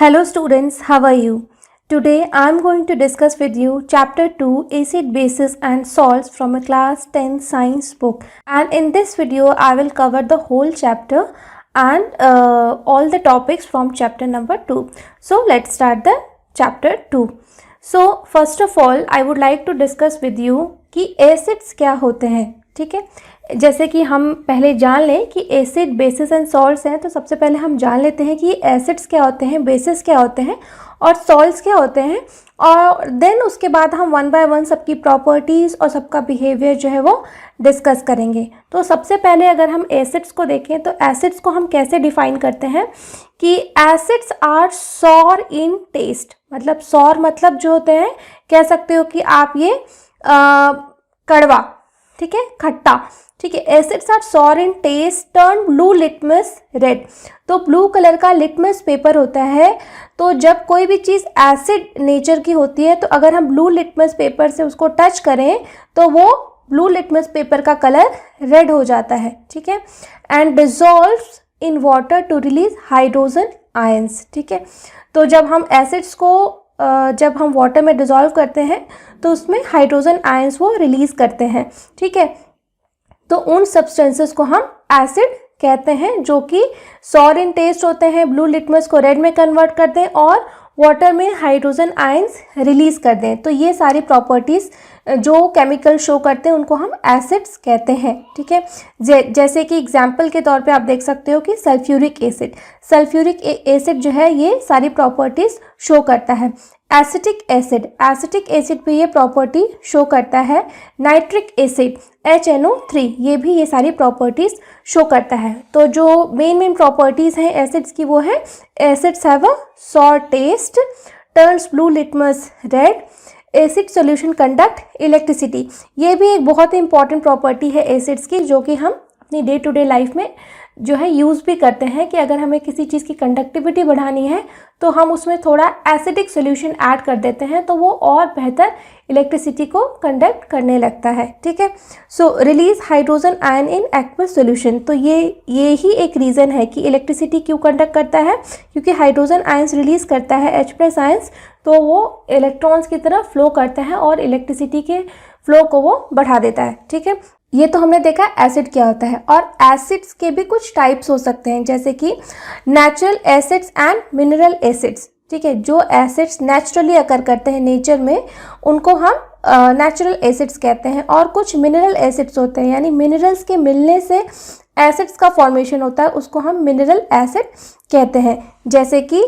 Hello students, how are you? Today I am going to discuss with you chapter 2 acid bases and salts from a class 10 science book, and in this video I will cover the whole chapter and all the topics from chapter number 2. So let's start the chapter 2. So first of all I would like to discuss with you कि acids क्या होते हैं. ठीक है, जैसे कि हम पहले जान लें कि एसिड बेसिस एंड सॉल्ट्स हैं, तो सबसे पहले हम जान लेते हैं कि एसिड्स क्या होते हैं, बेसिस क्या होते हैं और सॉल्ट्स क्या होते हैं, और देन उसके बाद हम वन बाय वन सबकी प्रॉपर्टीज़ और सबका बिहेवियर जो है वो डिस्कस करेंगे. तो सबसे पहले अगर हम एसिड्स को देखें तो एसिड्स को हम कैसे डिफाइन करते हैं कि acids are sour in taste. मतलब सॉर मतलब जो होते हैं, कह सकते हो कि आप ये कड़वा, ठीक है, खट्टा. ठीक है, acids are sour in taste, turn blue litmus red. तो ब्लू कलर का लिटमस पेपर होता है. तो जब कोई भी चीज़ एसिड नेचर की होती है तो अगर हम ब्लू लिटमस पेपर से उसको टच करें तो वो ब्लू लिटमस पेपर का कलर रेड हो जाता है. ठीक है, and dissolves in water to release hydrogen ions. ठीक है, तो जब हम एसिड्स को जब हम वाटर में डिज़ोल्व करते हैं तो उसमें हाइड्रोजन आयंस वो रिलीज़ करते हैं. ठीक है, तो उन सब्सटेंसेस को हम एसिड कहते हैं जो कि सॉर इन टेस्ट होते हैं, ब्लू लिटमस को रेड में कन्वर्ट करते हैं और वाटर में हाइड्रोजन आयंस रिलीज़ कर दें. तो ये सारी प्रॉपर्टीज़ जो केमिकल शो करते हैं उनको हम एसिड्स कहते हैं. ठीक है, जैसे कि एग्जांपल के तौर पे आप देख सकते हो कि सल्फ्यूरिक एसिड. सल्फ्यूरिक एसिड जो है ये सारी प्रॉपर्टीज़ शो करता है. एसिटिक एसिड पे ये प्रॉपर्टी शो करता है. नाइट्रिक एसिड HNO3 ये भी ये सारी प्रॉपर्टीज़ शो करता है. तो जो मेन प्रॉपर्टीज़ हैं एसिड्स की वो है acids have a sour taste, turns blue litmus red, acid solution conduct electricity. ये भी एक बहुत ही इंपॉर्टेंट प्रॉपर्टी है एसिड्स की जो कि हम अपनी डे टू डे लाइफ में जो है यूज़ भी करते हैं कि अगर हमें किसी चीज़ की कंडक्टिविटी बढ़ानी है तो हम उसमें थोड़ा एसिडिक सॉल्यूशन ऐड कर देते हैं तो वो और बेहतर इलेक्ट्रिसिटी को कंडक्ट करने लगता है. ठीक है, so release hydrogen ion in aqueous solution. तो ये ही एक रीज़न है कि इलेक्ट्रिसिटी क्यों कंडक्ट करता है, क्योंकि हाइड्रोजन आयंस रिलीज़ करता है H+ आयंस, तो वो इलेक्ट्रॉन्स की तरफ फ्लो करता है और इलेक्ट्रिसिटी के फ्लो को वो बढ़ा देता है. ठीक है, ये तो हमने देखा एसिड क्या होता है. और एसिड्स के भी कुछ टाइप्स हो सकते हैं जैसे कि natural acids and mineral acids. ठीक है, जो एसिड्स नेचुरली अकर करते हैं नेचर में उनको हम नेचुरल एसिड्स कहते हैं. और कुछ मिनरल एसिड्स होते हैं, यानी मिनरल्स के मिलने से एसिड्स का फॉर्मेशन होता है, उसको हम मिनरल एसिड कहते हैं. जैसे कि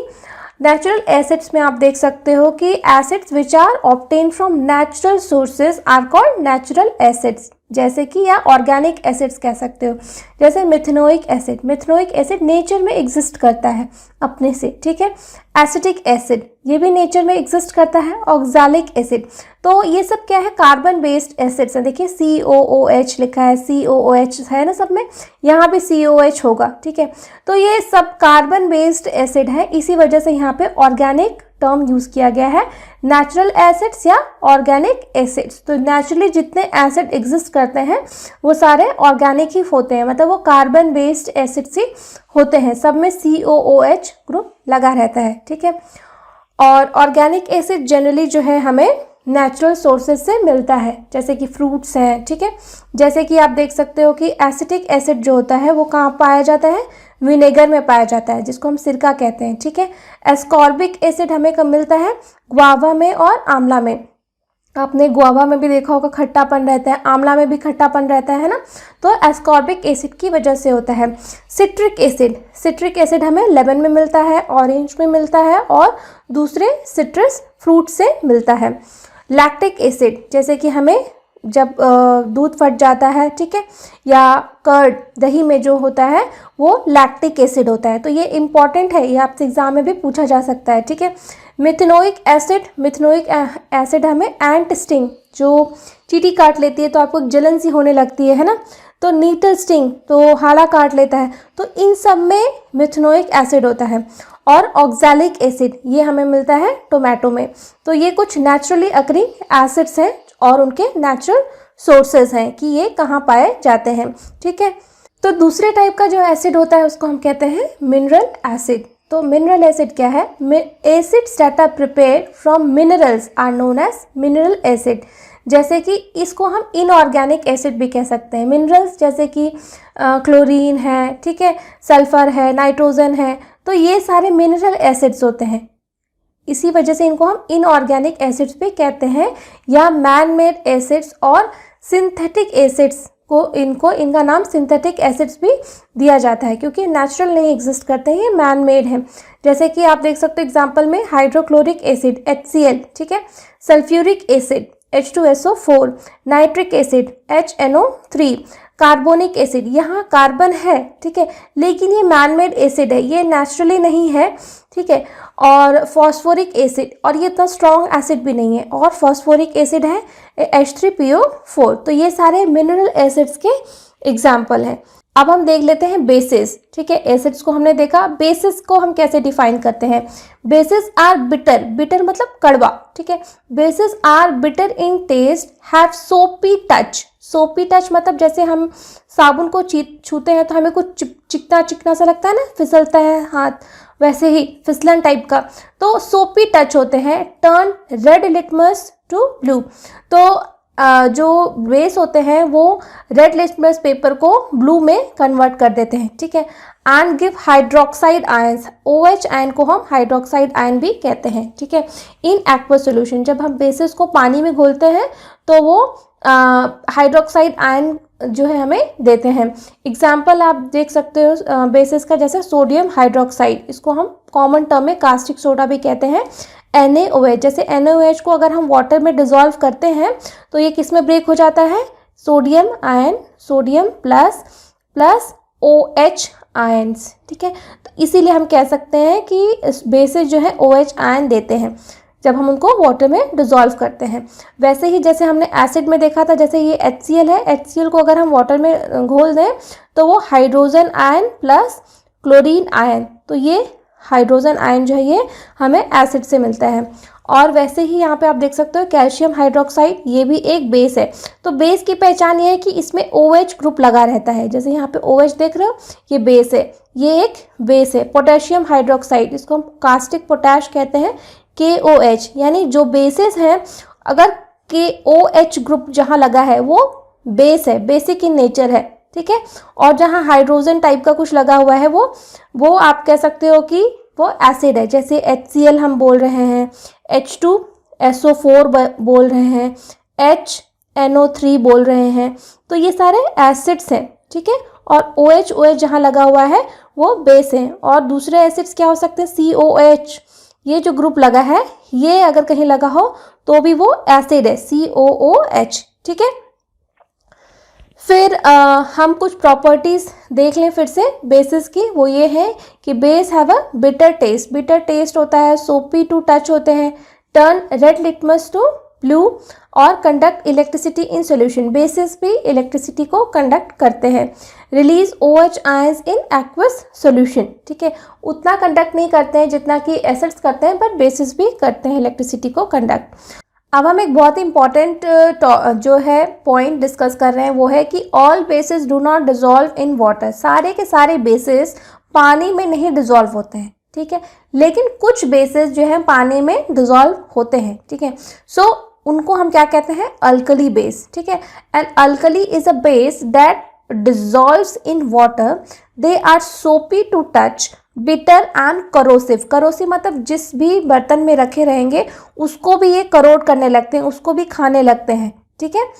नेचुरल एसिड्स में आप देख सकते हो कि acids which are obtain from natural sources are called natural acids. जैसे कि या ऑर्गेनिक एसिड्स कह सकते हो, जैसे मिथेनोइक एसिड नेचर में एग्जिस्ट करता है अपने से. ठीक है, एसिटिक एसिड ये भी नेचर में एग्जिस्ट करता है. ऑक्सैलिक एसिड, तो ये सब क्या है, कार्बन बेस्ड एसिड्स हैं. देखिए COOH लिखा है, COOH है ना सब में, यहाँ भी COH होगा. ठीक है, तो ये सब कार्बन बेस्ड एसिड है, इसी वजह से यहाँ पे ऑर्गेनिक टर्म यूज़ किया गया है, नेचुरल एसिड्स या ऑर्गेनिक एसिड्स. तो नेचुरली जितने एसिड एग्जिस्ट करते हैं वो सारे ऑर्गेनिक ही होते हैं, मतलब वो कार्बन बेस्ड एसिड्स ही होते हैं, सब में COOH ग्रुप लगा रहता है. ठीक है, और ऑर्गेनिक एसिड जनरली जो है हमें नेचुरल सोर्सेज से मिलता है, जैसे कि फ्रूट्स हैं. ठीक है, जैसे कि आप देख सकते हो कि एसिटिक एसिड जो होता है वो कहाँ पाया जाता है, विनेगर में पाया जाता है, जिसको हम सिरका कहते हैं. ठीक है, एस्कॉर्बिक एसिड हमें कब मिलता है, गुआवा में और आंवला में. आपने गुआवा में भी देखा होगा खट्टापन रहता है, आंवला में भी खट्टापन रहता है ना, तो एस्कॉर्बिक एसिड की वजह से होता है. सिट्रिक एसिड हमें लेमन में मिलता है, ऑरेंज में मिलता है और दूसरे सिट्रस फ्रूट से मिलता है. लैक्टिक एसिड, जैसे कि हमें जब दूध फट जाता है, ठीक है, या कर्ड दही में जो होता है वो लैक्टिक एसिड होता है. तो ये इंपॉर्टेंट है, ये आपसे एग्जाम में भी पूछा जा सकता है. ठीक है, मिथेनोइक एसिड हमें एंट स्टिंग, जो चींटी काट लेती है तो आपको जलन सी होने लगती है ना, तो नीटल स्टिंग तो हाड़ा काट लेता है, तो इन सब में मिथेनोइक एसिड होता है. और ऑक्सैलिक एसिड ये हमें मिलता है टोमेटो में. तो ये कुछ नेचुरली अकरिंग एसिड्स हैं और उनके नेचुरल सोर्सेज हैं कि ये कहाँ पाए जाते हैं. ठीक है, तो दूसरे टाइप का जो एसिड होता है उसको हम कहते हैं मिनरल एसिड. तो मिनरल एसिड क्या है? Acids that are prepared from minerals are known as mineral acid. जैसे कि इसको हम इनऑर्गेनिक एसिड भी कह सकते हैं। मिनरल्स जैसे कि क्लोरीन है, ठीक है, सल्फर है, नाइट्रोजन है, तो ये सारे मिनरल एसिड्स होते हैं। इसी वजह से इनको हम इनऑर्गेनिक एसिड्स भी कहते हैं, या मैन मेड एसिड्स और सिंथेटिक एसिड्स को इनका नाम सिंथेटिक एसिड्स भी दिया जाता है, क्योंकि नेचुरल नहीं एग्जिस्ट करते हैं, ये मैन मेड है। जैसे कि आप देख सकते हो एग्जांपल में हाइड्रोक्लोरिक एसिड HCl, ठीक है, sulphuric acid H2SO4, nitric acid HNO3, carbonic acid, यहाँ कार्बन है, ठीक है, लेकिन ये मैन मेड एसिड है, ये नेचुरली नहीं है, ठीक है। और फॉस्फोरिक एसिड, और ये इतना स्ट्रॉन्ग एसिड भी नहीं है, और फॉस्फोरिक एसिड है H3PO4। तो ये सारे मिनरल एसिड्स के एग्जाम्पल हैं। अब हम देख लेते हैं बेसिस, ठीक है। एसिड्स को हमने देखा, बेसिस को हम कैसे डिफाइन करते हैं? बेसिस आर बिटर, बिटर मतलब कड़वा, ठीक है। Bases are bitter in taste, have soapy touch. Soapy touch मतलब जैसे हम साबुन को छूते हैं तो हमें कुछ चिकना चिकना सा लगता है ना, फिसलता है हाथ, वैसे ही फिसलन टाइप का, तो सोपी टच होते हैं। Turn red litmus to blue, तो जो बेस होते हैं वो रेड लिटमस पेपर को ब्लू में कन्वर्ट कर देते हैं, ठीक है। And give hydroxide ions, OH ion को हम हाइड्रोक्साइड आयन भी कहते हैं, ठीक है। इन एक्वा सोल्यूशन, जब हम बेसिस को पानी में घोलते हैं तो वो हाइड्रोक्साइड आयन जो है हमें देते हैं। एग्जाम्पल आप देख सकते हो बेसिस का, जैसे सोडियम हाइड्रोक्साइड, इसको हम कॉमन टर्म में कास्टिक सोडा भी कहते हैं। NaOH, जैसे NaOH को अगर हम वाटर में डिजोल्व करते हैं तो ये किस में ब्रेक हो जाता है? Sodium ion, sodium plus plus OH ions, ठीक है। तो इसीलिए हम कह सकते हैं कि बेसिस जो है OH आयन देते हैं जब हम उनको वाटर में डिजोल्व करते हैं। वैसे ही जैसे हमने एसिड में देखा था, जैसे ये HCl है, HCl को अगर हम वाटर में घोल दें तो वो hydrogen ion plus chlorine ion, तो ये हाइड्रोजन आयन जो है ये हमें एसिड से मिलता है। और वैसे ही यहाँ पे आप देख सकते हो कैल्शियम हाइड्रोक्साइड, ये भी एक बेस है। तो बेस की पहचान ये है कि इसमें OH ग्रुप लगा रहता है, जैसे यहाँ पे OH देख रहे हो, ये बेस है, ये एक बेस है। पोटेशियम हाइड्रोक्साइड, इसको हम कास्टिक पोटैश कहते हैं, KOH, यानी जो बेसिस हैं, अगर KOH ग्रुप जहाँ लगा है वो बेस है, बेसिक इन नेचर है, ठीक है। और जहाँ हाइड्रोजन टाइप का कुछ लगा हुआ है वो आप कह सकते हो कि वो एसिड है। जैसे HCl हम बोल रहे हैं, H2SO4 बोल रहे हैं, HNO3 बोल रहे हैं, तो ये सारे एसिड्स हैं, ठीक है। और OH जहाँ लगा हुआ है वो बेस है। और दूसरे एसिड्स क्या हो सकते हैं? COH, ये जो ग्रुप लगा है ये अगर कहीं लगा हो तो भी वो एसिड है, COOH, ठीक है। फिर हम कुछ प्रॉपर्टीज़ देख लें फिर से बेसिस की। वो ये है कि base have a bitter taste, bitter taste होता है, सोपी टू टच होते हैं, turn red litmus to blue, और conduct electricity in solution, bases भी इलेक्ट्रिसिटी को कंडक्ट करते हैं। Release OH ions in aqueous solution, ठीक है, उतना कंडक्ट नहीं करते हैं जितना कि एसिड्स करते हैं, बट बेसिस भी करते हैं इलेक्ट्रिसिटी को कंडक्ट। अब हम एक बहुत ही इंपॉर्टेंट जो है पॉइंट डिस्कस कर रहे हैं, वो है कि all basis do not dissolve in water, सारे के सारे बेसिस पानी में नहीं डिजोल्व होते हैं, ठीक है, लेकिन कुछ बेसिस जो है पानी में डिजोल्व होते हैं, ठीक है। सो उनको हम क्या कहते हैं? अल्कली बेस, ठीक है। And alkali is a base that dissolves in water, they are soapy to touch, bitter and corrosive, corrosive मतलब जिस भी बर्तन में रखे रहेंगे उसको भी ये करोड करने लगते हैं, उसको भी खाने लगते हैं, ठीक है।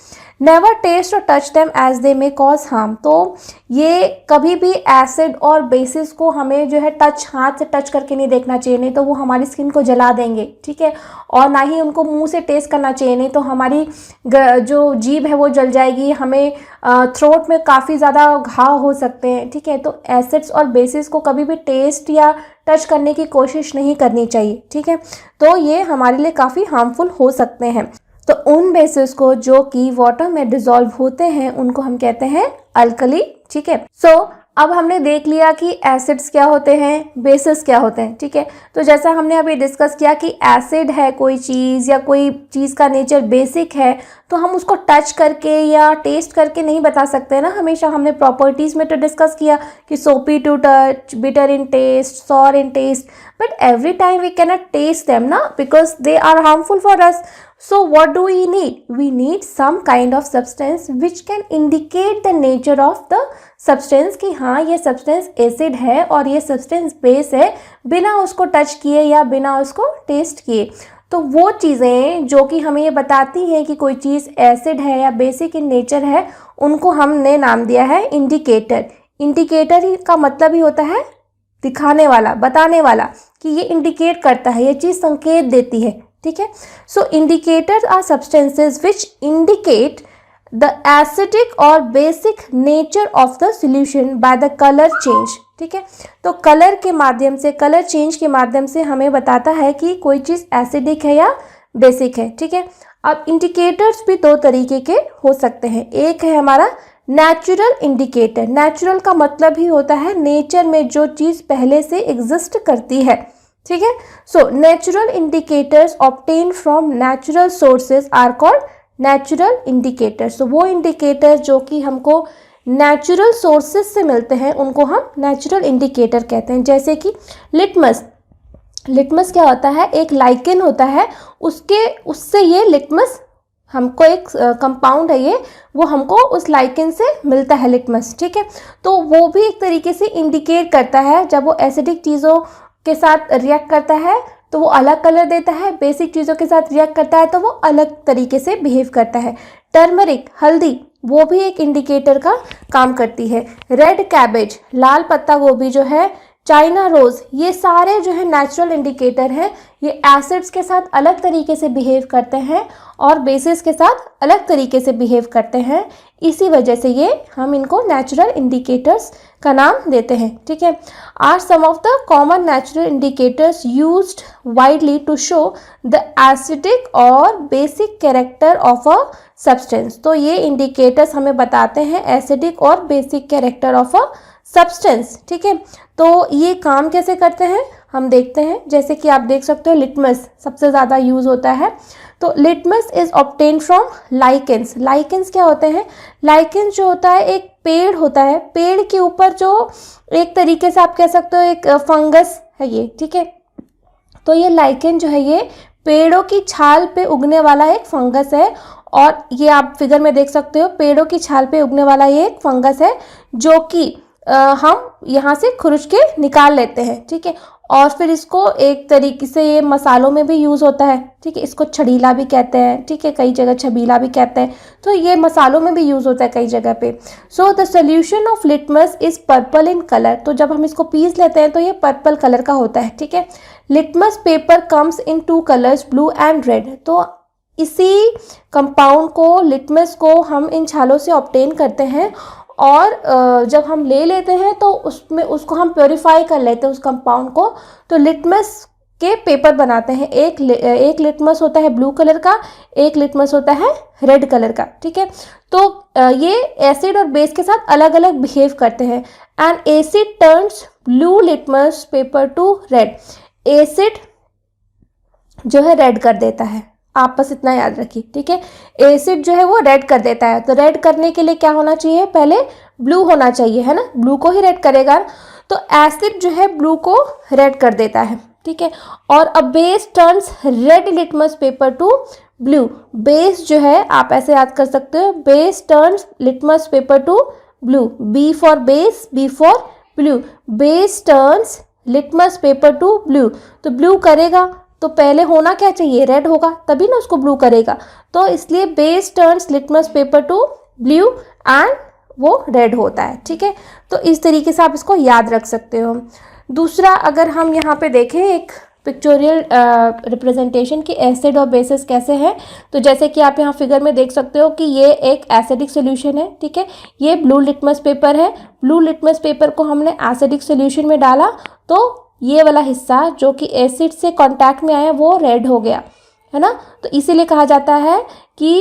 नेवर टेस्ट और touch them as they may cause harm, तो ये कभी भी एसिड और बेसिस को हमें जो है हाथ से टच करके नहीं देखना चाहिए, नहीं तो वो हमारी स्किन को जला देंगे, ठीक है। और ना ही उनको मुंह से टेस्ट करना चाहिए, नहीं तो हमारी जो जीभ है वो जल जाएगी, हमें थ्रोट में काफ़ी ज़्यादा घाव हो सकते हैं, ठीक है। तो एसिड्स और बेसिस को कभी भी टेस्ट या टच करने की कोशिश नहीं करनी चाहिए, ठीक है। तो ये हमारे लिए काफ़ी हार्मफुल हो सकते हैं। तो उन बेसिस को जो कि वाटर में डिसॉल्व होते हैं उनको हम कहते हैं अल्कली, ठीक है। सो अब हमने देख लिया कि एसिड्स क्या होते हैं, बेसिस क्या होते हैं, ठीक है। तो जैसा हमने अभी डिस्कस किया कि एसिड है कोई चीज़ या कोई चीज़ का नेचर बेसिक है, तो हम उसको टच करके या टेस्ट करके नहीं बता सकते ना। हमेशा हमने प्रॉपर्टीज़ में तो डिस्कस किया कि soapy to touch, bitter in taste, sour in taste, but every time we can not taste them ना, because they are harmful for us. So what do we need? We need some kind of substance which can indicate the nature of the substance कि हाँ ये substance acid है और ये substance base है, बिना उसको टच किए या बिना उसको टेस्ट किए. तो वो चीज़ें जो कि हमें ये बताती हैं कि कोई चीज़ एसिड है या बेसिक इन नेचर है, उनको हमने नाम दिया है इंडिकेटर. इंडिकेटर का मतलब ही होता है दिखाने वाला, बताने वाला, कि ये इंडिकेट करता है, ये चीज़ संकेत देती है, ठीक है. So indicators are substances which indicate the acidic और basic nature of the solution by the colour change, ठीक है. तो कलर के माध्यम से, कलर चेंज के माध्यम से हमें बताता है कि कोई चीज़ एसिडिक है या बेसिक है, ठीक है. अब इंडिकेटर्स भी दो तरीके के हो सकते हैं. एक है हमारा नेचुरल इंडिकेटर. नेचुरल का मतलब ही होता है नेचर में जो चीज़ पहले से एग्जिस्ट करती है, ठीक है. So natural indicators obtain from natural sources are called natural indicators. तो वो इंडिकेटर जो कि हमको नेचुरल सोर्सेज से मिलते हैं उनको हम नेचुरल इंडिकेटर कहते हैं. जैसे कि लिटमस. लिटमस क्या होता है? एक लाइकेन होता है, उससे ये लिटमस हमको एक कंपाउंड है, ये वो हमको उस लाइकेन से मिलता है, लिटमस, ठीक है. तो वो भी एक तरीके से इंडिकेट करता है. जब वो एसिडिक चीज़ों के साथ रिएक्ट करता है तो वो अलग कलर देता है, बेसिक चीज़ों के साथ रिएक्ट करता है तो वो अलग तरीके से बिहेव करता है. टर्मरिक, हल्दी, वो भी एक इंडिकेटर का काम करती है. रेड कैबेज, लाल पत्ता गोभी जो है, चाइना रोज़, ये सारे जो है नेचुरल इंडिकेटर हैं. ये एसिड्स के साथ अलग तरीके से बिहेव करते हैं और बेसिस के साथ अलग तरीके से बिहेव करते हैं. इसी वजह से ये हम इनको नेचुरल इंडिकेटर्स का नाम देते हैं, ठीक है. Are some of the common natural indicators used widely to show the acidic और basic character of a substance. तो ये इंडिकेटर्स हमें बताते हैं एसिडिक और basic character of a substance, ठीक है. तो ये काम कैसे करते हैं हम देखते हैं. जैसे कि आप देख सकते हो लिटमस सबसे ज़्यादा यूज़ होता है. तो litmus is obtain from lichens. Lichens क्या होते हैं? लाइकेंस जो होता है एक पेड़ होता है, पेड़ के ऊपर जो एक तरीके से आप कह सकते हो एक फंगस है ये, ठीक है. तो ये लाइकेन जो है ये पेड़ों की छाल पे उगने वाला एक फंगस है. और ये आप फिगर में देख सकते हो, पेड़ों की छाल पे उगने वाला ये एक फंगस है जो कि हम यहाँ से खुरच के निकाल लेते हैं, ठीक है. और फिर इसको एक तरीके से ये मसालों में भी यूज़ होता है, ठीक है. इसको छड़ीला भी कहते हैं, ठीक है, कई जगह छबीला भी कहते हैं. तो ये मसालों में भी यूज़ होता है कई जगह पे. So the solution of litmus is purple in colour. तो जब हम इसको पीस लेते हैं तो ये पर्पल कलर का होता है, ठीक है. Litmus paper comes in 2 colours, blue and red. तो इसी कंपाउंड को, लिटमस को हम इन छालों से ऑब्टेन करते हैं और जब हम ले लेते हैं तो उसमें उसको हम प्योरीफाई कर लेते हैं उस कंपाउंड को. तो लिटमस के पेपर बनाते हैं. एक लिटमस होता है ब्लू कलर का, एक लिटमस होता है रेड कलर का, ठीक है. तो ये एसिड और बेस के साथ अलग अलग बिहेव करते हैं. And asset turns blue litmus paper to red. Acid जो है रेड कर देता है, आप बस इतना याद रखिए, ठीक है. एसिड जो है वो रेड कर देता है. तो रेड करने के लिए क्या होना चाहिए? पहले ब्लू होना चाहिए, है ना. ब्लू को ही रेड करेगा. तो एसिड जो है ब्लू को रेड कर देता है, ठीक है. और a base turns red litmus paper to blue. Base जो है आप ऐसे याद कर सकते हो, base turns litmus paper to blue. B for base, B for blue. Base turns litmus paper to blue. तो ब्लू करेगा तो पहले होना क्या चाहिए? रेड होगा, तभी ना उसको ब्लू करेगा. तो इसलिए base turns litmus paper to blue and वो रेड होता है, ठीक है. तो इस तरीके से आप इसको याद रख सकते हो. दूसरा, अगर हम यहाँ पे देखें एक पिक्चोरियल रिप्रेजेंटेशन की एसिड और बेसिस कैसे है, तो जैसे कि आप यहाँ फिगर में देख सकते हो कि ये एक एसिडिक सोल्यूशन है, ठीक है. ये ब्लू लिटमस पेपर है. ब्लू लिटमस पेपर को हमने एसिडिक सोल्यूशन में डाला तो ये वाला हिस्सा जो कि एसिड से कांटेक्ट में आया वो रेड हो गया, है ना. तो इसीलिए कहा जाता है कि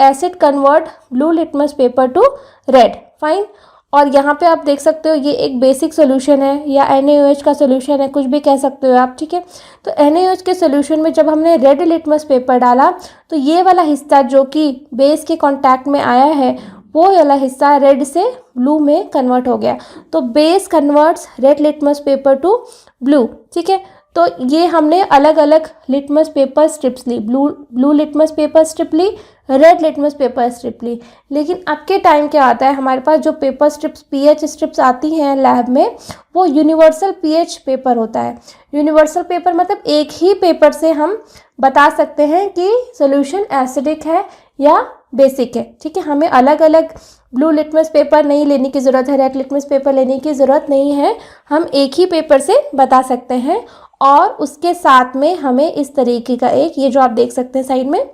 acid convert blue litmus paper to red. Fine. और यहाँ पे आप देख सकते हो ये एक बेसिक सोल्यूशन है या NaOH का सोल्यूशन है, कुछ भी कह सकते हो आप, ठीक है। तो NaOH के सोल्यूशन में जब हमने रेड लिटमस पेपर डाला तो ये वाला हिस्सा जो कि बेस के कांटेक्ट में आया है वो वाला हिस्सा रेड से ब्लू में कन्वर्ट हो गया। तो base converts red litmus paper to blue, ठीक है। तो ये हमने अलग अलग लिटमस पेपर स्ट्रिप्स ली, ब्लू लिटमस पेपर स्ट्रिप ली, रेड लिटमस पेपर स्ट्रिप ली। लेकिन अब के टाइम क्या आता है, हमारे पास जो पेपर स्ट्रिप्स पीएच स्ट्रिप्स आती हैं लैब में, वो यूनिवर्सल पीएच पेपर होता है। यूनिवर्सल पेपर मतलब एक ही पेपर से हम बता सकते हैं कि सोल्यूशन एसिडिक है या बेसिक है, ठीक है। हमें अलग अलग ब्लू लिटमस पेपर नहीं लेने की ज़रूरत है, रेड लिटमस पेपर लेने की ज़रूरत नहीं है, हम एक ही पेपर से बता सकते हैं। और उसके साथ में हमें इस तरीके का एक, ये जो आप देख सकते हैं साइड में,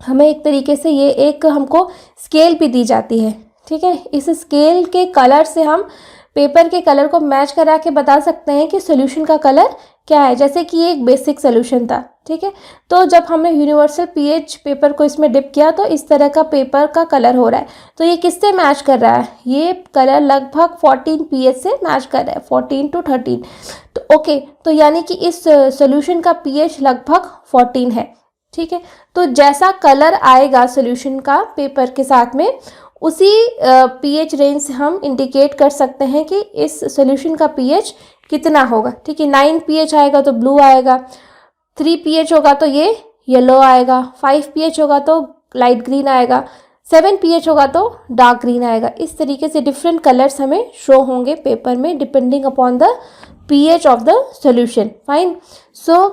हमें एक तरीके से ये एक हमको स्केल भी दी जाती है, ठीक है। इस स्केल के कलर से हम पेपर के कलर को मैच करा के बता सकते हैं कि सोल्यूशन का कलर क्या है। जैसे कि ये एक बेसिक सोल्यूशन था, ठीक है। तो जब हमने यूनिवर्सल पीएच पेपर को इसमें डिप किया तो इस तरह का पेपर का कलर हो रहा है। तो ये किससे मैच कर रहा है, ये कलर लगभग 14 पीएच से मैच कर रहा है, 14 to 13। तो ओके, तो यानी कि इस सोल्यूशन का पीएच लगभग 14 है, ठीक है। तो जैसा कलर आएगा सोल्यूशन का पेपर के साथ में, उसी पीएच रेंज से हम इंडिकेट कर सकते हैं कि इस सोल्यूशन का पीएच कितना होगा, ठीक है। 9 पीएच आएगा तो ब्लू आएगा, 3 पीएच होगा तो ये येलो आएगा, 5 पीएच होगा तो लाइट ग्रीन आएगा, 7 पीएच होगा तो डार्क ग्रीन आएगा। इस तरीके से डिफरेंट कलर्स हमें शो होंगे पेपर में depending upon the pH of the solution. Fine. So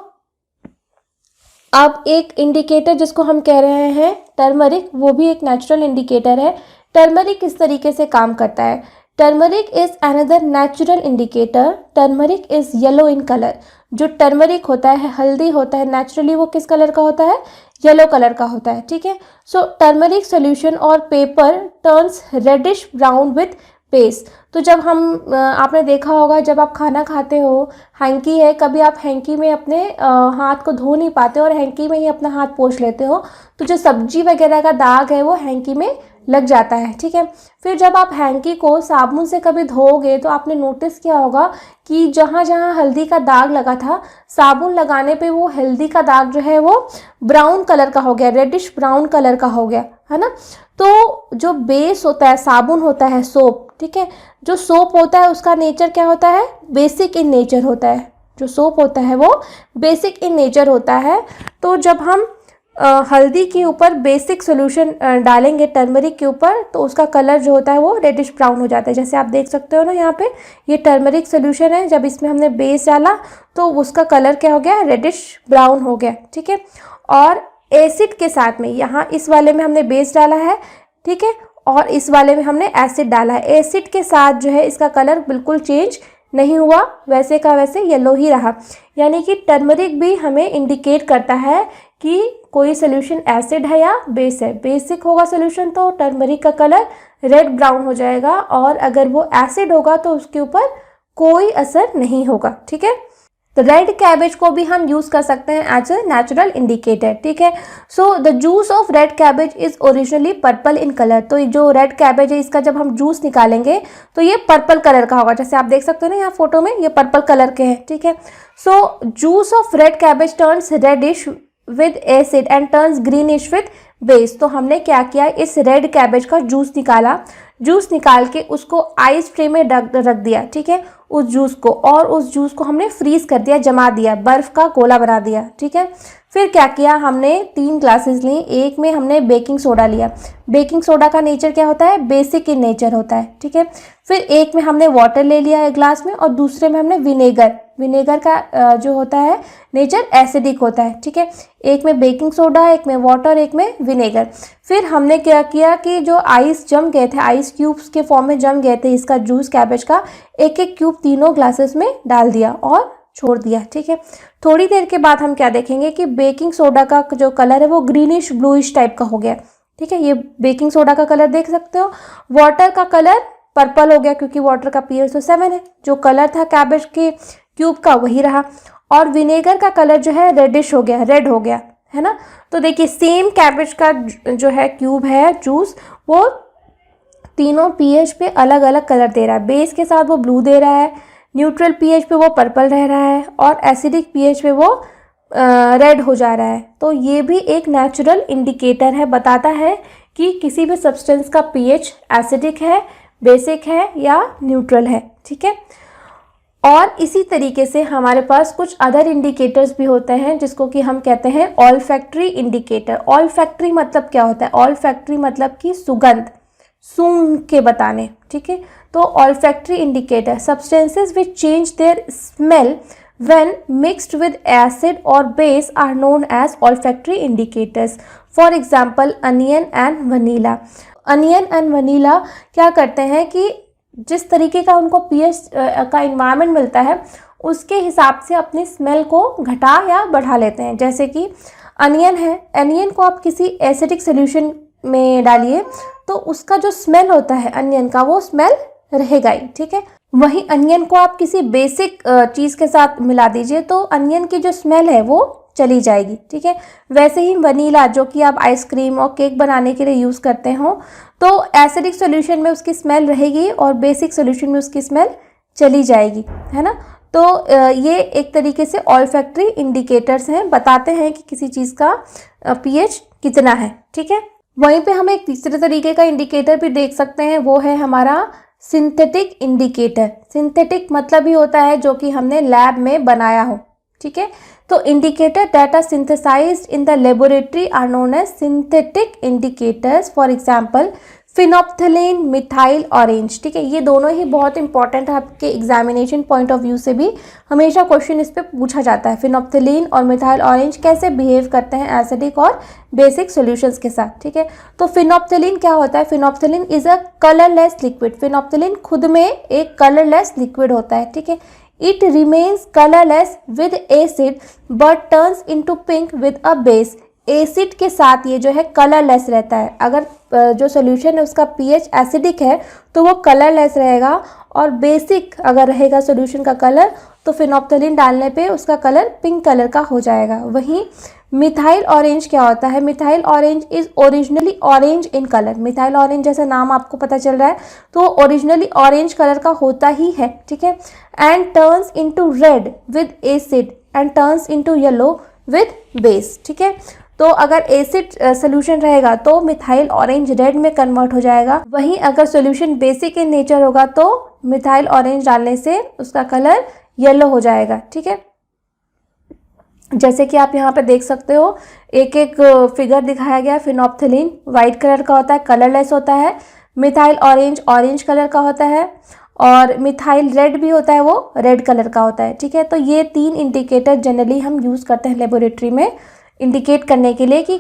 अब एक इंडिकेटर जिसको हम कह रहे हैं टर्मरिक, वो भी एक नेचुरल इंडिकेटर है। टर्मरिक किस तरीके से काम करता है, turmeric is another natural indicator. Turmeric is yellow in colour. जो टर्मरिक होता है, हल्दी होता है, नेचुरली वो किस कलर का होता है, येलो कलर का होता है, ठीक है। सो टर्मरिक सोल्यूशन और paper turns reddish brown with base. तो जब हम आपने देखा होगा जब आप खाना खाते हो, हैंकी है, कभी आप हैंकी में अपने हाथ को धो नहीं पाते और हैंकी में ही अपना हाथ पोंछ लेते हो, तो जो सब्जी वगैरह का दाग है वो हैंकी में लग जाता है, ठीक है। फिर जब आप हैंकी को साबुन से कभी धोओगे तो आपने नोटिस किया होगा कि जहाँ जहाँ हल्दी का दाग लगा था, साबुन लगाने पे वो हल्दी का दाग जो है वो ब्राउन कलर का हो गया, रेडिश ब्राउन कलर का हो गया, है ना। तो जो बेस होता है, साबुन होता है, सोप, ठीक है, जो सोप होता है उसका नेचर क्या होता है, बेसिक इन नेचर होता है। जो सोप होता है वो बेसिक इन नेचर होता है। तो जब हम हल्दी के ऊपर बेसिक सोल्यूशन डालेंगे टर्मरिक के ऊपर, तो उसका कलर जो होता है वो रेडिश ब्राउन हो जाता है। जैसे आप देख सकते हो ना, यहाँ पे ये टर्मरिक सोल्यूशन है, जब इसमें हमने बेस डाला तो उसका कलर क्या हो गया, रेडिश ब्राउन हो गया, ठीक है। और एसिड के साथ में, यहाँ इस वाले में हमने बेस डाला है, ठीक है, और इस वाले में हमने एसिड डाला है। एसिड के साथ जो है इसका कलर बिल्कुल चेंज नहीं हुआ, वैसे का वैसे येलो ही रहा। यानी कि टर्मरिक भी हमें इंडिकेट करता है कि कोई सोल्यूशन एसिड है या बेस है। बेसिक होगा सोल्यूशन तो टर्मरिक का कलर रेड ब्राउन हो जाएगा, और अगर वो एसिड होगा तो उसके ऊपर कोई असर नहीं होगा, ठीक है। तो रेड कैबेज को भी हम यूज़ कर सकते हैं एज अ नेचुरल इंडिकेटर, ठीक है। So the juice of red cabbage is originally purple in colour. तो जो रेड कैबेज है इसका जब हम जूस निकालेंगे तो ये पर्पल कलर का होगा, जैसे आप देख सकते हो ना यहाँ फोटो में, ये पर्पल कलर के हैं, ठीक है। So juice of red cabbage turns reddish with acid and turns greenish with base. तो हमने क्या किया, इस रेड कैबेज का जूस निकाला, जूस निकाल के उसको आइस ट्रे में रख दिया, ठीक है, उस जूस को, और उस जूस को हमने फ्रीज कर दिया, जमा दिया, बर्फ़ का गोला बना दिया, ठीक है। फिर क्या किया, हमने 3 ग्लासेस ली, एक में हमने बेकिंग सोडा लिया। बेकिंग सोडा का नेचर क्या होता है, बेसिक इन नेचर होता है, ठीक है। फिर एक में हमने वाटर ले लिया एक ग्लास में, और दूसरे में हमने विनेगर। विनेगर का जो होता है नेचर एसिडिक होता है, ठीक है। एक में बेकिंग सोडा, एक में वाटर, एक में विनेगर। फिर हमने क्या किया कि जो आइस जम गए थे, आइस क्यूब्स के फॉर्म में जम गए थे इसका जूस कैबेज का, एक एक क्यूब तीनों ग्लासेस में डाल दिया और छोड़ दिया, ठीक है। थोड़ी देर के बाद हम क्या देखेंगे कि बेकिंग सोडा का जो कलर है वो ग्रीनिश ब्लूइश टाइप का हो गया, ठीक है। ये बेकिंग सोडा का कलर देख सकते हो। वाटर का कलर पर्पल हो गया क्योंकि वाटर का pH तो 7 है। जो कलर था कैबेज के क्यूब का वही रहा। और विनेगर का कलर जो है रेडिश हो गया, रेड हो गया, है ना। तो देखिए सेम कैबेज का जो है क्यूब है जूस, वो तीनों पीएच पे अलग अलग कलर दे रहा है। बेस के साथ वो ब्लू दे रहा है, न्यूट्रल पीएच पे वो पर्पल रह रहा है और एसिडिक पीएच पे वो रेड हो जा रहा है। तो ये भी एक नेचुरल इंडिकेटर है, बताता है कि किसी भी सब्सटेंस का पीएच एसिडिक है, बेसिक है या न्यूट्रल है। ठीक है, और इसी तरीके से हमारे पास कुछ अदर इंडिकेटर्स भी होते हैं जिसको कि हम कहते हैं ऑल्फैक्टरी इंडिकेटर। ऑल्फैक्टरी मतलब क्या होता है? ऑल्फैक्टरी मतलब कि सुगंध, सूंघ के बताने। ठीक है, तो olfactory indicator substances which change their smell when mixed with acid or base are known as olfactory indicators. For example, onion and vanilla. Onion and vanilla क्या करते हैं कि जिस तरीके का उनको पीएच का इन्वायरमेंट मिलता है उसके हिसाब से अपनी स्मेल को घटा या बढ़ा लेते हैं। जैसे कि अनियन है, अनियन को आप किसी एसिडिक सोल्यूशन में डालिए तो उसका जो स्मेल होता है अनियन का, वो स्मेल रहेगा ही। ठीक है, वहीं अनियन को आप किसी बेसिक चीज़ के साथ मिला दीजिए तो अनियन की जो स्मेल है वो चली जाएगी। ठीक है, वैसे ही वनीला जो कि आप आइसक्रीम और केक बनाने के लिए यूज़ करते हो तो एसिडिक सॉल्यूशन में उसकी स्मेल रहेगी और बेसिक सॉल्यूशन में उसकी स्मेल चली जाएगी, है ना। तो ये एक तरीके से ऑल्फैक्टरी इंडिकेटर्स हैं, बताते हैं कि किसी चीज़ का पीएच कितना है। ठीक है, वहीं पे हम एक तीसरे तरीके का इंडिकेटर भी देख सकते हैं, वो है हमारा सिंथेटिक इंडिकेटर। सिंथेटिक मतलब ही होता है जो कि हमने लैब में बनाया हो। ठीक है, तो indicator that are synthesised in the laboratory are known as synthetic indicators. For example phenolphthalein, methyl orange. ठीक है, ये दोनों ही बहुत इंपॉर्टेंट है, आपके एग्जामिनेशन पॉइंट ऑफ व्यू से भी हमेशा क्वेश्चन इस पे पूछा जाता है। फिनोप्थलीन और मिथाइल ऑरेंज कैसे बिहेव करते हैं एसिडिक और बेसिक सॉल्यूशंस के साथ। ठीक है, तो फिनोप्थलीन क्या होता है? Phenolphthalein is a colourless liquid. Phenolphthalein खुद में एक कलरलेस लिक्विड होता है। ठीक है, it remains colourless with acid but turns into pink with a base. Acid के साथ ये जो है कलरलेस रहता है। अगर जो सॉल्यूशन है उसका पीएच एसिडिक है तो वो कलरलेस रहेगा, और बेसिक अगर रहेगा सॉल्यूशन का कलर तो फिनोप्थलीन डालने पे उसका कलर पिंक कलर का हो जाएगा। वहीं मिथाइल ऑरेंज क्या होता है? Methyl orange is originally orange in colour. Methyl orange जैसा नाम आपको पता चल रहा है तो ओरिजिनली ऑरेंज कलर का होता ही है। ठीक है, and turns into read with acid and turns into yellow with base. ठीक है, तो अगर एसिड सोल्यूशन रहेगा तो मिथाइल ऑरेंज रेड में कन्वर्ट हो जाएगा। वहीं अगर सोल्यूशन बेसिक इन नेचर होगा तो मिथाइल ऑरेंज डालने से उसका कलर येलो हो जाएगा। ठीक है, जैसे कि आप यहाँ पे देख सकते हो एक एक फिगर दिखाया गया। फिनोप्थलीन वाइट कलर का होता है, कलरलेस होता है। मिथाइल ऑरेंज ऑरेंज कलर का होता है, और मिथाइल रेड भी होता है, वो रेड कलर का होता है। ठीक है, तो ये तीन इंडिकेटर जनरली हम यूज़ करते हैं लेबोरेटरी में इंडिकेट करने के लिए कि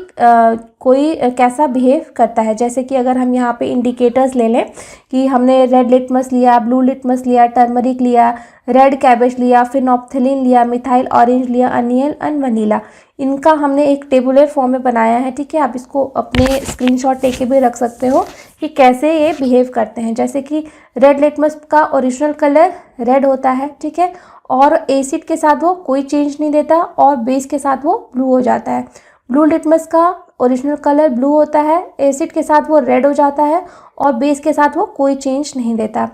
कोई कैसा बिहेव करता है। जैसे कि अगर हम यहाँ पे इंडिकेटर्स ले लें कि हमने रेड लिटमस लिया, ब्लू लिटमस लिया, टर्मरिक लिया, रेड कैबेज लिया, फिनोप्थलीन लिया, मिथाइल ऑरेंज लिया, अनियन एंड वनीला, इनका हमने एक टेबुलर फॉर्म में बनाया है। ठीक है, आप इसको अपने स्क्रीनशॉट लेके भी रख सकते हो कि कैसे ये बिहेव करते हैं। जैसे कि रेड लिटमस का ओरिजिनल कलर रेड होता है। ठीक है, और एसिड के साथ वो कोई चेंज नहीं देता और बेस के साथ वो ब्लू हो जाता है। ब्लू लिटमस का ओरिजिनल कलर ब्लू होता है, एसिड के साथ वो रेड हो जाता है और बेस के साथ वो कोई चेंज नहीं देता।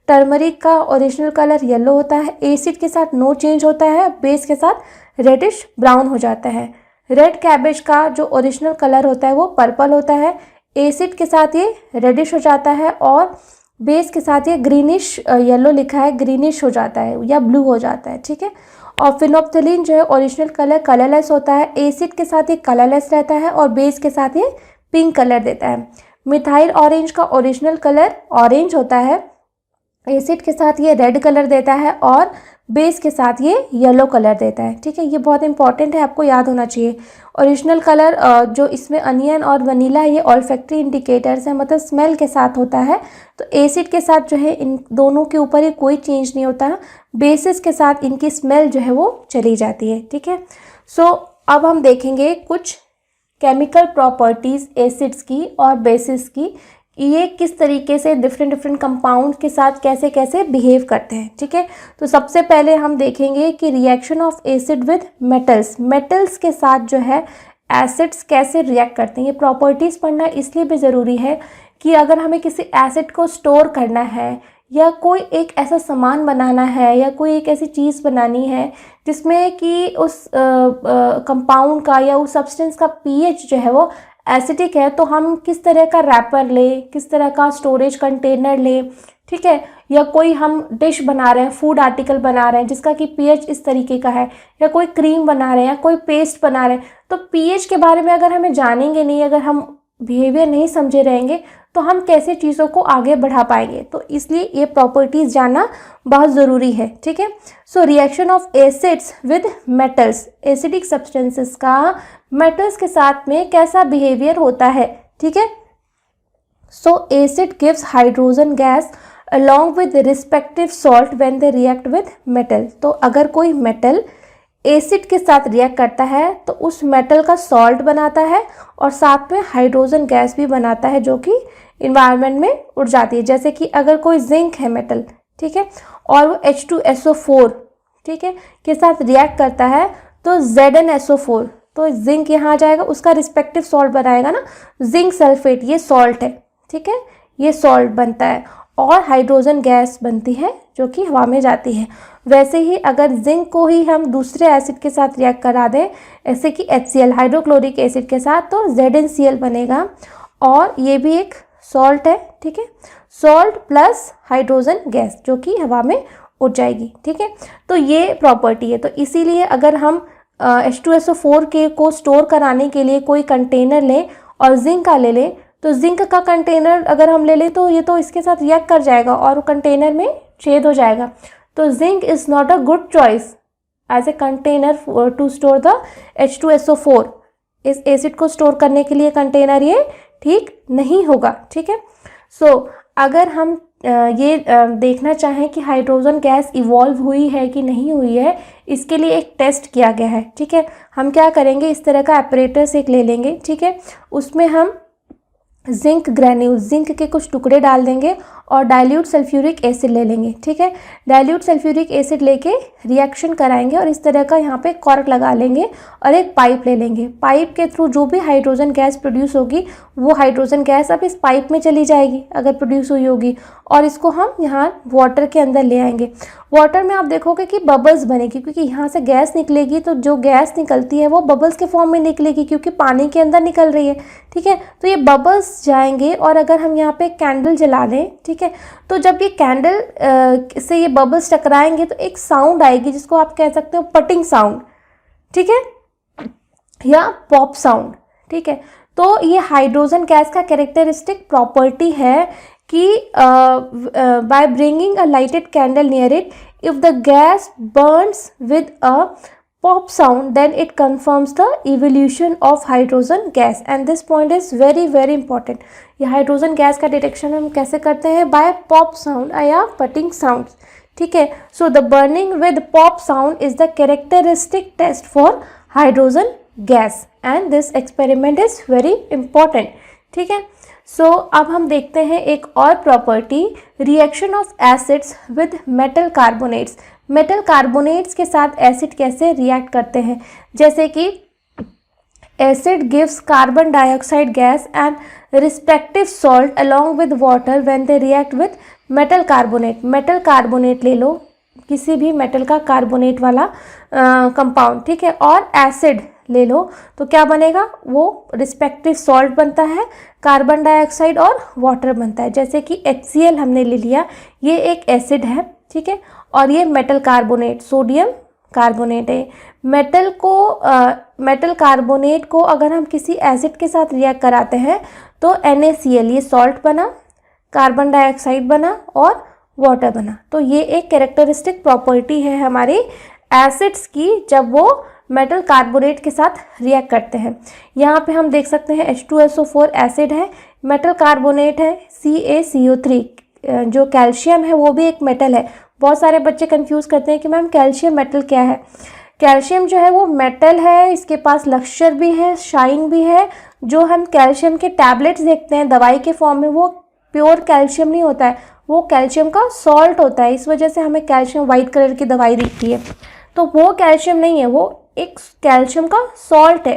टर्मरिक का ओरिजिनल कलर येलो होता है, एसिड के साथ नो चेंज होता है, बेस के साथ रेडिश ब्राउन हो जाता है। रेड कैबेज का जो ओरिजिनल कलर होता है वो पर्पल होता है, एसिड के साथ ये रेडिश हो जाता है और बेस के साथ ये ग्रीनिश, येलो लिखा है, ग्रीनिश हो जाता है या ब्लू हो जाता है। ठीक है, और फिनोप्थलीन जो है ओरिजिनल कलर कलरलेस होता है, एसिड के साथ ये कलरलेस रहता है और बेस के साथ ये पिंक कलर देता है। मिथाइल ऑरेंज का ओरिजिनल कलर ऑरेंज होता है, एसिड के साथ ये रेड कलर देता है और बेस के साथ ये येलो कलर देता है। ठीक है, ये बहुत इंपॉर्टेंट है, आपको याद होना चाहिए। ओरिजिनल कलर जो इसमें अनियन और वनीला ये ऑल्फैक्टरी इंडिकेटर्स हैं, मतलब स्मेल के साथ होता है। तो एसिड के साथ जो है इन दोनों के ऊपर ये कोई चेंज नहीं होता, बेसिस के साथ इनकी स्मेल जो है वो चली जाती है। ठीक है, सो अब हम देखेंगे कुछ केमिकल प्रॉपर्टीज़ एसिड्स की और बेसिस की, ये किस तरीके से डिफरेंट कंपाउंड के साथ कैसे कैसे बिहेव करते हैं। ठीक है, तो सबसे पहले हम देखेंगे कि reaction of acid with metals. Metals के साथ जो है एसिड्स कैसे रिएक्ट करते हैं। ये प्रॉपर्टीज़ पढ़ना इसलिए भी ज़रूरी है कि अगर हमें किसी एसिड को स्टोर करना है या कोई एक ऐसा सामान बनाना है या कोई एक ऐसी चीज़ बनानी है जिसमें कि उस कंपाउंड का या उस सब्सटेंस का पीएच जो है वो एसिडिक है, तो हम किस तरह का रैपर लें, किस तरह का स्टोरेज कंटेनर लें, ठीक है। या कोई हम डिश बना रहे हैं, फूड आर्टिकल बना रहे हैं जिसका कि पीएच इस तरीके का है, या कोई क्रीम बना रहे हैं या कोई पेस्ट बना रहे हैं, तो पीएच के बारे में अगर हमें जानेंगे नहीं, अगर हम बिहेवियर नहीं समझे रहेंगे तो हम कैसे चीज़ों को आगे बढ़ा पाएंगे। तो इसलिए ये प्रॉपर्टीज़ जानना बहुत ज़रूरी है, ठीक है। सो reaction of acids with metals, acidic substances का मेटल्स के साथ में कैसा बिहेवियर होता है, ठीक है। सो acid gives hydrogen gas along with the respective salt when they react with metal। तो अगर कोई मेटल एसिड के साथ रिएक्ट करता है तो उस मेटल का सॉल्ट बनाता है और साथ में हाइड्रोजन गैस भी बनाता है जो कि इन्वायरमेंट में उड़ जाती है। जैसे कि अगर कोई जिंक है मेटल, ठीक है, और वो H2SO4, ठीक है, के साथ रिएक्ट करता है तो ZnSO4, तो जिंक यहाँ आ जाएगा, उसका रिस्पेक्टिव सॉल्ट बनाएगा ना, जिंक सल्फेट, ये सॉल्ट है, ठीक है, ये सॉल्ट बनता है और हाइड्रोजन गैस बनती है जो कि हवा में जाती है। वैसे ही अगर जिंक को ही हम दूसरे एसिड के साथ रिएक्ट करा दें, जैसे कि HCl हाइड्रोक्लोरिक एसिड के साथ, तो ZnCl बनेगा और ये भी एक सॉल्ट है, ठीक है, सॉल्ट प्लस हाइड्रोजन गैस जो कि हवा में उड़ जाएगी, ठीक है। तो ये प्रॉपर्टी है। तो इसीलिए अगर हम H2SO4 के को स्टोर कराने के लिए कोई कंटेनर लें और जिंक का ले लें, तो जिंक का कंटेनर अगर हम ले लें तो ये तो इसके साथ रिएक्ट कर जाएगा और कंटेनर में छेद हो जाएगा। तो zinc is not a good choice as a container to store the H2SO4। इस एसिड को स्टोर करने के लिए कंटेनर ये ठीक नहीं होगा, ठीक है। सो अगर हम ये देखना चाहें कि हाइड्रोजन गैस इवॉल्व हुई है कि नहीं हुई है, इसके लिए एक टेस्ट किया गया है, ठीक है। हम क्या करेंगे, इस तरह का एपरेटस एक ले लेंगे, ठीक है, उसमें हम जिंक ग्रैन्यूल, जिंक के कुछ टुकड़े डाल देंगे और डाइल्यूट सल्फ्यूरिक एसिड ले लेंगे, ठीक है। डाइल्यूट सल्फ्यूरिक एसिड लेके रिएक्शन कराएंगे और इस तरह का यहाँ पे कॉर्क लगा लेंगे और एक पाइप ले लेंगे। पाइप के थ्रू जो भी हाइड्रोजन गैस प्रोड्यूस होगी वो हाइड्रोजन गैस अब इस पाइप में चली जाएगी अगर प्रोड्यूस हुई होगी, और इसको हम यहाँ वाटर के अंदर ले आएंगे। वाटर में आप देखोगे कि बबल्स बनेगी, क्योंकि यहाँ से गैस निकलेगी तो जो गैस निकलती है वो बबल्स के फॉर्म में निकलेगी क्योंकि पानी के अंदर निकल रही है, ठीक है। तो ये बबल्स जाएंगे और अगर हम यहाँ पे कैंडल जला दें, ठीक है, तो जब ये कैंडल से ये बबल्स टकराएंगे तो एक साउंड आएगी जिसको आप कह सकते हो पटिंग साउंड, ठीक है, या पॉप साउंड, ठीक है। तो ये हाइड्रोजन गैस का कैरेक्टरिस्टिक प्रॉपर्टी है कि by bringing a lighted candle near it, if the gas burns with a pop sound, then it confirms the evolution of hydrogen gas, and this point is very very important। ये hydrogen gas का detection हम कैसे करते हैं, by pop sound या putting sounds, ठीक है। So the burning with pop sound is the characteristic test for hydrogen gas and this experiment is very important, ठीक है। सो अब हम देखते हैं एक और property, reaction of acids with metal carbonates. Metal carbonates के साथ एसिड कैसे रिएक्ट करते हैं, जैसे कि acid gives carbon dioxide gas and respective salt along with water when they react with metal carbonate. Metal carbonate ले लो, किसी भी मेटल का कार्बोनेट वाला कंपाउंड, ठीक है, और एसिड ले लो तो क्या बनेगा, वो रिस्पेक्टिव सॉल्ट बनता है, कार्बन डाइऑक्साइड और वाटर बनता है। जैसे कि HCl हमने ले लिया, ये एक एसिड है, ठीक है, और ये मेटल कार्बोनेट, सोडियम कार्बोनेट है। मेटल कार्बोनेट को अगर हम किसी एसिड के साथ रिएक्ट कराते हैं तो NaCl, ये सॉल्ट बना, कार्बन डाइऑक्साइड बना और वाटर बना। तो ये एक कैरेक्टरिस्टिक प्रॉपर्टी है हमारी एसिड्स की जब वो मेटल कार्बोनेट के साथ रिएक्ट करते हैं। यहाँ पे हम देख सकते हैं H2SO4 एसिड है, मेटल कार्बोनेट है CaCO3, जो कैल्शियम है वो भी एक मेटल है। बहुत सारे बच्चे कंफ्यूज करते हैं कि मैम कैल्शियम मेटल क्या है। कैल्शियम जो है वो मेटल है, इसके पास लक्ष्यर भी है, शाइन भी है। जो हम कैल्शियम के टैबलेट्स देखते हैं दवाई के फॉर्म में, वो प्योर कैल्शियम नहीं होता है, वो कैल्शियम का सॉल्ट होता है। इस वजह से हमें कैल्शियम वाइट कलर की दवाई दिखती है, तो वो कैल्शियम नहीं है, वो एक कैल्शियम का सॉल्ट है।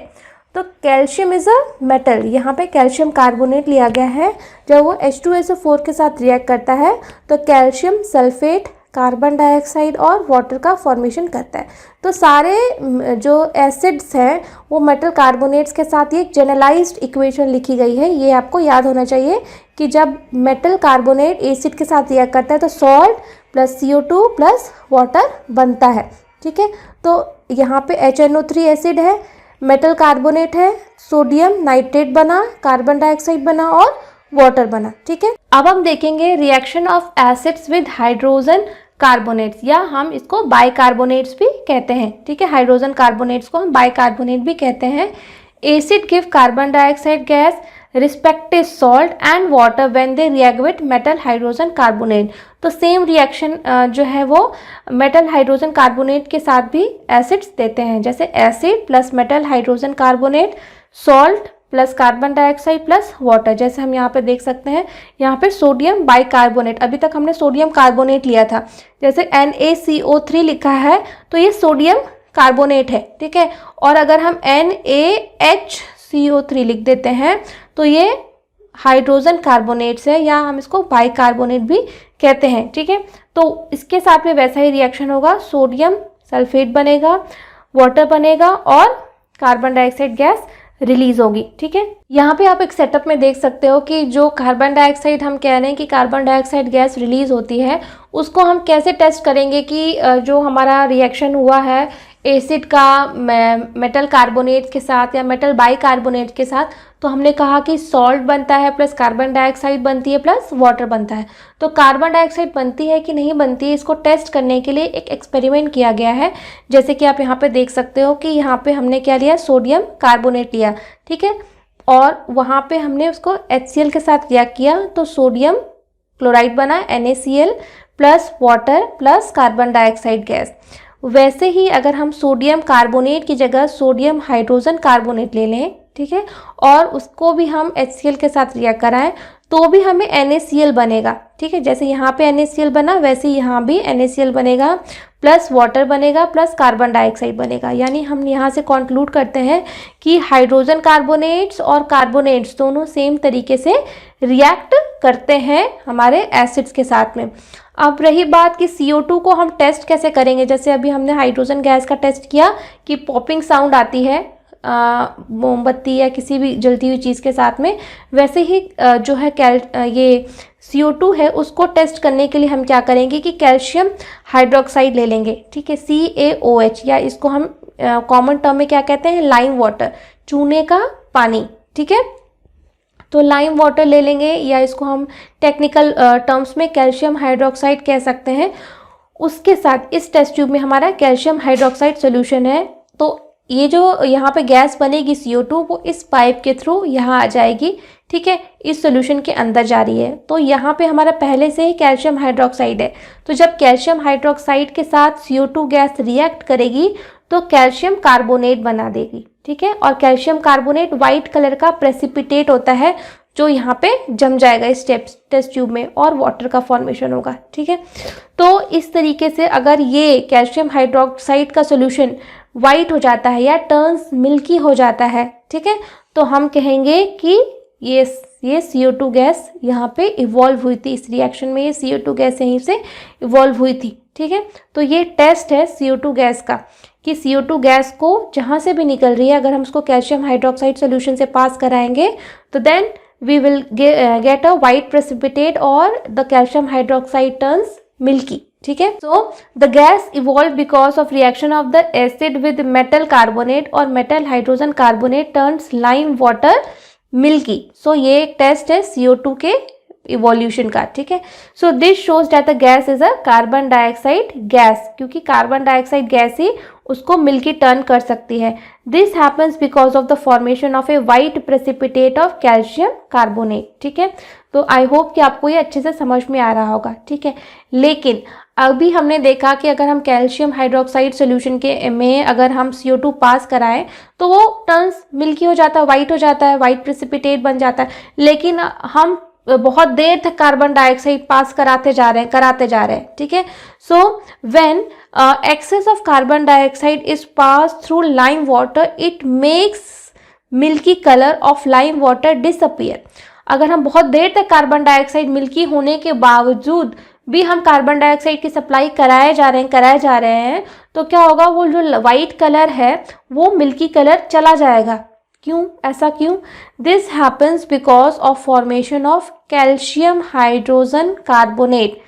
तो कैल्शियम इज़ अ मेटल, यहाँ पे कैल्शियम कार्बोनेट लिया गया है। जब वो H2SO4 के साथ रिएक्ट करता है तो कैल्शियम सल्फेट, कार्बन डाइऑक्साइड और वाटर का फॉर्मेशन करता है। तो सारे जो एसिड्स हैं वो मेटल कार्बोनेट्स के साथ ये जनरलाइज्ड इक्वेशन लिखी गई है। ये आपको याद होना चाहिए कि जब मेटल कार्बोनेट एसिड के साथ रिएक्ट करता है तो salt plus CO2 plus water बनता है। ठीक है, तो यहाँ पे HNO3 एसिड है, मेटल कार्बोनेट है, सोडियम नाइट्रेट बना, कार्बन डाइऑक्साइड बना और वाटर बना। ठीक है, अब हम देखेंगे reaction of acids with hydrogen carbonates, या हम इसको बाइकार्बोनेट्स भी कहते हैं। ठीक है, हाइड्रोजन कार्बोनेट्स को हम बाइकार्बोनेट भी कहते हैं। Acid give carbon dioxide gas, respective salt and water when they react with metal hydrogen carbonate. तो सेम रिएक्शन जो है वो मेटल हाइड्रोजन कार्बोनेट के साथ भी एसिड्स देते हैं, जैसे acid plus metal hydrogen carbonate, salt plus carbon dioxide plus water. जैसे हम यहाँ पे देख सकते हैं, यहाँ पे सोडियम बाइकार्बोनेट, अभी तक हमने सोडियम कार्बोनेट लिया था, जैसे NaCO3 लिखा है तो ये सोडियम कार्बोनेट है। ठीक है, और अगर हम NaHCO3 लिख देते हैं तो ये हाइड्रोजन कार्बोनेट्स है, या हम इसको बाइकार्बोनेट भी कहते हैं। ठीक है, तो इसके साथ में वैसा ही रिएक्शन होगा, सोडियम सल्फेट बनेगा, वाटर बनेगा और कार्बन डाइऑक्साइड गैस रिलीज होगी। ठीक है, यहाँ पे आप एक सेटअप में देख सकते हो कि जो कार्बन डाइऑक्साइड हम कह रहे हैं कि कार्बन डाइऑक्साइड गैस रिलीज होती है, उसको हम कैसे टेस्ट करेंगे कि जो हमारा रिएक्शन हुआ है एसिड का मेटल कार्बोनेट के साथ या मेटल बाइकार्बोनेट के साथ, तो हमने कहा कि सॉल्ट बनता है प्लस कार्बन डाइऑक्साइड बनती है प्लस वाटर बनता है। तो कार्बन डाइऑक्साइड बनती है कि नहीं बनती है, इसको टेस्ट करने के लिए एक एक्सपेरिमेंट किया गया है। जैसे कि आप यहाँ पे देख सकते हो कि यहाँ पे हमने क्या लिया, सोडियम कार्बोनेट लिया। ठीक है, और वहाँ पे हमने उसको HCl के साथ रिएक्ट किया तो सोडियम क्लोराइड बना, NaCl plus water plus carbon dioxide gas. वैसे ही अगर हम सोडियम कार्बोनेट की जगह सोडियम हाइड्रोजन कार्बोनेट ले लें, ठीक है, और उसको भी हम HCl के साथ रिएक्ट कराएं तो भी हमें NaCl बनेगा। ठीक है, जैसे यहाँ पे NaCl बना वैसे यहाँ भी NaCl बनेगा प्लस वाटर बनेगा प्लस कार्बन डाइऑक्साइड बनेगा। यानी हम यहाँ से कंक्लूड करते हैं कि हाइड्रोजन कार्बोनेट्स और कार्बोनेट्स दोनों सेम तरीके से रिएक्ट करते हैं हमारे एसिड्स के साथ में। अब रही बात कि CO2 को हम टेस्ट कैसे करेंगे, जैसे अभी हमने हाइड्रोजन गैस का टेस्ट किया कि पॉपिंग साउंड आती है मोमबत्ती या किसी भी जलती हुई चीज़ के साथ में, वैसे ही जो है ये CO2 है उसको टेस्ट करने के लिए हम क्या करेंगे कि कैल्शियम हाइड्रोक्साइड ले लेंगे। ठीक है, CaOH, या इसको हम कॉमन टर्म में क्या कहते हैं, लाइम वाटर, चूने का पानी। ठीक है, तो लाइम वाटर ले लेंगे, या इसको हम टेक्निकल टर्म्स में कैल्शियम हाइड्रोक्साइड कह सकते हैं। उसके साथ इस टेस्ट ट्यूब में हमारा कैल्शियम हाइड्रोक्साइड सोल्यूशन है। तो ये जो यहाँ पे गैस बनेगी CO2 वो इस पाइप के थ्रू यहाँ आ जाएगी। ठीक है, इस सोल्यूशन के अंदर जा रही है। तो यहाँ पे हमारा पहले से ही कैल्शियम हाइड्रोक्साइड है, तो जब कैल्शियम हाइड्रोक्साइड के साथ CO2 गैस रिएक्ट करेगी तो कैल्शियम कार्बोनेट बना देगी। ठीक है, और कैल्शियम कार्बोनेट वाइट कलर का प्रेसिपिटेट होता है जो यहाँ पे जम जाएगा इस टेस्ट ट्यूब में और वाटर का फॉर्मेशन होगा। ठीक है, तो इस तरीके से अगर ये कैल्शियम हाइड्रोक्साइड का सोल्यूशन वाइट हो जाता है या टर्न्स मिल्की हो जाता है, ठीक है, तो हम कहेंगे कि ये CO2 गैस यहाँ पे इवॉल्व हुई थी, इस रिएक्शन में ये CO2 गैस यहीं से इवॉल्व हुई थी। ठीक है, तो ये टेस्ट है CO2 गैस का कि CO2 गैस को जहाँ से भी निकल रही है अगर हम उसको कैल्शियम हाइड्रोक्साइड सोल्यूशन से पास कराएंगे तो then we will get a white precipitate और the calcium hydroxide turns milky. ठीक है, so the gas evolve because of reaction of the acid with metal carbonate और metal hydrogen carbonate turns lime water milky. So ये एक test है CO2 के evolution का। ठीक है, so this shows that the gas is a carbon dioxide gas, क्योंकि carbon dioxide gas ही उसको मिल्की टर्न कर सकती है। This happens because of the formation of A white precipitate of calcium carbonate. ठीक है, तो आई होप कि आपको ये अच्छे से समझ में आ रहा होगा। ठीक है, लेकिन अभी हमने देखा कि अगर हम कैल्शियम हाइड्रोक्साइड सोल्यूशन के में अगर हम CO2 पास कराएं तो वो टर्न्स मिल्की हो जाता है, वाइट हो जाता है, वाइट प्रेसिपिटेट बन जाता है। लेकिन हम बहुत देर तक कार्बन डाइऑक्साइड पास कराते जा रहे हैं। ठीक है, so when excess of carbon dioxide is pass through lime water it makes milky colour of lime water disappear. अगर हम बहुत देर तक कार्बन डाइऑक्साइड मिल्की होने के बावजूद भी हम कार्बन डाइऑक्साइड की सप्लाई कराए जा रहे हैं तो क्या होगा, वो जो वाइट कलर है वो मिल्की कलर चला जाएगा। क्यों, ऐसा क्यों? This happens because of formation of calcium hydrogen carbonate.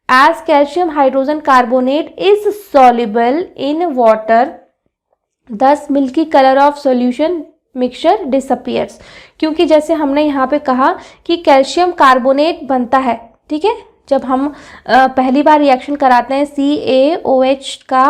As calcium hydrogen carbonate is soluble in water, thus milky color of solution mixture disappears। क्योंकि जैसे हमने यहाँ पे कहा कि कैल्शियम कार्बोनेट बनता है, ठीक है, जब हम पहली बार रिएक्शन कराते हैं CaOH का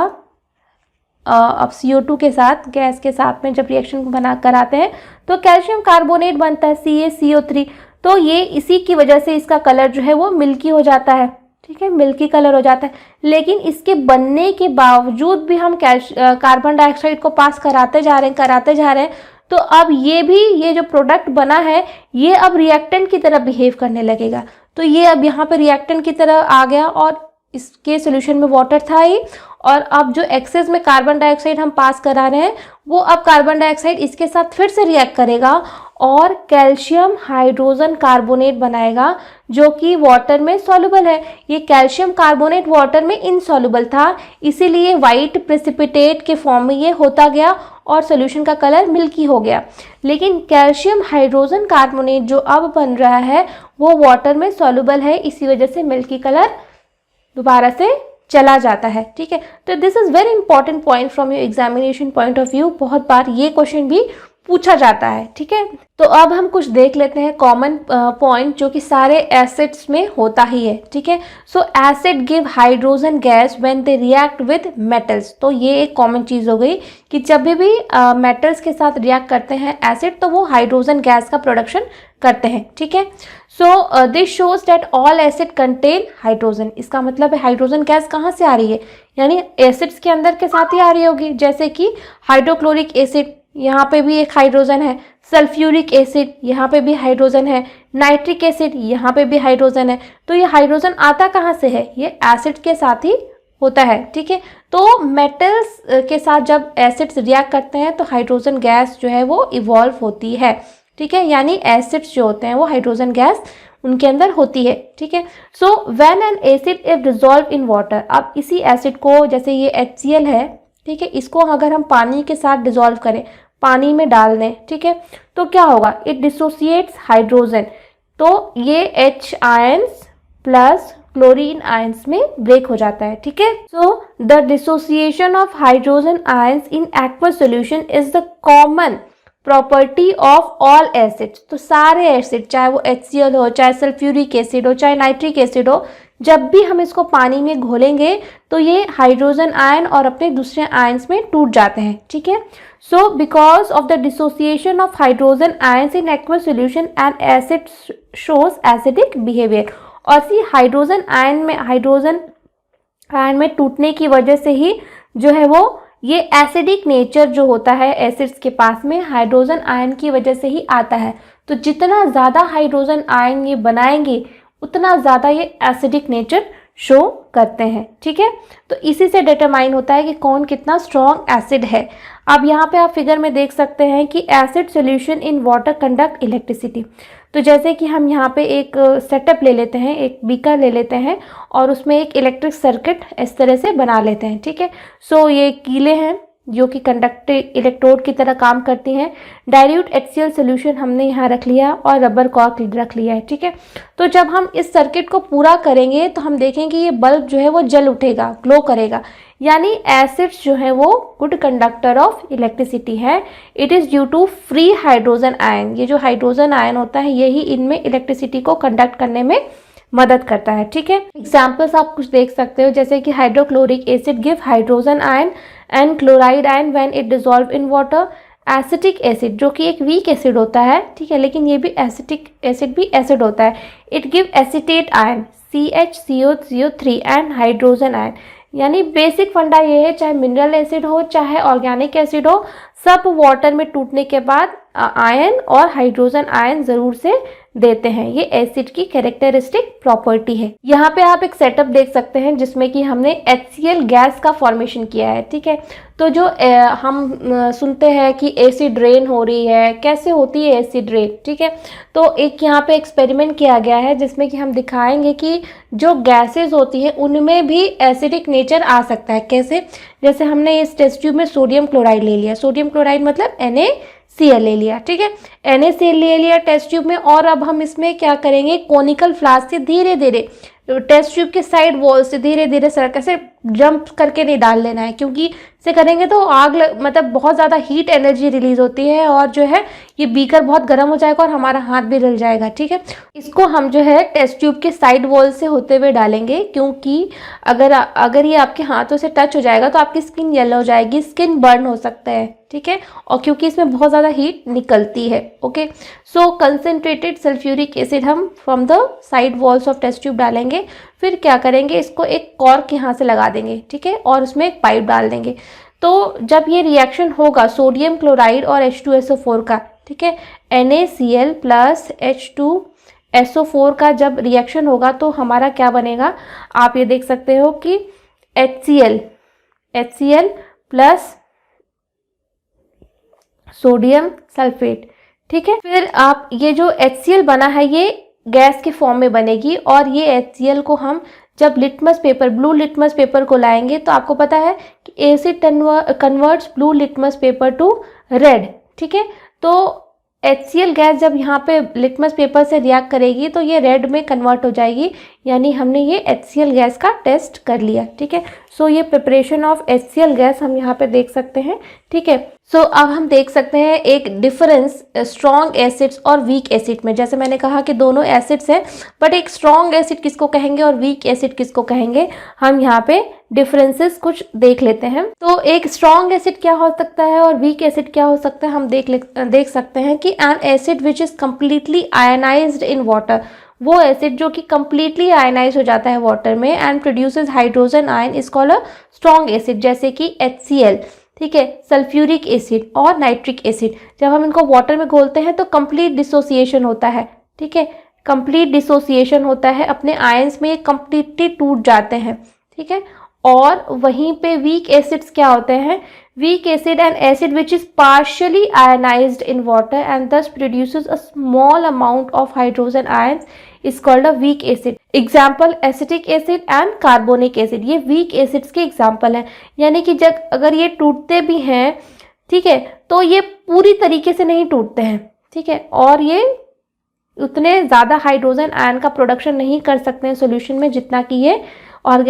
अब CO2 के साथ, गैस के साथ में जब रिएक्शन कराते हैं तो कैल्शियम कार्बोनेट बनता है CaCO3। तो ये इसी की वजह से इसका कलर जो है वो मिल्की हो जाता है, ठीक है, मिल्की कलर हो जाता है। लेकिन इसके बनने के बावजूद भी हम कार्बन डाइऑक्साइड को पास कराते जा रहे हैं तो अब ये जो प्रोडक्ट बना है ये अब रिएक्टेंट की तरह बिहेव करने लगेगा। तो ये अब यहाँ पे रिएक्टेंट की तरह आ गया और इसके सोल्यूशन में वाटर था ही, और अब जो एक्सेस में कार्बन डाइऑक्साइड हम पास करा रहे हैं वो अब कार्बन डाइऑक्साइड इसके साथ फिर से रिएक्ट करेगा और कैल्शियम हाइड्रोजन कार्बोनेट बनाएगा जो कि वाटर में सॉल्युबल है। ये कैल्शियम कार्बोनेट वाटर में इनसॉल्युबल था, इसीलिए वाइट प्रेसिपिटेट के फॉर्म में ये होता गया और सोल्यूशन का कलर मिल्की हो गया। लेकिन कैल्शियम हाइड्रोजन कार्बोनेट जो अब बन रहा है वो वाटर में सॉल्युबल है, इसी वजह से मिल्की कलर दोबारा से चला जाता है, ठीक है। तो this is very important point from your examination point of view, बहुत बार ये क्वेश्चन भी पूछा जाता है, ठीक है। तो अब हम कुछ देख लेते हैं कॉमन पॉइंट जो कि सारे एसिड्स में होता ही है, ठीक है। सो acid give hydrogen gas when they react with metals. तो ये एक कॉमन चीज़ हो गई कि जब भी मेटल्स के साथ रिएक्ट करते हैं एसिड तो वो हाइड्रोजन गैस का प्रोडक्शन करते हैं, ठीक है। So this shows that all acid contain hydrogen. इसका मतलब है हाइड्रोजन गैस कहाँ से आ रही है, यानी एसिड्स के अंदर के साथ ही आ रही होगी, जैसे कि हाइड्रोक्लोरिक एसिड, यहाँ पे भी एक हाइड्रोजन है, सल्फ्यूरिक एसिड, यहाँ पे भी हाइड्रोजन है, नाइट्रिक एसिड, यहाँ पे भी हाइड्रोजन है। तो ये हाइड्रोजन आता कहाँ से है, ये एसिड के साथ ही होता है, ठीक है। तो मेटल्स के साथ जब एसिड्स रिएक्ट करते हैं तो हाइड्रोजन गैस जो है वो इवॉल्व होती है, ठीक है, यानी एसिड्स जो होते हैं वो हाइड्रोजन गैस उनके अंदर होती है, ठीक है। So when an acid is dissolve in water, अब इसी एसिड को, जैसे ये HCl है, ठीक है, इसको अगर हम पानी के साथ डिसॉल्व करें, पानी में डाल दें, ठीक है, तो क्या होगा, इट डिसोसिएट्स हाइड्रोजन। तो ये H ions plus chlorine ions में ब्रेक हो जाता है, ठीक है। So the dissociation of hydrogen ions in aqueous solution is the common property of all acids. तो सारे एसिड, चाहे वो HCl हो, चाहे सल्फ्यूरिक एसिड हो, चाहे नाइट्रिक एसिड हो, जब भी हम इसको पानी में घोलेंगे तो ये हाइड्रोजन आयन और अपने दूसरे आयंस में टूट जाते हैं, ठीक है। So because of the dissociation of hydrogen ions in aqueous solution and acid shows acidic behaviour. और इसी हाइड्रोजन आयन में टूटने की वजह से ही जो है वो ये एसिडिक नेचर जो होता है एसिड्स के पास में हाइड्रोजन आयन की वजह से ही आता है। तो जितना ज़्यादा हाइड्रोजन आयन ये बनाएंगे उतना ज़्यादा ये एसिडिक नेचर शो करते हैं, ठीक है। तो इसी से डिटरमाइन होता है कि कौन कितना स्ट्रॉन्ग एसिड है। अब यहाँ पे आप फिगर में देख सकते हैं कि acid solution in water conduct electricity. तो जैसे कि हम यहाँ पे एक सेटअप ले लेते हैं, एक बीकर ले लेते हैं और उसमें एक इलेक्ट्रिक सर्किट इस तरह से बना लेते हैं, ठीक है। सो ये कीले हैं जो कि कंडक्टिव इलेक्ट्रोड की तरह काम करती हैं। डाइल्यूट HCl सोल्यूशन हमने यहाँ रख लिया और रबर कॉर्क रख लिया है, ठीक है। तो जब हम इस सर्किट को पूरा करेंगे तो हम देखेंगे ये बल्ब जो है वो जल उठेगा, ग्लो करेगा, यानी एसिड्स जो है वो गुड कंडक्टर ऑफ इलेक्ट्रिसिटी है। It is due to free hydrogen ion. ये जो हाइड्रोजन आयन होता है यही इनमें इलेक्ट्रिसिटी को कंडक्ट करने में मदद करता है, ठीक है। एग्जाम्पल्स आप कुछ देख सकते हो, जैसे कि hydrochloric acid give hydrogen ion and chloride ion when it dissolve in water. Acetic acid जो कि एक वीक एसिड होता है, ठीक है, लेकिन ये भी एसिटिक एसिड भी एसिड होता है। It give acetate ion CHCO3 and hydrogen ion. यानी बेसिक फंडा ये है, चाहे मिनरल एसिड हो चाहे ऑर्गेनिक एसिड हो, सब वाटर में टूटने के बाद आयन और हाइड्रोजन आयन ज़रूर से देते हैं। ये एसिड की कैरेक्टरिस्टिक प्रॉपर्टी है। यहाँ पे आप एक सेटअप देख सकते हैं जिसमें कि हमने HCl गैस का फॉर्मेशन किया है, ठीक है। तो जो हम सुनते हैं कि एसिड रेन हो रही है, कैसे होती है एसिड रेन, ठीक है। तो एक यहाँ पे एक्सपेरिमेंट किया गया है जिसमें कि हम दिखाएंगे कि जो गैसेस होती है उनमें भी एसिडिक नेचर आ सकता है। कैसे? जैसे हमने इस टेस्ट ट्यूब में सोडियम क्लोराइड ले लिया, सोडियम क्लोराइड मतलब NaCl ले लिया, ठीक है। NaCl ले लिया टेस्ट ट्यूब में, और अब हम इसमें क्या करेंगे, कोनिकल फ्लास्क से धीरे धीरे टेस्ट ट्यूब के साइड वॉल से धीरे धीरे सरक, ऐसे जंप करके नहीं डाल लेना है, क्योंकि इसे करेंगे तो मतलब बहुत ज़्यादा हीट एनर्जी रिलीज होती है और जो है ये बीकर बहुत गर्म हो जाएगा और हमारा हाथ भी जल जाएगा, ठीक है। इसको हम जो है टेस्ट ट्यूब के साइड वॉल से होते हुए डालेंगे, क्योंकि अगर ये आपके हाथों से टच हो जाएगा तो आपकी स्किन येलो हो जाएगी, स्किन बर्न हो सकता है, ठीक है। और क्योंकि इसमें बहुत ज़्यादा हीट निकलती है। Okay, so concentrated sulphuric acid हम from the side walls of test tube डालेंगे। फिर क्या करेंगे, इसको एक कॉर्क यहाँ से लगा देंगे, ठीक है, और उसमें एक पाइप डाल देंगे। तो जब ये रिएक्शन होगा सोडियम क्लोराइड और H2SO4 का, ठीक है, NaCl प्लस H2SO4 का जब रिएक्शन होगा तो हमारा क्या बनेगा, आप ये देख सकते हो कि HCl प्लस सोडियम सल्फेट, ठीक है। फिर आप ये जो HCl बना है ये गैस के फॉर्म में बनेगी, और ये HCl को हम जब litmus paper, blue litmus paper को लाएंगे तो आपको पता है कि acid converts blue litmus paper to red, ठीक है। तो HCl गैस जब यहाँ पे लिटमस पेपर से रिएक्ट करेगी तो ये रेड में कन्वर्ट हो जाएगी, यानी हमने ये HCl गैस का टेस्ट कर लिया, ठीक है। सो ये प्रिपरेशन ऑफ HCl गैस हम यहाँ पे देख सकते हैं, ठीक है। सो अब हम देख सकते हैं एक डिफरेंस स्ट्रॉन्ग एसिड्स और वीक एसिड में। जैसे मैंने कहा कि दोनों एसिड्स हैं, बट एक स्ट्रॉन्ग एसिड किसको कहेंगे और वीक एसिड किसको कहेंगे, हम यहाँ पे डिफरेंसेस कुछ देख लेते हैं। तो एक स्ट्रॉन्ग एसिड क्या हो सकता है और वीक एसिड क्या हो सकता है, हम देख सकते हैं कि N acid which is completely ionised in water, वो एसिड जो कि कम्प्लीटली आयनाइज हो जाता है वाटर में and produces hydrogen ion is called a strong acid, जैसे कि HCl, ठीक है, सल्फ्यूरिक एसिड और नाइट्रिक एसिड। जब हम इनको वाटर में घोलते हैं तो कंप्लीट डिसोसिएशन होता है, ठीक है, कंप्लीट डिसोसिएशन होता है, अपने आयंस में ये कंप्लीटली टूट जाते हैं, ठीक है। और वहीं पे वीक एसिड्स क्या होते हैं, week acid and acid which is partially ionised in water and thus produces a small amount of hydrogen ions is called a weak acid. Example acetic acid and carbonic acid, ये weak acids के example हैं। यानी कि जब अगर ये टूटते भी हैं, ठीक है, तो ये पूरी तरीके से नहीं टूटते हैं, ठीक है, और ये उतने ज़्यादा हाइड्रोजन आयन का प्रोडक्शन नहीं कर सकते हैं सॉल्यूशन में जितना कि ये और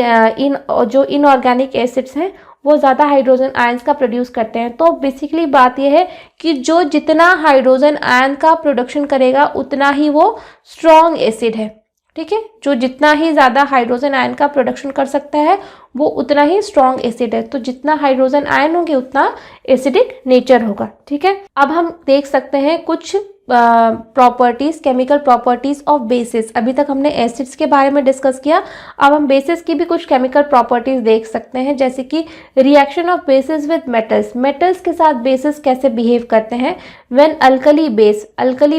जो इनऑर्गेनिक एसिड्स हैं वो ज़्यादा हाइड्रोजन आयंस का प्रोड्यूस करते हैं। तो बेसिकली बात यह है कि जो जितना हाइड्रोजन आयन का प्रोडक्शन करेगा उतना ही वो स्ट्रॉन्ग एसिड है, ठीक है। जो जितना ही ज़्यादा हाइड्रोजन आयन का प्रोडक्शन कर सकता है वो उतना ही स्ट्रॉन्ग एसिड है। तो जितना हाइड्रोजन आयन होंगे उतना एसिडिक नेचर होगा, ठीक है। अब हम देख सकते हैं कुछ properties, chemical properties of basis. अभी तक हमने एसिड्स के बारे में डिस्कस किया, अब हम बेसिस की भी कुछ केमिकल प्रॉपर्टीज देख सकते हैं, जैसे कि reaction of bases with metals, metals के साथ बेसिस कैसे बिहेव करते हैं। व्हेन अल्कली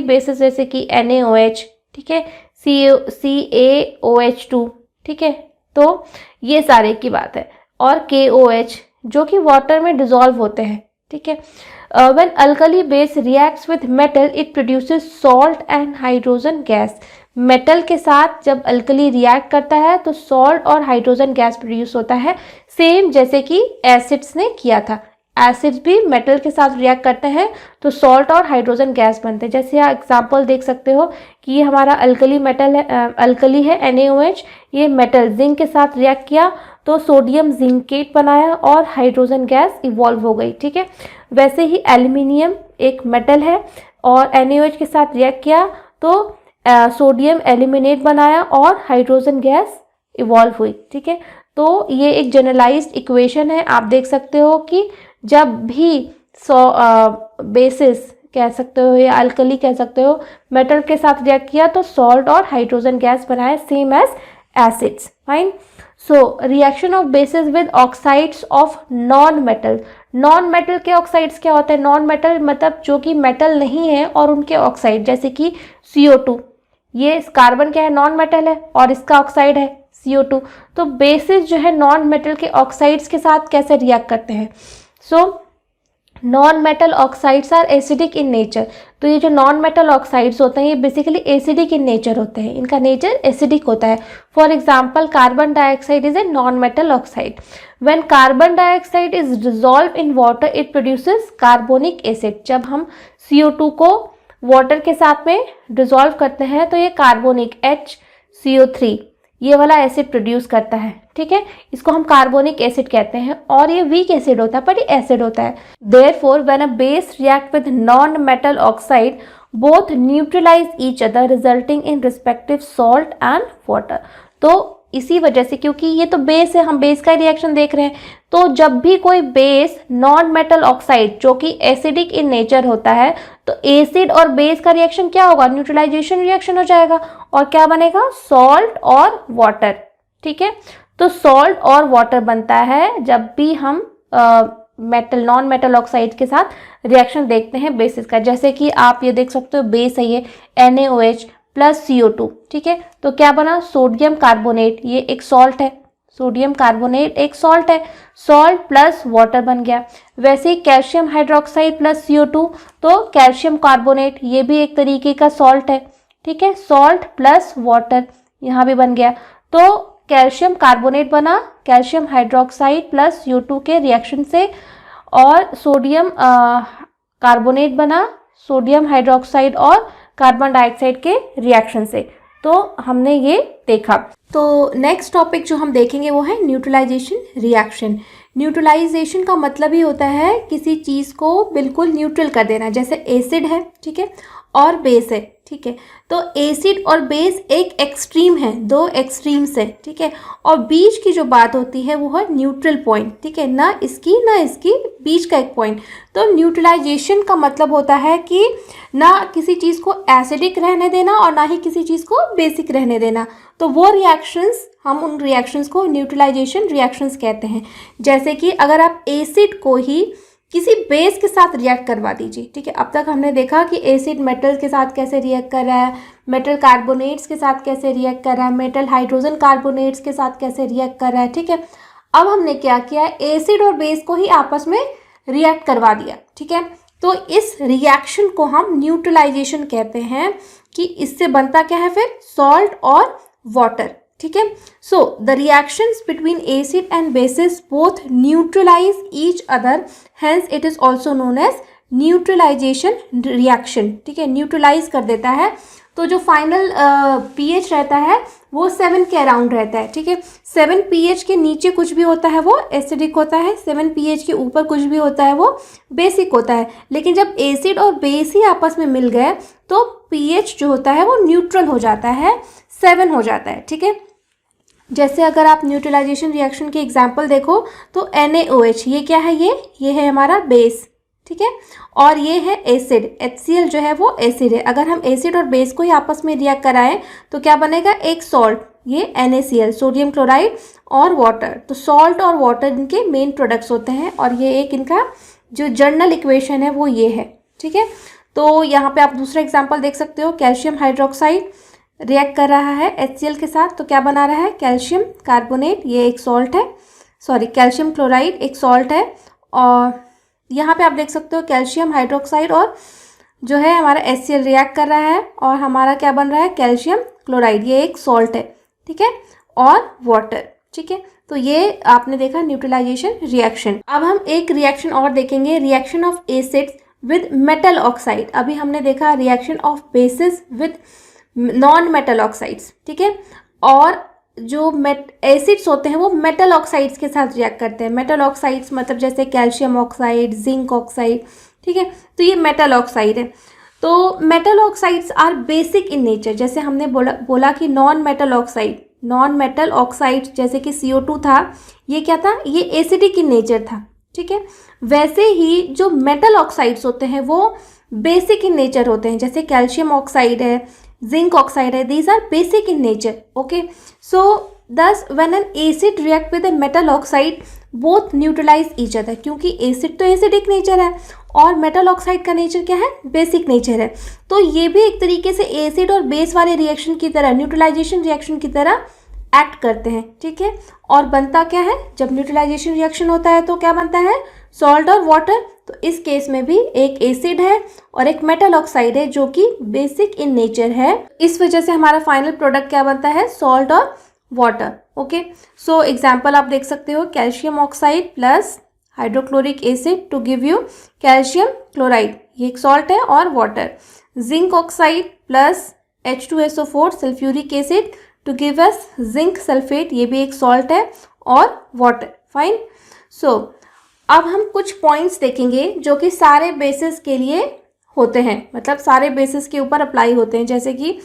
बेसिस जैसे कि NaOH, ठीक है, CaOH2, ठीक है, तो ये सारे की बात है, और KOH जो कि वाटर में डिसॉल्व होते हैं, ठीक है। When alkali base reacts with metal, it produces salt and hydrogen gas. Metal के साथ जब अल्कली रिएक्ट करता है तो सॉल्ट और हाइड्रोजन गैस प्रोड्यूस होता है, सेम जैसे कि एसिड्स ने किया था। एसिड्स भी मेटल के साथ रिएक्ट करते हैं तो सॉल्ट और हाइड्रोजन गैस बनते हैं। जैसे आप एग्जांपल देख सकते हो कि ये हमारा अल्कली मेटल है, अल्कली है NaOH, ये मेटल जिंक के साथ रिएक्ट किया तो सोडियम जिंकेट बनाया और हाइड्रोजन गैस इवॉल्व हो गई, ठीक है। वैसे ही एल्यूमिनियम एक मेटल है और NaOH के साथ रिएक्ट किया तो सोडियम एल्यूमिनेट बनाया और हाइड्रोजन गैस इवॉल्व हुई, ठीक है। तो ये एक जनरलाइज्ड इक्वेशन है। आप देख सकते हो कि जब भी बेसिस कह सकते हो या अल्कली कह सकते हो मेटल के साथ रिएक्ट किया तो सॉल्ट और हाइड्रोजन गैस बनाया, same as acids, fine. So reaction of bases with oxides of non metal, non metal के ऑक्साइड्स क्या होते हैं, नॉन मेटल मतलब जो कि मेटल नहीं है और उनके ऑक्साइड, जैसे कि CO2, ये कार्बन क्या है, नॉन मेटल है, और इसका ऑक्साइड है CO2। तो बेसिस जो है नॉन मेटल के ऑक्साइड्स के साथ कैसे रिएक्ट करते हैं? So non metal oxides are acidic in nature. तो ये जो नॉन मेटल ऑक्साइड्स होते हैं ये बेसिकली एसिडिक इन नेचर होते हैं, इनका नेचर एसिडिक होता है। For example carbon dioxide is a non metal oxide. When carbon dioxide is dissolve in water it produces carbonic acid. जब हम CO2 को वाटर के साथ में डिजॉल्व करते हैं तो ये कार्बोनिक HCO3 ये वाला एसिड प्रोड्यूस करता है, ठीक है। इसको हम कार्बोनिक एसिड कहते हैं, और ये वीक एसिड होता है पर ये एसिड होता है। Therefore when a base react with non metal oxide both neutralise each other resulting in respective salt and water. तो इसी वजह से, क्योंकि ये तो बेस है, हम बेस का रिएक्शन देख रहे हैं, तो जब भी कोई बेस नॉन मेटल ऑक्साइड जो कि एसिडिक इन नेचर होता है तो एसिड और बेस का रिएक्शन क्या होगा, न्यूट्रलाइजेशन रिएक्शन हो जाएगा, और क्या बनेगा, सॉल्ट और वाटर, ठीक है। तो सॉल्ट और वाटर बनता है जब भी हम मेटल नॉन मेटल ऑक्साइड के साथ रिएक्शन देखते हैं बेसिस का। जैसे कि आप ये देख सकते हो, बेस है ये NaOH प्लस CO2, ठीक है। तो क्या बना, सोडियम कार्बोनेट, ये एक सॉल्ट है, सोडियम कार्बोनेट एक सॉल्ट है, सॉल्ट प्लस वाटर बन गया। वैसे ही कैल्शियम हाइड्रोक्साइड प्लस CO2, तो कैल्शियम कार्बोनेट ये भी एक तरीके का सॉल्ट है, ठीक है, सॉल्ट प्लस वाटर यहाँ भी बन गया। तो कैल्शियम कार्बोनेट बना कैल्शियम हाइड्रोक्साइड प्लस CO2 के रिएक्शन से, और सोडियम कार्बोनेट बना सोडियम हाइड्रोक्साइड और कार्बन डाइऑक्साइड के रिएक्शन से। तो हमने ये देखा। तो नेक्स्ट टॉपिक जो हम देखेंगे वो है न्यूट्रलाइजेशन रिएक्शन। न्यूट्रलाइजेशन का मतलब ही होता है किसी चीज़ को बिल्कुल न्यूट्रल कर देना। जैसे एसिड है, ठीक है, और बेस है, ठीक है। तो एसिड और बेस एक एक्सट्रीम है, दो एक्सट्रीम्स है, ठीक है, और बीच की जो बात होती है वो है न्यूट्रल पॉइंट, ठीक है, ना इसकी बीच का एक पॉइंट। तो न्यूट्रलाइजेशन का मतलब होता है कि ना किसी चीज़ को एसिडिक रहने देना और ना ही किसी चीज़ को बेसिक रहने देना। तो वो रिएक्शंस, हम उन रिएक्शंस को न्यूट्रलाइजेशन रिएक्शंस कहते हैं। जैसे कि अगर आप एसिड को ही किसी बेस के साथ रिएक्ट करवा दीजिए, ठीक है। अब तक हमने देखा कि एसिड मेटल के साथ कैसे रिएक्ट कर रहा है, मेटल कार्बोनेट्स के साथ कैसे रिएक्ट कर रहा है, मेटल हाइड्रोजन कार्बोनेट्स के साथ कैसे रिएक्ट कर रहा है, ठीक है। अब हमने क्या किया, एसिड और बेस को ही आपस में रिएक्ट करवा दिया, ठीक है। तो इस रिएक्शन को हम न्यूट्रलाइजेशन कहते हैं कि इससे बनता क्या है फिर, सॉल्ट और वाटर, ठीक है। So the reactions between acid and bases both neutralise each other, hence it is also known as neutralisation reaction, ठीक है, न्यूट्रलाइज कर देता है। तो जो फाइनल pH रहता है वो 7 के अराउंड रहता है, ठीक है। 7 pH के नीचे कुछ भी होता है वो एसिडिक होता है, 7 pH के ऊपर कुछ भी होता है वो बेसिक होता है। लेकिन जब एसिड और बेस ही आपस में मिल गए तो pH जो होता है वो न्यूट्रल हो जाता है, 7 हो जाता है, ठीक है। जैसे अगर आप न्यूट्रलाइजेशन रिएक्शन के एग्जाम्पल देखो तो NaOH ये क्या है, ये है हमारा बेस, ठीक है, और ये है एसिड, HCl जो है वो एसिड है। अगर हम एसिड और बेस को ही आपस में रिएक्ट कराएं तो क्या बनेगा, एक सॉल्ट, ये NaCl, सोडियम क्लोराइड और वाटर। तो सॉल्ट और वाटर इनके मेन प्रोडक्ट्स होते हैं, और ये एक इनका जो जर्नल इक्वेशन है वो ये है, ठीक है। तो यहाँ पे आप दूसरा एग्जाम्पल देख सकते हो, कैल्शियम हाइड्रोक्साइड रिएक्ट कर रहा है HCl के साथ, तो क्या बना रहा है, कैल्शियम कार्बोनेट, ये एक सॉल्ट है, सॉरी कैल्शियम क्लोराइड एक सॉल्ट है, और यहाँ पे आप देख सकते हो कैल्शियम हाइड्रोक्साइड और जो है हमारा HCl रिएक्ट कर रहा है, और हमारा क्या बन रहा है, कैल्शियम क्लोराइड, ये एक सॉल्ट है, ठीक है, और वाटर, ठीक है। तो ये आपने देखा न्यूट्रलाइजेशन रिएक्शन। अब हम एक रिएक्शन और देखेंगे, reaction of acids with metal oxide. अभी हमने देखा reaction of bases with non metal oxides, ठीक है, और जो एसिड्स होते हैं वो मेटल ऑक्साइड्स के साथ रिएक्ट करते हैं। मेटल ऑक्साइड्स मतलब जैसे कैल्शियम ऑक्साइड, जिंक ऑक्साइड, ठीक है, तो ये मेटल ऑक्साइड है। तो metal oxides are basic in nature. जैसे हमने बोला कि नॉन मेटल ऑक्साइड जैसे कि CO2 था, ये क्या था, ये एसिडिक इन नेचर था, ठीक है। वैसे ही जो मेटल ऑक्साइड्स होते हैं वो बेसिक इन नेचर होते हैं, जैसे कैल्शियम ऑक्साइड है, जिंक ऑक्साइड है, these are basic in nature, okay. So thus when an acid react with a metal oxide both neutralise each other, क्योंकि एसिड तो एसिडिक नेचर है और मेटल ऑक्साइड का नेचर क्या है, बेसिक नेचर है। तो ये भी एक तरीके से एसिड और बेस वाले रिएक्शन की तरह, न्यूट्रलाइजेशन रिएक्शन की तरह एक्ट करते हैं, ठीक है। और बनता क्या है, जब न्यूट्रलाइजेशन रिएक्शन होता है तो क्या बनता है, सॉल्ट और वाटर। तो इस केस में भी एक एसिड है और एक मेटल ऑक्साइड है जो कि बेसिक इन नेचर है। इस वजह से हमारा फाइनल प्रोडक्ट क्या बनता है, सॉल्ट और वाटर। ओके, सो एग्जाम्पल आप देख सकते हो, calcium oxide plus hydrochloric acid to give you calcium chloride, ये एक सॉल्ट है, और water. Zinc oxide plus H2SO4 sulphuric acid to give us zinc sulphate, ये भी एक सॉल्ट है, और वाटर। फाइन। सो अब हम कुछ पॉइंट्स देखेंगे जो कि सारे बेसिस के लिए होते हैं, मतलब सारे बेसिस के ऊपर अप्लाई होते हैं। जैसे कि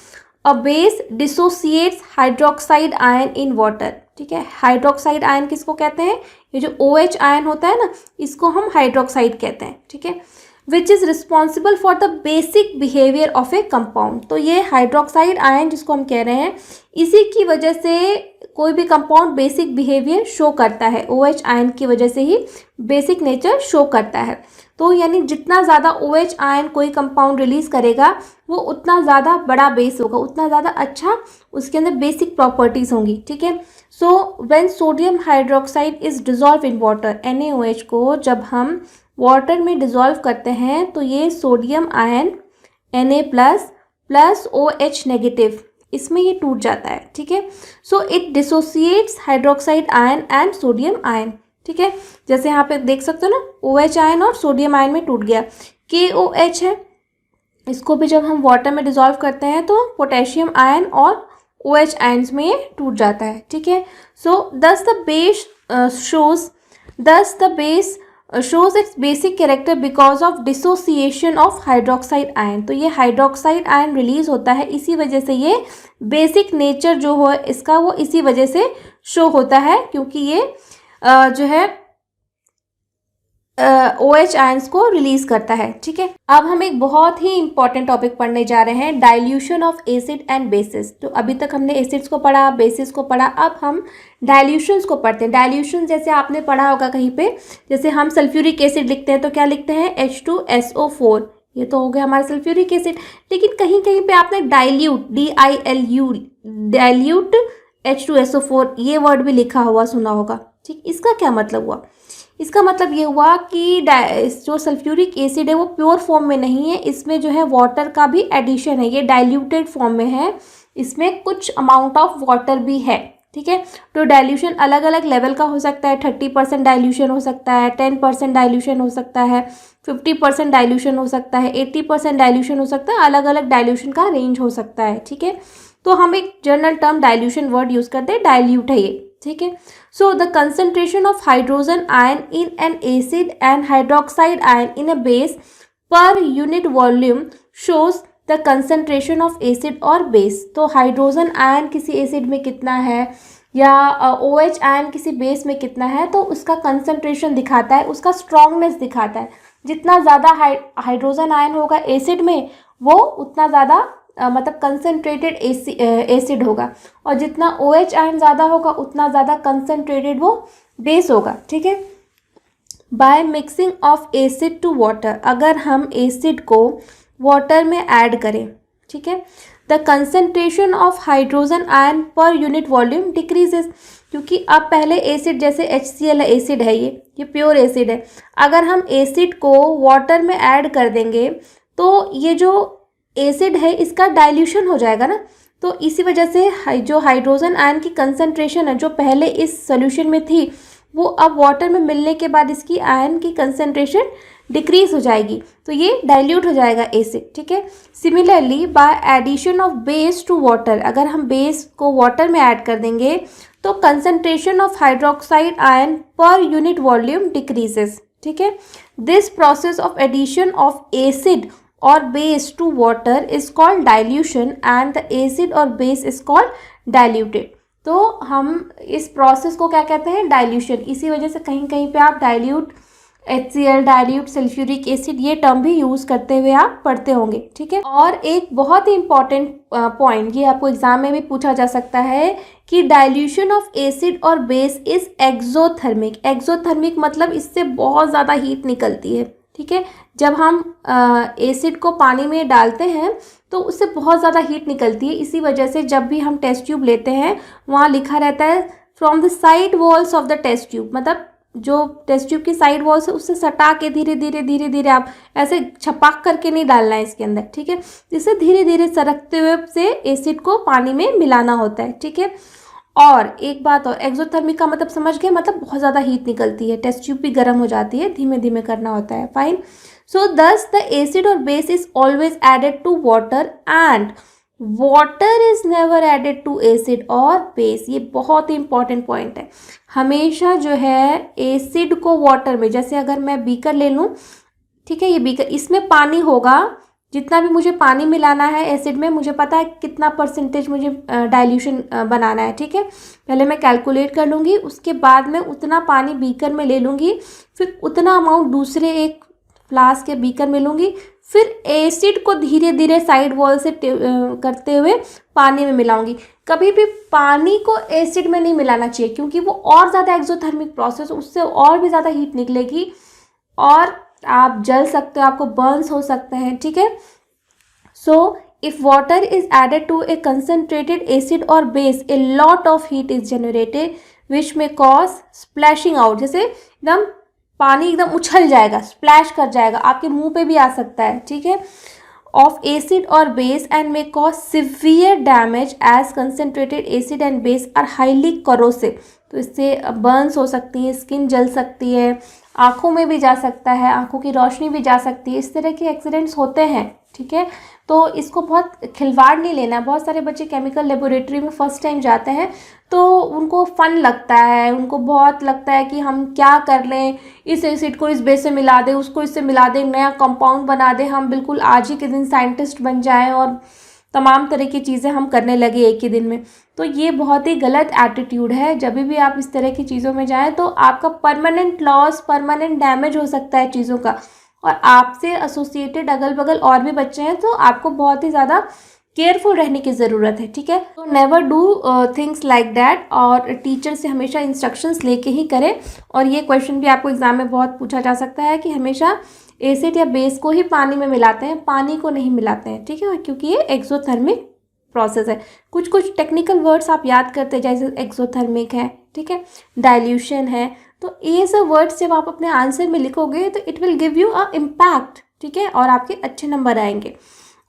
a base dissociates hydroxide ion in water, ठीक है। हाइड्रोक्साइड आयन किसको कहते हैं, ये जो OH आयन होता है ना, इसको हम हाइड्रोक्साइड कहते हैं, ठीक है। Which is responsible for the basic behaviour of A compound. तो ये हाइड्रोक्साइड आयन जिसको हम कह रहे हैं, इसी की वजह से कोई भी कंपाउंड बेसिक बिहेवियर शो करता है, OH आयन की वजह से ही बेसिक नेचर शो करता है। तो यानी जितना ज़्यादा OH आयन कोई कंपाउंड रिलीज करेगा वो उतना ज़्यादा बड़ा बेस होगा, उतना ज़्यादा अच्छा उसके अंदर बेसिक प्रॉपर्टीज़ होंगी, ठीक है। So when sodium hydroxide is dissolve in water, NaOH को जब हम वाटर में डिजॉल्व करते हैं तो ये sodium ion Na plus OH negative, इसमें ये टूट जाता है, ठीक है। So it dissociates hydroxide ion and sodium ion, ठीक है। जैसे यहाँ पे देख सकते हो ना, OH आयन और सोडियम आयन में टूट गया। KOH है, इसको भी जब हम वाटर में डिजॉल्व करते हैं तो पोटेशियम आयन और OH आयन्स में ये टूट जाता है, ठीक है। सो thus the base shows its basic character because of dissociation of hydroxide ion। तो ये हाइड्रोक्साइड आयन रिलीज होता है, इसी वजह से ये बेसिक नेचर जो हो इसका वो इसी वजह से शो होता है, क्योंकि ये जो है OH आयंस को रिलीज करता है, ठीक है। अब हम एक बहुत ही इंपॉर्टेंट टॉपिक पढ़ने जा रहे हैं, dilution of acid and basis. तो अभी तक हमने एसिड्स को पढ़ा, बेसिस को पढ़ा, अब हम डाइल्यूशंस को पढ़ते हैं। डाइल्यूशन जैसे आपने पढ़ा होगा कहीं पे, जैसे हम सल्फ्यूरिक एसिड लिखते हैं तो क्या लिखते हैं, H2SO4, ये तो हो गया हमारा सल्फ्यूरिक एसिड। लेकिन कहीं कहीं पे आपने डाइल्यूट, डाइल्यूट H2SO4 ये वर्ड भी लिखा हुआ सुना होगा, ठीक। इसका क्या मतलब हुआ, इसका मतलब ये हुआ कि जो सल्फ्यूरिक एसिड है वो प्योर फॉर्म में नहीं है, इसमें जो है वाटर का भी एडिशन है, ये डाइल्यूटेड फॉर्म में है, इसमें कुछ अमाउंट ऑफ वाटर भी है, ठीक है। तो डाइल्यूशन अलग अलग लेवल का हो सकता है, 30% डाइल्यूशन हो सकता है, 10% डाइल्यूशन हो सकता है, 50% डाइल्यूशन हो सकता है, 80% डाइल्यूशन हो सकता है, अलग अलग डाइल्यूशन का रेंज हो सकता है, ठीक है। तो हम एक general term dilution word use करते हैं, डाइल्यूट है ये, ठीक है। So the concentration of hydrogen ion in an acid and hydroxide ion in a base पर unit volume shows the concentration of acid और बेस। तो हाइड्रोजन आयन किसी एसिड में कितना है या OH आयन किसी बेस में कितना है, तो उसका कंसंट्रेशन दिखाता है, उसका स्ट्रॉन्गनेस दिखाता है। जितना ज़्यादा हाइड्रोजन आयन होगा एसिड में वो उतना ज़्यादा मतलब कंसनट्रेटेड एसिड होगा, और जितना OH आयन ज़्यादा होगा उतना ज़्यादा कंसनट्रेटेड वो बेस होगा, ठीक है। By mixing of acid to water, अगर हम एसिड को वाटर में ऐड करें, ठीक है, the concentration of hydrogen ion per unit volume decreases, क्योंकि अब पहले एसिड जैसे HCl एसिड है, ये प्योर एसिड है, अगर हम एसिड को वाटर में ऐड कर देंगे तो ये जो एसिड है इसका डाइल्यूशन हो जाएगा ना। तो इसी वजह से जो हाइड्रोजन आयन की कंसंट्रेशन है जो पहले इस सॉल्यूशन में थी वो अब वाटर में मिलने के बाद इसकी आयन की कंसंट्रेशन डिक्रीज हो जाएगी, तो ये डाइल्यूट हो जाएगा एसिड, ठीक है। Similarly by addition of base to water, अगर हम बेस को वाटर में ऐड कर देंगे तो concentration of hydroxide ion per unit volume decreases, ठीक है। This process of addition of acid or base to water is called dilution and the acid or base is called diluted। तो हम इस process को क्या कहते हैं, डाइल्यूशन। इसी वजह से कहीं कहीं पे आप dilute HCl, dilute sulphuric acid, ये टर्म भी यूज़ करते हुए आप पढ़ते होंगे, ठीक है। और एक बहुत ही इंपॉर्टेंट पॉइंट, ये आपको एग्जाम में भी पूछा जा सकता है कि डाइल्यूशन ऑफ एसिड और बेस इज एक्सोथर्मिक। एक्सोथर्मिक मतलब इससे बहुत ज़्यादा हीट निकलती है, ठीक है। जब हम एसिड को पानी में डालते हैं तो उससे बहुत ज़्यादा हीट निकलती है। इसी वजह से जब भी हम टेस्ट ट्यूब लेते हैं वहाँ लिखा रहता है from the side walls of the test tube, मतलब जो टेस्ट ट्यूब की साइड वॉल्स है उससे सटा के धीरे धीरे आप ऐसे छपाक करके नहीं डालना है इसके अंदर, ठीक है। इसे धीरे धीरे सरकते हुए से एसिड को पानी में मिलाना होता है, ठीक है। और एक बात और, एक्सोथर्मिक का मतलब समझ गए, मतलब बहुत ज़्यादा हीट निकलती है, टेस्ट ट्यूब भी गर्म हो जाती है, धीमे धीमे करना होता है, fine. So thus the acid और base is always added to water and water is never added to acid और बेस। ये बहुत ही इंपॉर्टेंट पॉइंट है। हमेशा जो है एसिड को वाटर में, जैसे अगर मैं बीकर ले लूँ, ठीक है, ये बीकर, इसमें पानी होगा, जितना भी मुझे पानी मिलाना है एसिड में, मुझे पता है कितना परसेंटेज मुझे डाइल्यूशन बनाना है, ठीक है। पहले मैं कैलकुलेट कर लूँगी, उसके बाद में उतना पानी बीकर में ले लूँगी, फिर उतना अमाउंट दूसरे एक फ्लास्क के बीकर में लूँगी, फिर एसिड को धीरे धीरे साइड वॉल से करते हुए पानी में मिलाऊंगी। कभी भी पानी को एसिड में नहीं मिलाना चाहिए, क्योंकि वो और ज़्यादा एक्सोथर्मिक प्रोसेस, उससे और भी ज़्यादा हीट निकलेगी और आप जल सकते हो, आपको बर्न्स हो सकते हैं, ठीक है। So if water is added to a concentrated acid और base, a lot of heat is generated which may cause splashing out. जैसे एकदम पानी एकदम उछल जाएगा, स्प्लैश कर जाएगा, आपके मुंह पे भी आ सकता है, ठीक है, ऑफ एसिड और base and may cause severe damage as concentrated acid and base are highly corrosive. तो इससे बर्न्स हो सकती हैं, स्किन जल सकती है, आँखों में भी जा सकता है, आँखों की रोशनी भी जा सकती है, इस तरह के एक्सीडेंट्स होते हैं, ठीक है। तो इसको बहुत खिलवाड़ नहीं लेना। बहुत सारे बच्चे केमिकल लेबोरेटरी में फर्स्ट टाइम जाते हैं तो उनको फ़न लगता है, उनको बहुत लगता है कि हम क्या कर लें, इस एसिड को इस बेस से मिला दें, उसको इससे मिला दें, नया कंपाउंड बना दें, हम बिल्कुल आज ही के दिन साइंटिस्ट बन जाएं और तमाम तरह की चीज़ें हम करने लगे एक ही दिन में। तो ये बहुत ही गलत एटीट्यूड है। जब भी आप इस तरह की चीज़ों में जाएं तो आपका परमानेंट लॉस, परमानेंट डैमेज हो सकता है चीज़ों का, और आपसे एसोसिएटेड अगल बगल और भी बच्चे हैं तो आपको बहुत ही ज़्यादा केयरफुल रहने की ज़रूरत है, ठीक है। तो never do things like that, और टीचर से हमेशा इंस्ट्रक्शंस लेके ही करें। और ये क्वेश्चन भी आपको एग्जाम में बहुत पूछा जा सकता है कि हमेशा एसिड या बेस को ही पानी में मिलाते हैं, पानी को नहीं मिलाते हैं, ठीक है, क्योंकि ये एक्सोथर्मिक प्रोसेस है। कुछ कुछ टेक्निकल वर्ड्स आप याद करते हैं, जैसे एक्सोथर्मिक है, ठीक है, डाइल्यूशन है, तो ये सब वर्ड्स जब आप अपने आंसर में लिखोगे तो it will give you a impact, ठीक है, और आपके अच्छे नंबर आएंगे।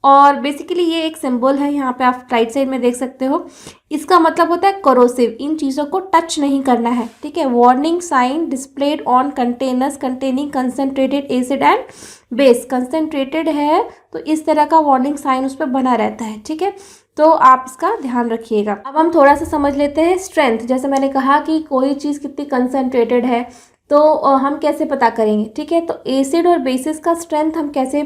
और बेसिकली ये एक सिंबल है, यहाँ पे आप राइट साइड में देख सकते हो, इसका मतलब होता है कोरोसिव, इन चीज़ों को टच नहीं करना है, ठीक है। Warning sign displayed on containers containing concentrated acid and base, concentrated है तो इस तरह का वार्निंग साइन उस पर बना रहता है, ठीक है। तो आप इसका ध्यान रखिएगा। अब हम थोड़ा सा समझ लेते हैं स्ट्रेंथ। जैसे मैंने कहा कि कोई चीज़ कितनी कंसनट्रेटेड है तो हम कैसे पता करेंगे, ठीक है। तो एसिड और बेसिस का स्ट्रेंथ हम कैसे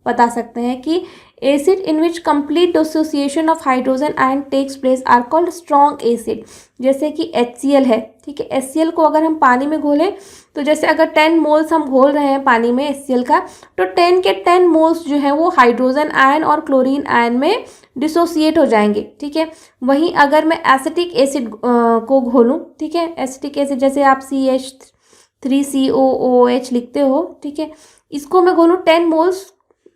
बता सकते हैं कि acid in which complete dissociation of hydrogen ion takes place are called strong acid. जैसे कि HCl है, ठीक है, HCl को अगर हम पानी में घोलें तो जैसे अगर 10 मोल्स हम घोल रहे हैं पानी में HCl का, तो 10 के 10 मोल्स जो है वो हाइड्रोजन आयन और क्लोरीन आयन में डिसोसिएट हो जाएंगे, ठीक है। वहीं अगर मैं एसिटिक एसिड को घोलूँ, ठीक है, एसिटिक एसिड जैसे आप CH3COOH लिखते हो, ठीक है, इसको मैं घोलूँ 10 मोल्स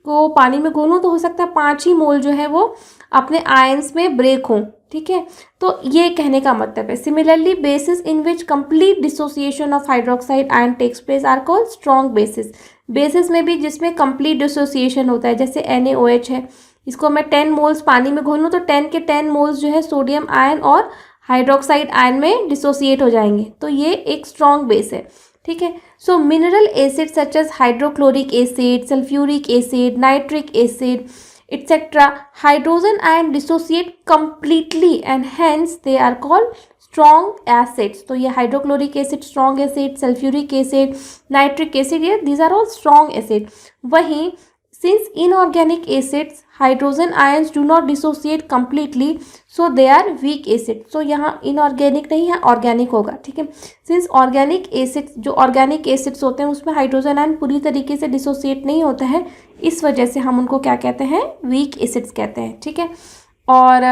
को पानी में घोलूँ तो हो सकता है 5 ही मोल जो है वो अपने आयंस में ब्रेक हों, ठीक है। तो ये कहने का मतलब है। Similarly bases in which complete dissociation of hydroxide ion takes place are called strong bases. Bases में भी जिसमें कंप्लीट डिसोसिएशन होता है, जैसे NaOH है, इसको मैं 10 मोल्स पानी में घोलूँ तो 10 के 10 मोल्स जो है सोडियम आयन और हाइड्रोक्साइड आयन में डिसोसिएट हो जाएंगे, तो ये एक स्ट्रॉन्ग बेस है, ठीक है। So mineral acid such as hydrochloric acid, sulphuric acid, nitric acid etc. hydrogen ion dissociate completely and hence they are called strong acids. तो ये hydrochloric acid strong acid, sulphuric acid, nitric acid, ये these are all strong acid. वहीं Since inorganic acids hydrogen ions do not dissociate completely, so they are weak acid. So यहाँ inorganic नहीं है, organic होगा, ठीक है. Since organic acids, जो organic acids होते हैं उसमें हाइड्रोजन आयन पूरी तरीके से डिसोसिएट नहीं होता है, इस वजह से हम उनको क्या कहते हैं, वीक एसिड्स कहते हैं, ठीक है. और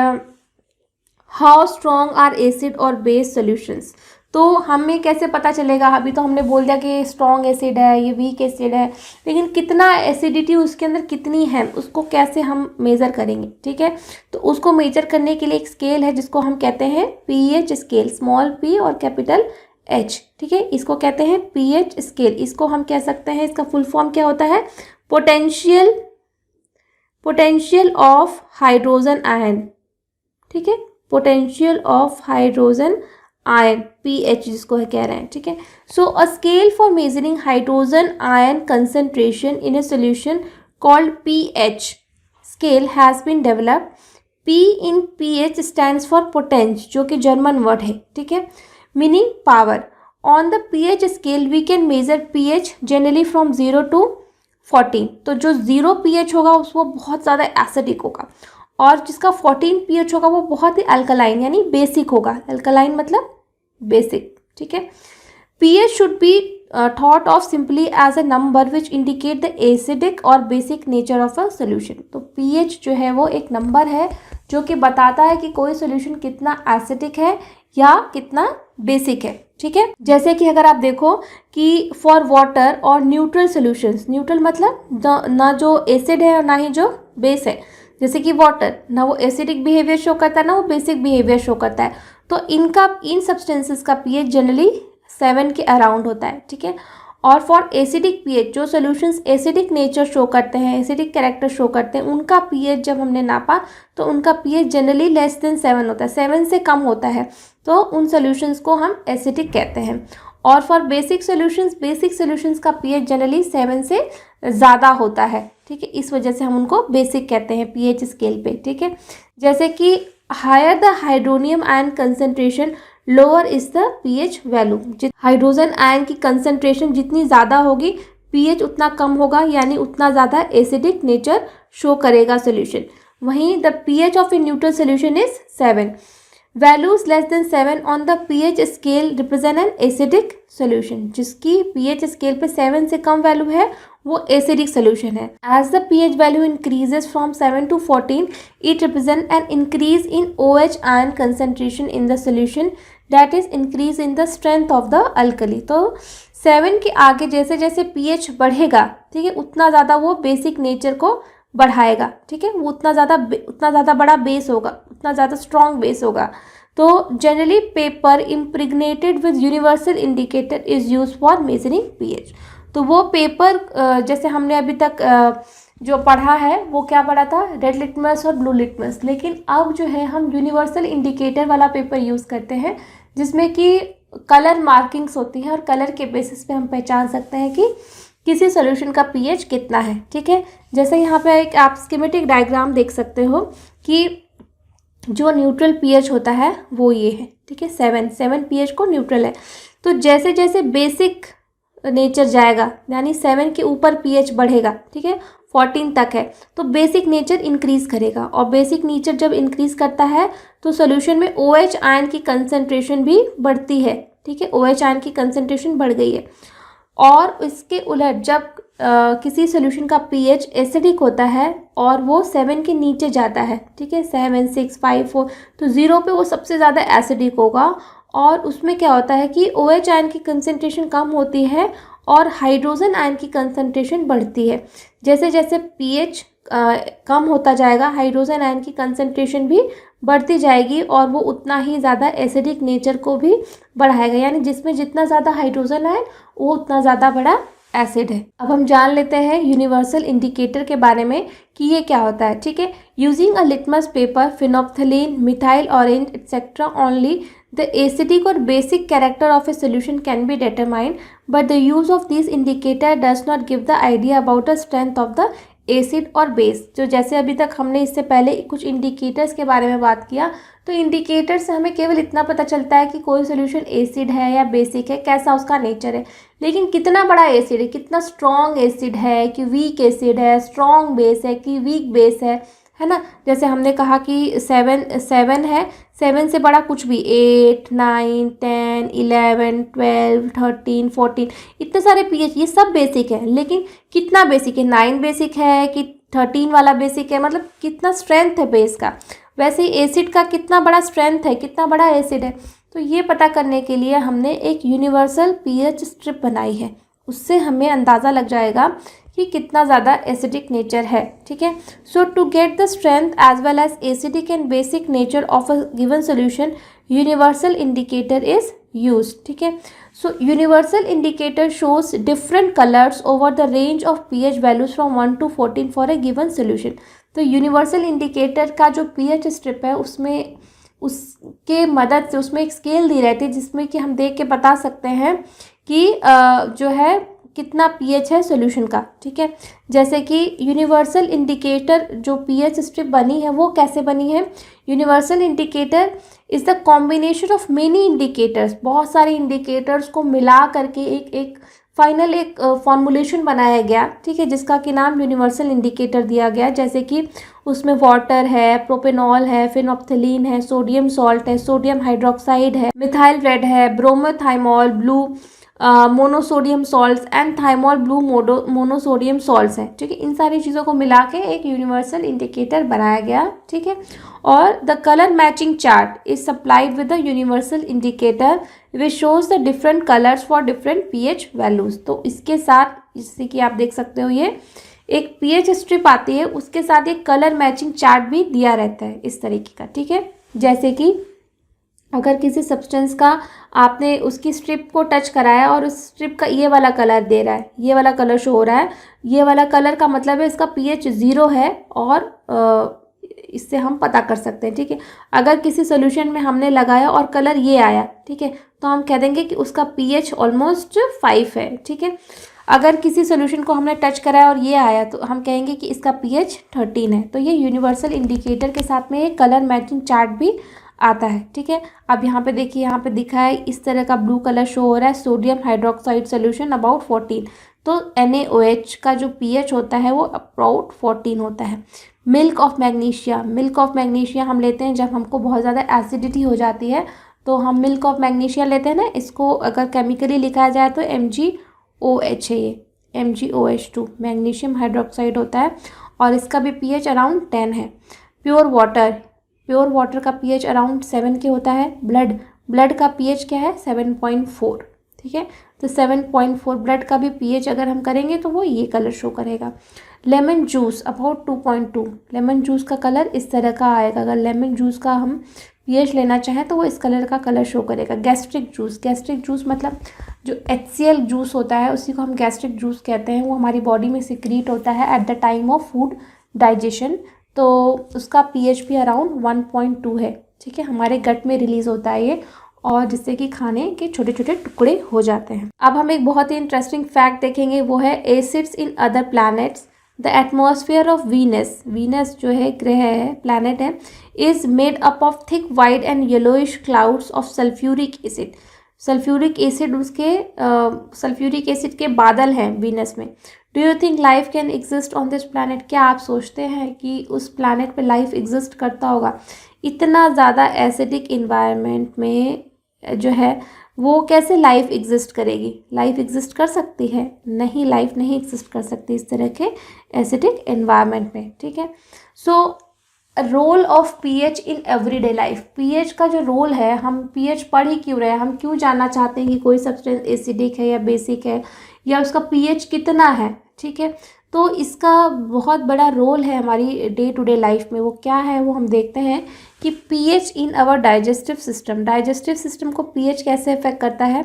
हाउ स्ट्रॉन्ग आर एसिड और बेस सॉल्यूशंस, तो हमें कैसे पता चलेगा, अभी तो हमने बोल दिया कि स्ट्रॉन्ग एसिड है, ये वीक एसिड है, लेकिन कितना एसिडिटी उसके अंदर कितनी है उसको कैसे हम मेज़र करेंगे, ठीक है. तो उसको मेजर करने के लिए एक स्केल है जिसको हम कहते हैं पीएच स्केल, स्मॉल पी और कैपिटल एच, ठीक है. इसको कहते हैं पीएच स्केल. इसको हम कह सकते हैं, इसका फुल फॉर्म क्या होता है, पोटेंशियल ऑफ हाइड्रोजन आयन, ठीक है, potential of hydrogen ion, pH जिसको है कह रहे हैं, ठीक है. So a scale for measuring hydrogen ion concentration in a solution called pH scale has been developed. P in pH stands for potenz, जो कि जर्मन वर्ड है, ठीक है, meaning power. On the pH scale we can measure pH generally from 0 to 14. तो जो 0 pH होगा उसको बहुत ज़्यादा एसिडिक होगा, और जिसका 14 पीएच होगा वो बहुत ही अल्कलाइन यानी बेसिक होगा. अल्कलाइन मतलब बेसिक, ठीक है. pH should be thought of simply as a number which indicate the acidic और basic nature of a solution. तो pH जो है वो एक नंबर है जो कि बताता है कि कोई सोल्यूशन कितना एसिडिक है या कितना बेसिक है, ठीक है. जैसे कि अगर आप देखो कि फॉर वाटर और न्यूट्रल सोल्यूशंस, न्यूट्रल मतलब ना जो एसिड है और ना ही जो बेस है, जैसे कि वाटर ना वो एसिडिक बिहेवियर शो करता है ना वो बेसिक बिहेवियर शो करता है, तो इन सब्सटेंसेस का पीएच जनरली 7 के अराउंड होता है, ठीक है. और फॉर एसिडिक पीएच, जो सॉल्यूशंस एसिडिक नेचर शो करते हैं, एसिडिक कैरेक्टर शो करते हैं, उनका पीएच जब हमने नापा तो उनका पीएच जनरली लेस देन 7 होता है, 7 से कम होता है, तो उन सॉल्यूशंस को हम एसिडिक कहते हैं. और फॉर बेसिक सॉल्यूशंस का पीएच जनरली 7 से ज़्यादा होता है, ठीक है. इस वजह से हम उनको बेसिक कहते हैं पीएच स्केल पे, ठीक है. जैसे कि higher the hydronium ion concentration lower is the pH value. Hydrogen ion की कंसंट्रेशन जितनी ज़्यादा होगी पीएच उतना कम होगा, यानी उतना ज़्यादा एसिडिक नेचर शो करेगा सोल्यूशन. वहीं the pH of a neutral solution is 7. Values less than 7 on the pH scale represent an acidic solution. जिसकी पीएच स्केल पे 7 से कम वैल्यू है वो एसिडिक सोल्यूशन है. As the pH value increases from 7 to 14 it represent an increase in OH ion concentration in the solution, that is increase in the strength of the alkali. तो 7 के आगे जैसे जैसे पीएच बढ़ेगा, ठीक है, उतना ज़्यादा वो बेसिक नेचर को बढ़ाएगा, ठीक है, वो उतना ज़्यादा बड़ा बेस होगा, उतना ज़्यादा स्ट्रॉन्ग बेस होगा. तो generally paper impregnated with universal indicator is use for measuring pH. तो वो पेपर जैसे हमने अभी तक जो पढ़ा है वो क्या पढ़ा था, रेड लिटमस और ब्लू लिटमस, लेकिन अब जो है हम यूनिवर्सल इंडिकेटर वाला पेपर यूज़ करते हैं जिसमें कि कलर मार्किंग्स होती है और कलर के बेसिस पे हम पहचान सकते हैं कि किसी सोल्यूशन का पीएच कितना है, ठीक है. जैसे यहाँ पे एक आप स्कीमेटिक डायग्राम देख सकते हो कि जो न्यूट्रल पीएच होता है वो ये है, ठीक है, 7 पीएच को न्यूट्रल है. तो जैसे जैसे बेसिक नेचर जाएगा यानी 7 के ऊपर पीएच बढ़ेगा, ठीक है, 14 तक है, तो बेसिक नेचर इंक्रीज करेगा, और बेसिक नेचर जब इंक्रीज करता है तो सोल्यूशन में OH आयन की कंसंट्रेशन भी बढ़ती है, ठीक है, OH आयन की कंसंट्रेशन बढ़ गई है. और इसके उलट जब किसी सोल्यूशन का पीएच एसिडिक होता है और वो 7 के नीचे जाता है, ठीक है, 7, 6, 5, 4, तो 0 पे वो सबसे ज़्यादा एसिडिक होगा. और उसमें क्या होता है कि OH आयन की कंसंट्रेशन कम होती है और हाइड्रोजन आयन की कंसंट्रेशन बढ़ती है. जैसे जैसे पीएच कम होता जाएगा हाइड्रोजन आयन की कंसंट्रेशन भी बढ़ती जाएगी और वो उतना ही ज़्यादा एसिडिक नेचर को भी बढ़ाएगा, यानी जिसमें जितना ज़्यादा हाइड्रोजन आयन वो उतना ज़्यादा बड़ा एसिड है. अब हम जान लेते हैं यूनिवर्सल इंडिकेटर के बारे में कि ये क्या होता है, ठीक है. Using a litmus paper, phenolphthalein, methyl orange etcetera only the acidic or basic character of a solution can be determined, but the use of these indicator does not give the idea about the strength of the acid और base. जो जैसे अभी तक हमने इससे पहले कुछ indicators के बारे में बात किया, तो इंडिकेटर से हमें केवल इतना पता चलता है कि कोई सॉल्यूशन एसिड है या बेसिक है, कैसा उसका नेचर है। लेकिन कितना बड़ा एसिड है, कितना स्ट्रॉन्ग एसिड है कि वीक एसिड है, स्ट्रॉन्ग बेस है कि वीक बेस है ना। जैसे हमने कहा कि 7 है, 7 से बड़ा कुछ भी 8, 9, 10, 11, 12, 13, 14, इतने सारे पीएच, ये सब बेसिक है। लेकिन कितना बेसिक है, 9 बेसिक है कि 13 वाला बेसिक है, मतलब कितना स्ट्रेंथ है बेस का। वैसे ही एसिड का कितना बड़ा स्ट्रेंथ है, कितना बड़ा एसिड है। तो ये पता करने के लिए हमने एक यूनिवर्सल पीएच स्ट्रिप बनाई है, उससे हमें अंदाज़ा लग जाएगा कि कितना ज़्यादा एसिडिक नेचर है। ठीक है, so to get the strength as well as acidic and basic nature of a given solution, universal indicator is use. ठीक है, so universal indicator shows different colours over the range of pH values from 1 to 14 for a given solution. तो universal indicator का जो pH strip है, उसमें उसके मदद से उसमें एक स्केल दी रहती है, जिसमें कि हम देख के बता सकते हैं कि जो है कितना पीएच है सॉल्यूशन का। ठीक है, जैसे कि यूनिवर्सल इंडिकेटर जो पीएच स्ट्रिप बनी है वो कैसे बनी है। Universal indicator is the combination of many indicators, बहुत सारे इंडिकेटर्स को मिला करके एक फाइनल एक फॉर्मूलेशन बनाया गया। ठीक है, जिसका कि नाम यूनिवर्सल इंडिकेटर दिया गया। जैसे कि उसमें वाटर है, प्रोपेनॉल है, फिनोप्थलीन है, सोडियम सॉल्ट है, सोडियम हाइड्रोक्साइड है, मिथाइल रेड है, bromothymol blue monosodium salts and thymol blue monosodium salts हैं। ठीक है, इन सारी चीज़ों को मिला के एक यूनिवर्सल इंडिकेटर बनाया गया। ठीक है, और the colour matching chart is supplied with the universal indicator which shows the different colours for different pH values. तो इसके साथ, जैसे कि आप देख सकते हो, ये एक पीएच स्ट्रिप आती है, उसके साथ एक कलर मैचिंग चार्ट भी दिया रहता है इस तरीके का। ठीक है, जैसे कि अगर किसी सब्सटेंस का आपने उसकी स्ट्रिप को टच कराया और उस स्ट्रिप का ये वाला कलर दे रहा है, ये वाला कलर शो हो रहा है, ये वाला कलर का मतलब है इसका पीएच 0 है, और इससे हम पता कर सकते हैं। ठीक है, अगर किसी सोल्यूशन में हमने लगाया और कलर ये आया, ठीक है, तो हम कह देंगे कि उसका पीएच ऑलमोस्ट 5 है। ठीक है, अगर किसी सोल्यूशन को हमने टच कराया और ये आया, तो हम कहेंगे कि इसका पीएच 13 है। तो ये यूनिवर्सल इंडिकेटर के साथ में एक कलर मैचिंग चार्ट भी आता है। ठीक है, अब यहाँ पे देखिए, यहाँ पे दिखा है इस तरह का ब्लू कलर शो हो रहा है, सोडियम हाइड्रोक्साइड सोल्यूशन अबाउट 14। तो NaOH का जो पीएच होता है वो अबाउट 14 होता है। मिल्क ऑफ मैग्नीशिया हम लेते हैं जब हमको बहुत ज़्यादा एसिडिटी हो जाती है, तो हम मिल्क ऑफ मैग्नीशिया लेते हैं ना। इसको अगर केमिकली लिखा जाए तो MgOH है, ये MgOH2 मैग्नीशियम हाइड्रोक्साइड होता है, और इसका भी पीएच अराउंड 10 है। प्योर वाटर का पीएच अराउंड 7 के होता है। ब्लड का पीएच क्या है, 7.4। ठीक है, तो 7.4 ब्लड का भी पीएच अगर हम करेंगे तो वो ये कलर शो करेगा। Lemon juice about 2.2, lemon juice का कलर इस तरह का आएगा। अगर लेमन जूस का हम पीएच लेना चाहें तो वो इस कलर का कलर शो करेगा। गैस्ट्रिक जूस मतलब जो HCl जूस होता है, उसी को हम गैस्ट्रिक जूस कहते हैं। वो हमारी बॉडी में सिक्रीट होता है at the time of food digestion, तो उसका पीएच भी अराउंड 1.2 है। ठीक है, हमारे गट में रिलीज़ होता है ये, और जिससे कि खाने के छोटे छोटे टुकड़े हो जाते हैं। अब हम एक बहुत ही इंटरेस्टिंग फैक्ट देखेंगे, वो है acids in other planets. The atmosphere of Venus जो है ग्रह है, प्लैनेट है, is made up of thick white and yellowish clouds of sulphuric acid. Sulphuric acid के बादल हैं वीनस में। Do you think life can exist on this planet? क्या आप सोचते हैं कि उस प्लैनेट पे लाइफ एग्जिस्ट करता होगा? इतना ज़्यादा एसिडिक इन्वायरमेंट में जो है वो कैसे लाइफ एग्जिस्ट करेगी? लाइफ एग्जिस्ट कर सकती है? नहीं, लाइफ नहीं एग्जिस्ट कर सकती इस तरह के एसिडिक एनवायरनमेंट में। ठीक है, so role of pH in everyday life. PH का जो रोल है, हम पीएच पढ़ ही क्यों रहे हैं, हम क्यों जानना चाहते हैं कि कोई सब्सटेंस एसिडिक है या बेसिक है, या उसका पीएच कितना है। ठीक है, तो इसका बहुत बड़ा रोल है हमारी डे टू डे लाइफ में। वो क्या है, वो हम देखते हैं कि pH in our digestive system को पीएच कैसे अफेक्ट करता है।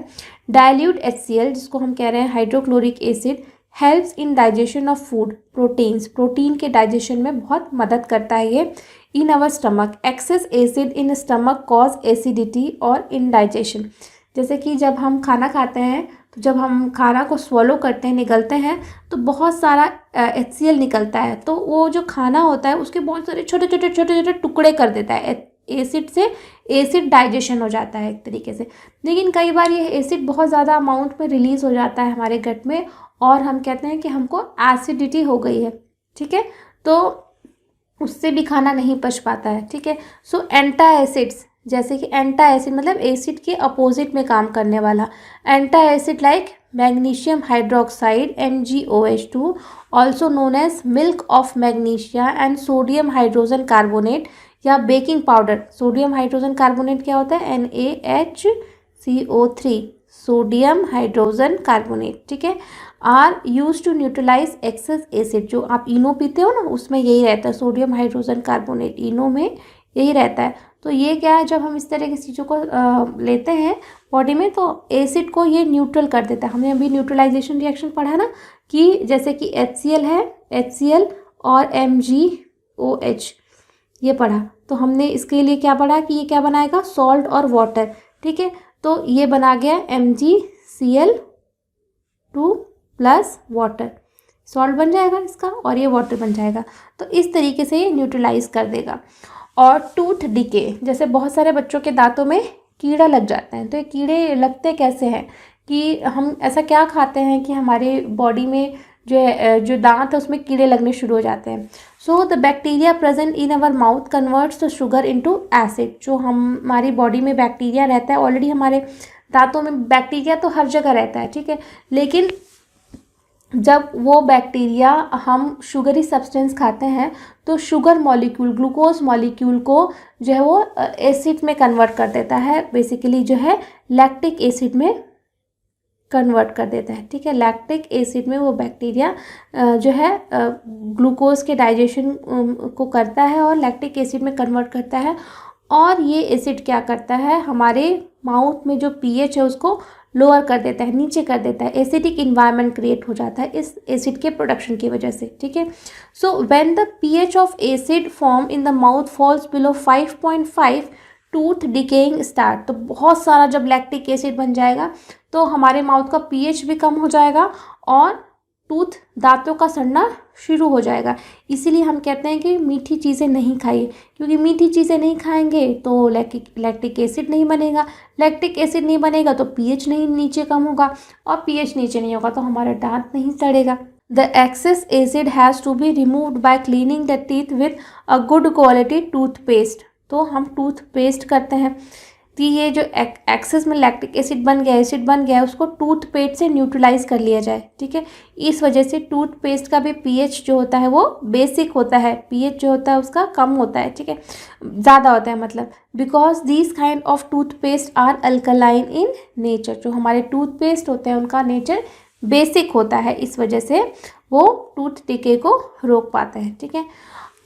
डाइल्यूट HCl, जिसको हम कह रहे हैं hydrochloric acid, helps in digestion of food, protein के डाइजेशन में बहुत मदद करता है ये। In our stomach, excess acid in stomach cause acidity और इनडाइजेशन। जैसे कि जब हम खाना खाते हैं तो जब हम खाना को स्वॉलो करते हैं, निगलते हैं, तो बहुत सारा HCl निकलता है। तो वो जो खाना होता है उसके बहुत सारे छोटे छोटे छोटे छोटे टुकड़े कर देता है। एसिड से एसिड डाइजेशन हो जाता है एक तरीके से। लेकिन कई बार ये एसिड बहुत ज़्यादा अमाउंट में रिलीज़ हो जाता है हमारे गट में और हम कहते हैं कि हमको एसिडिटी हो गई है, ठीक है। तो उससे भी खाना नहीं पच पाता है, ठीक है। सो एंटा एसिड्स, जैसे कि एंटा एसिड मतलब एसिड के अपोजिट में काम करने वाला। Antacid like magnesium hydroxide MgOH2 also known as milk of magnesia and sodium hydrogen carbonate या baking powder. Sodium hydrogen carbonate क्या होता है? NaHCO3, सोडियम हाइड्रोजन कार्बोनेट, ठीक है। Are use to neutralise excess acid. जो आप इनो पीते हो ना, उसमें यही रहता है, सोडियम हाइड्रोजन कार्बोनेट इनो में यही रहता है। तो ये क्या है, जब हम इस तरह की चीज़ों को लेते हैं बॉडी में तो एसिड को ये न्यूट्रल कर देता है। हमने अभी न्यूट्रलाइजेशन रिएक्शन पढ़ा ना कि जैसे कि HCl है, HCl और MgOH ये पढ़ा। तो हमने इसके लिए क्या पढ़ा कि ये क्या बनाएगा? सॉल्ट और वाटर, ठीक है। तो ये बना गया MgCl2 प्लस वाटर, सॉल्ट बन जाएगा इसका और ये वाटर बन जाएगा। तो इस तरीके से ये न्यूट्रलाइज कर देगा। और टूथ डिके, जैसे बहुत सारे बच्चों के दांतों में कीड़ा लग जाते हैं। तो ये कीड़े लगते कैसे हैं कि हम ऐसा क्या खाते हैं कि हमारे बॉडी में जो दांत है उसमें कीड़े लगने शुरू हो जाते हैं। So the bacteria present in our mouth converts the sugar into acid. जो हमारी बॉडी में बैक्टीरिया रहता है, ऑलरेडी हमारे दांतों में बैक्टीरिया तो हर जगह रहता है, ठीक है। लेकिन जब वो बैक्टीरिया हम शुगरी सब्सटेंस खाते हैं तो शुगर मॉलिक्यूल, ग्लूकोज मॉलिक्यूल को जो है वो एसिड में कन्वर्ट कर देता है। बेसिकली जो है लैक्टिक एसिड में कन्वर्ट कर देता है, ठीक है। लैक्टिक एसिड में वो बैक्टीरिया जो है ग्लूकोज के डाइजेशन को करता है और लैक्टिक एसिड में कन्वर्ट करता है। और ये एसिड क्या करता है, हमारे माउथ में जो pH है उसको लोअर कर देता है, नीचे कर देता है। एसिडिक इन्वायरमेंट क्रिएट हो जाता है इस एसिड के प्रोडक्शन की वजह से, ठीक है। So when the pH of acid form in the mouth falls below 5.5 tooth decaying start. तो बहुत सारा जब लैक्टिक एसिड बन जाएगा तो हमारे माउथ का pH भी कम हो जाएगा और टूथ, दांतों का सड़ना शुरू हो जाएगा। इसीलिए हम कहते हैं कि मीठी चीज़ें नहीं खाइए, क्योंकि मीठी चीज़ें नहीं खाएंगे तो लैक्टिक एसिड नहीं बनेगा। लैक्टिक एसिड नहीं बनेगा तो pH नहीं नीचे कम होगा और pH नीचे नहीं होगा तो हमारा दांत नहीं सड़ेगा। The excess acid has to be removed by cleaning the teeth with a good quality toothpaste। तो हम टूथपेस्ट करते हैं कि ये जो एक्सेस में लैक्टिक एसिड बन गया, एसिड बन गया है, उसको टूथपेस्ट से न्यूट्रलाइज कर लिया जाए, ठीक है। इस वजह से टूथपेस्ट का भी pH जो होता है वो बेसिक होता है, pH जो होता है उसका कम होता है, ठीक है, ज़्यादा होता है मतलब। Because these kind of toothpaste are alkaline in nature. जो हमारे टूथपेस्ट होते हैं उनका नेचर बेसिक होता है, इस वजह से वो टूथ डिके को रोक पाते हैं, ठीक है।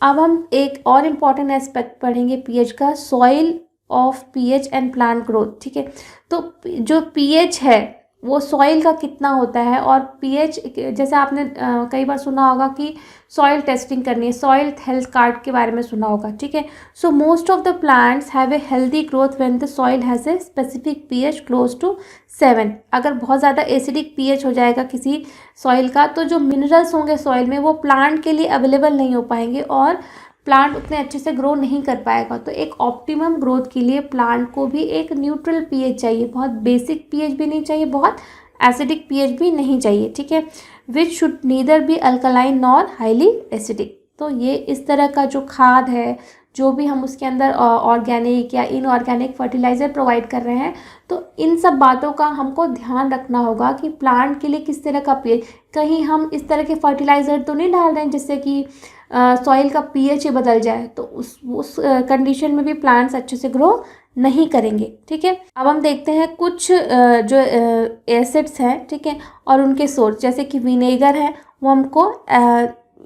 अब हम एक और इम्पॉर्टेंट एस्पेक्ट पढ़ेंगे pH का, soil of pH and plant growth, ठीक है। तो जो pH है वो सॉइल का कितना होता है और pH, जैसे आपने कई बार सुना होगा कि सॉइल टेस्टिंग करनी है, सॉइल हेल्थ कार्ड के बारे में सुना होगा, ठीक है। So most of the plants have a healthy growth when the soil has a specific pH close to 7। अगर बहुत ज़्यादा एसिडिक pH हो जाएगा किसी सॉइल का तो जो मिनरल्स होंगे सॉइल में वो प्लांट के लिए अवेलेबल नहीं हो पाएंगे और प्लांट उतने अच्छे से ग्रो नहीं कर पाएगा। तो एक ऑप्टिमम ग्रोथ के लिए प्लांट को भी एक न्यूट्रल pH चाहिए, बहुत बेसिक pH भी नहीं चाहिए, बहुत एसिडिक pH भी नहीं चाहिए, ठीक है। Which should neither be alkaline nor highly acidic. तो ये इस तरह का जो खाद है, जो भी हम उसके अंदर ऑर्गेनिक या इनऑर्गेनिक फर्टिलाइज़र प्रोवाइड कर रहे हैं, तो इन सब बातों का हमको ध्यान रखना होगा कि प्लांट के लिए किस तरह का pH। कहीं हम इस तरह के फर्टिलाइज़र तो नहीं डाल रहे हैं जिससे कि सॉइल का pH ही बदल जाए, तो उस कंडीशन में भी प्लांट्स अच्छे से ग्रो नहीं करेंगे, ठीक है। अब हम देखते हैं कुछ जो एसिड्स हैं, ठीक है, और उनके सोर्स। जैसे कि विनेगर है, वो हमको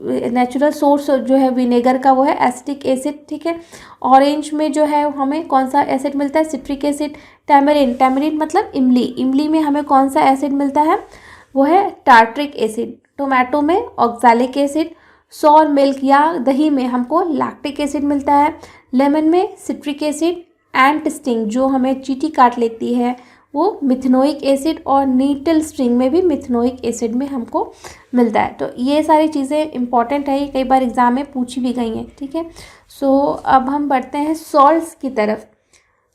नेचुरल सोर्स जो है विनेगर का वो है एसिटिक एसिड, ठीक है। ऑरेंज में जो है हमें कौन सा एसिड मिलता है? Citric acid. टैमरिन, टैमरिन मतलब इमली, इमली में हमें कौन सा एसिड मिलता है? वो है टार्ट्रिक एसिड। टोमेटो में ऑक्सैलिक एसिड। सॉर मिल्क या दही में हमको लैक्टिक एसिड मिलता है। लेमन में सिट्रिक एसिड। एंट स्टिंग, जो हमें चींटी काट लेती है वो मिथेनोइक एसिड और नीटल स्प्रिंग में भी मिथेनोइक एसिड में हमको मिलता है। तो ये सारी चीज़ें इंपॉर्टेंट है, ये कई बार एग्जाम में पूछी भी गई हैं, ठीक है। अब हम बढ़ते हैं सॉल्ट्स की तरफ।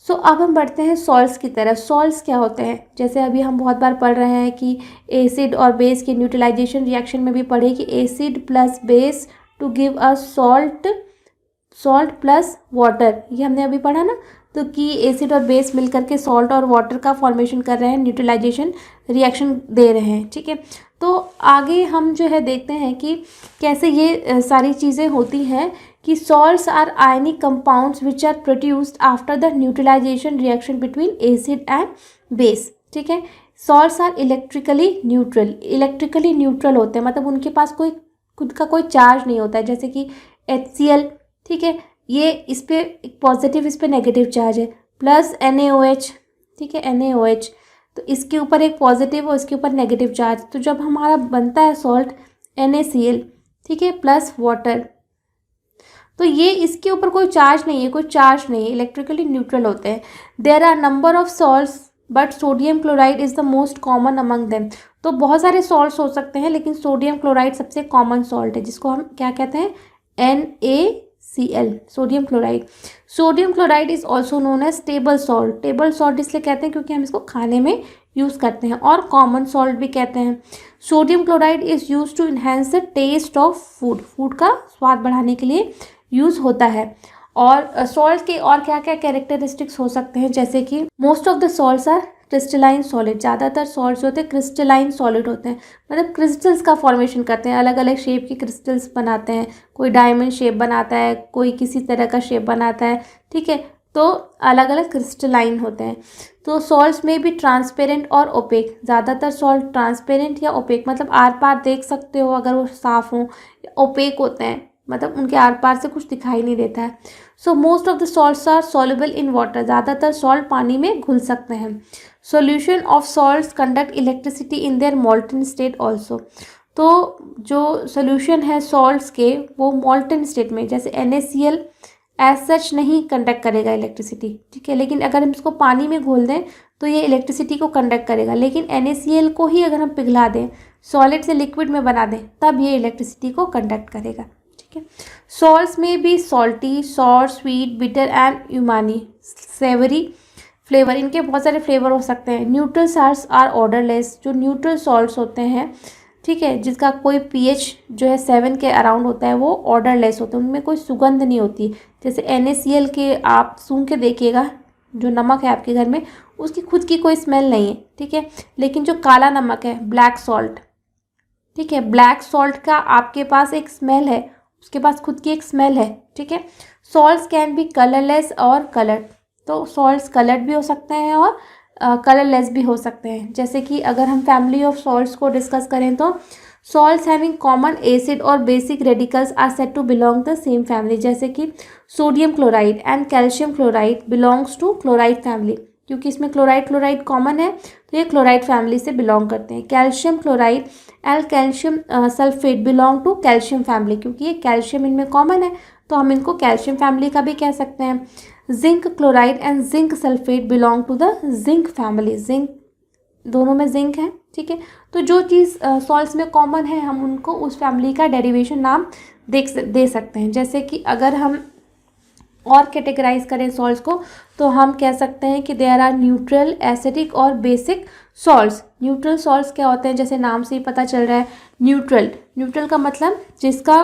अब हम बढ़ते हैं सॉल्ट्स की तरफ। सॉल्ट्स क्या होते हैं, जैसे अभी हम बहुत बार पढ़ रहे हैं कि एसिड और बेस के न्यूट्रलाइजेशन रिएक्शन में भी पढ़े कि acid plus base to give a salt plus water, ये हमने अभी पढ़ा ना। तो कि एसिड और बेस मिलकर के सॉल्ट और वाटर का फॉर्मेशन कर रहे हैं, न्यूट्रलाइजेशन रिएक्शन दे रहे हैं, ठीक है। तो आगे हम जो है देखते हैं कि कैसे ये सारी चीज़ें होती हैं कि salts are ionic compounds which are produced after the neutralization reaction between acid and base, ठीक है। सॉल्ट्स आर इलेक्ट्रिकली न्यूट्रल होते हैं, मतलब उनके पास कोई खुद का कोई चार्ज नहीं होता है, जैसे कि HCl, ठीक है, ये इस पे एक पॉजिटिव, इस पे नेगेटिव चार्ज है, प्लस NaOH, ठीक है, NaOH, तो इसके ऊपर एक पॉजिटिव और इसके ऊपर नेगेटिव चार्ज। तो जब हमारा बनता है सॉल्ट NaCl, ठीक है, प्लस वाटर, तो ये इसके ऊपर कोई चार्ज नहीं है, इलेक्ट्रिकली न्यूट्रल होते हैं। There are number of salts but sodium chloride is the most common among them. तो बहुत सारे सॉल्ट्स हो सकते हैं, लेकिन सोडियम क्लोराइड सबसे कॉमन सॉल्ट है, जिसको हम क्या कहते हैं, NaCl, sodium chloride. Sodium chloride is also known as table salt इसलिए कहते हैं क्योंकि हम इसको खाने में यूज़ करते हैं, और कॉमन सॉल्ट भी कहते हैं। Sodium chloride is use to enhance the taste of food का स्वाद बढ़ाने के लिए यूज़ होता है। और सॉल्ट के और क्या क्या कैरेक्टरिस्टिक्स हो सकते हैं, जैसे कि most of the salts are crystalline solid, ज़्यादातर सॉल्ट्स होते हैं क्रिस्टलाइन सॉलिड होते हैं, मतलब क्रिस्टल्स का फॉर्मेशन करते हैं, अलग अलग शेप के क्रिस्टल्स बनाते हैं, कोई डायमंड शेप बनाता है, कोई किसी तरह का शेप बनाता है, ठीक है, तो अलग अलग क्रिस्टलाइन होते हैं। तो सॉल्ट्स में भी ट्रांसपेरेंट और ओपेक, ज़्यादातर सॉल्ट ट्रांसपेरेंट या ओपेक, मतलब आर पार देख सकते हो अगर वो साफ़ हो, ओपेक होते हैं, मतलब उनके आर पार से कुछ दिखाई नहीं देता है। So most of the salts are soluble in water, ज़्यादातर सॉल्ट पानी में घुल सकते हैं। Solution of salts conduct electricity in their molten state also. तो जो सोल्यूशन है सॉल्ट्स के, वो मॉल्टन स्टेट में, जैसे NaCl एज सच नहीं कंडक्ट करेगा इलेक्ट्रिसिटी, ठीक है, लेकिन अगर हम इसको पानी में घोल दें तो ये इलेक्ट्रिसिटी को कंडक्ट करेगा। लेकिन NaCl को ही अगर हम पिघला दें, सॉलिड से लिक्विड में बना दें, तब ये इलेक्ट्रिसिटी को कंडक्ट करेगा, ठीक है। सॉल्ट्स में भी salty, sour, sweet, bitter and umami, savoury flavour, इनके बहुत सारे फ्लेवर हो सकते हैं। न्यूट्रल सॉल्ट्स आर ऑर्डरलेस, जो न्यूट्रल सॉल्ट्स होते हैं, ठीक है, जिसका कोई pH जो है 7 के अराउंड होता है, वो ऑर्डरलेस होते हैं, उनमें कोई सुगंध नहीं होती। जैसे NaCl के आप सूंघ के देखिएगा, जो नमक है आपके घर में, उसकी खुद की कोई स्मेल नहीं है, ठीक है। लेकिन जो काला नमक है, ब्लैक सॉल्ट, ठीक है, ब्लैक सॉल्ट का आपके पास एक स्मेल है, उसके पास खुद की एक स्मेल है, ठीक है। सॉल्ट्स कैन बी कलरलेस और कलर्ड, तो सॉल्ट्स कलर्ड भी हो सकते हैं और कलरलेस भी हो सकते हैं। जैसे कि अगर हम फैमिली ऑफ सॉल्ट्स को डिस्कस करें तो सॉल्ट्स हैविंग कॉमन एसिड और basic radicals are said to belong the same family, जैसे कि sodium chloride and calcium chloride belongs to chloride family, क्योंकि इसमें क्लोराइड कॉमन है, तो ये क्लोराइड फैमिली से बिलोंग करते हैं। Calcium chloride and calcium sulphate belong to calcium family, क्योंकि ये कैल्शियम इनमें कॉमन है, तो हम इनको कैल्शियम फैमिली का भी कह सकते हैं। Zinc chloride and zinc sulphate belong to the zinc family, zinc दोनों में जिंक है, ठीक है। तो जो चीज़ सॉल्ट्स में कॉमन है, हम उनको उस फैमिली का डेरिवेशन नाम दे सकते हैं। जैसे कि अगर हम और कैटेगराइज करें सॉल्ट्स को, तो हम कह सकते हैं कि देयर आर न्यूट्रल, एसिडिक और बेसिक सॉल्ट्स। न्यूट्रल सॉल्ट्स क्या होते हैं, जैसे नाम से ही पता चल रहा है, न्यूट्रल का मतलब जिसका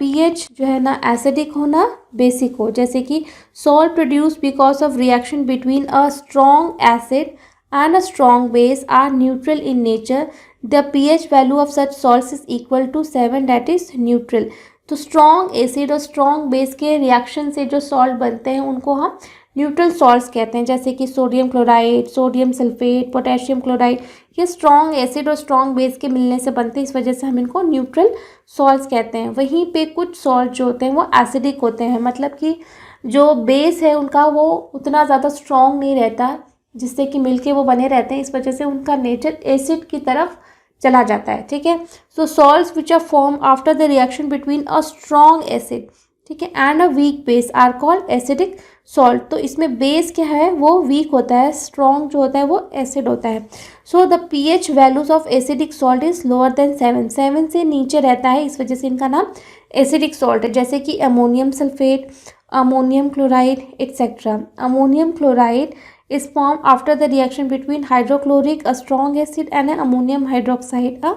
pH जो है ना एसिडिक हो ना बेसिक हो, जैसे कि salt produce because of reaction between a strong acid and a strong base are neutral in nature. The pH value of such salts is equal to 7, that is neutral. तो strong acid और strong base के reaction से जो salt बनते हैं, उनको हम neutral salts कहते हैं, जैसे कि sodium chloride, sodium sulphate, potassium chloride, ये स्ट्रॉन्ग एसिड और स्ट्रॉन्ग बेस के मिलने से बनते हैं, इस वजह से हम इनको न्यूट्रल सॉल्ट्स कहते हैं। वहीं पे कुछ सॉल्ट जो होते हैं वो एसिडिक होते हैं, मतलब कि जो बेस है उनका वो उतना ज़्यादा स्ट्रॉन्ग नहीं रहता, जिससे कि मिलके वो बने रहते हैं, इस वजह से उनका नेचर एसिड की तरफ चला जाता है, ठीक है। So salts which are form after the reaction between a strong acid ठीक है, and a weak base are called acidic salt. तो इसमें बेस क्या है, वो वीक होता है, स्ट्रॉन्ग जो होता है वो एसिड होता है। So the pH values of acidic salt is lower than 7 से नीचे रहता है, इस वजह से इनका नाम एसिडिक सॉल्ट है। जैसे कि ammonium sulphate, ammonium chloride etcetera. Ammonium chloride is formed after the reaction between hydrochloric a strong acid and ammonium hydroxide a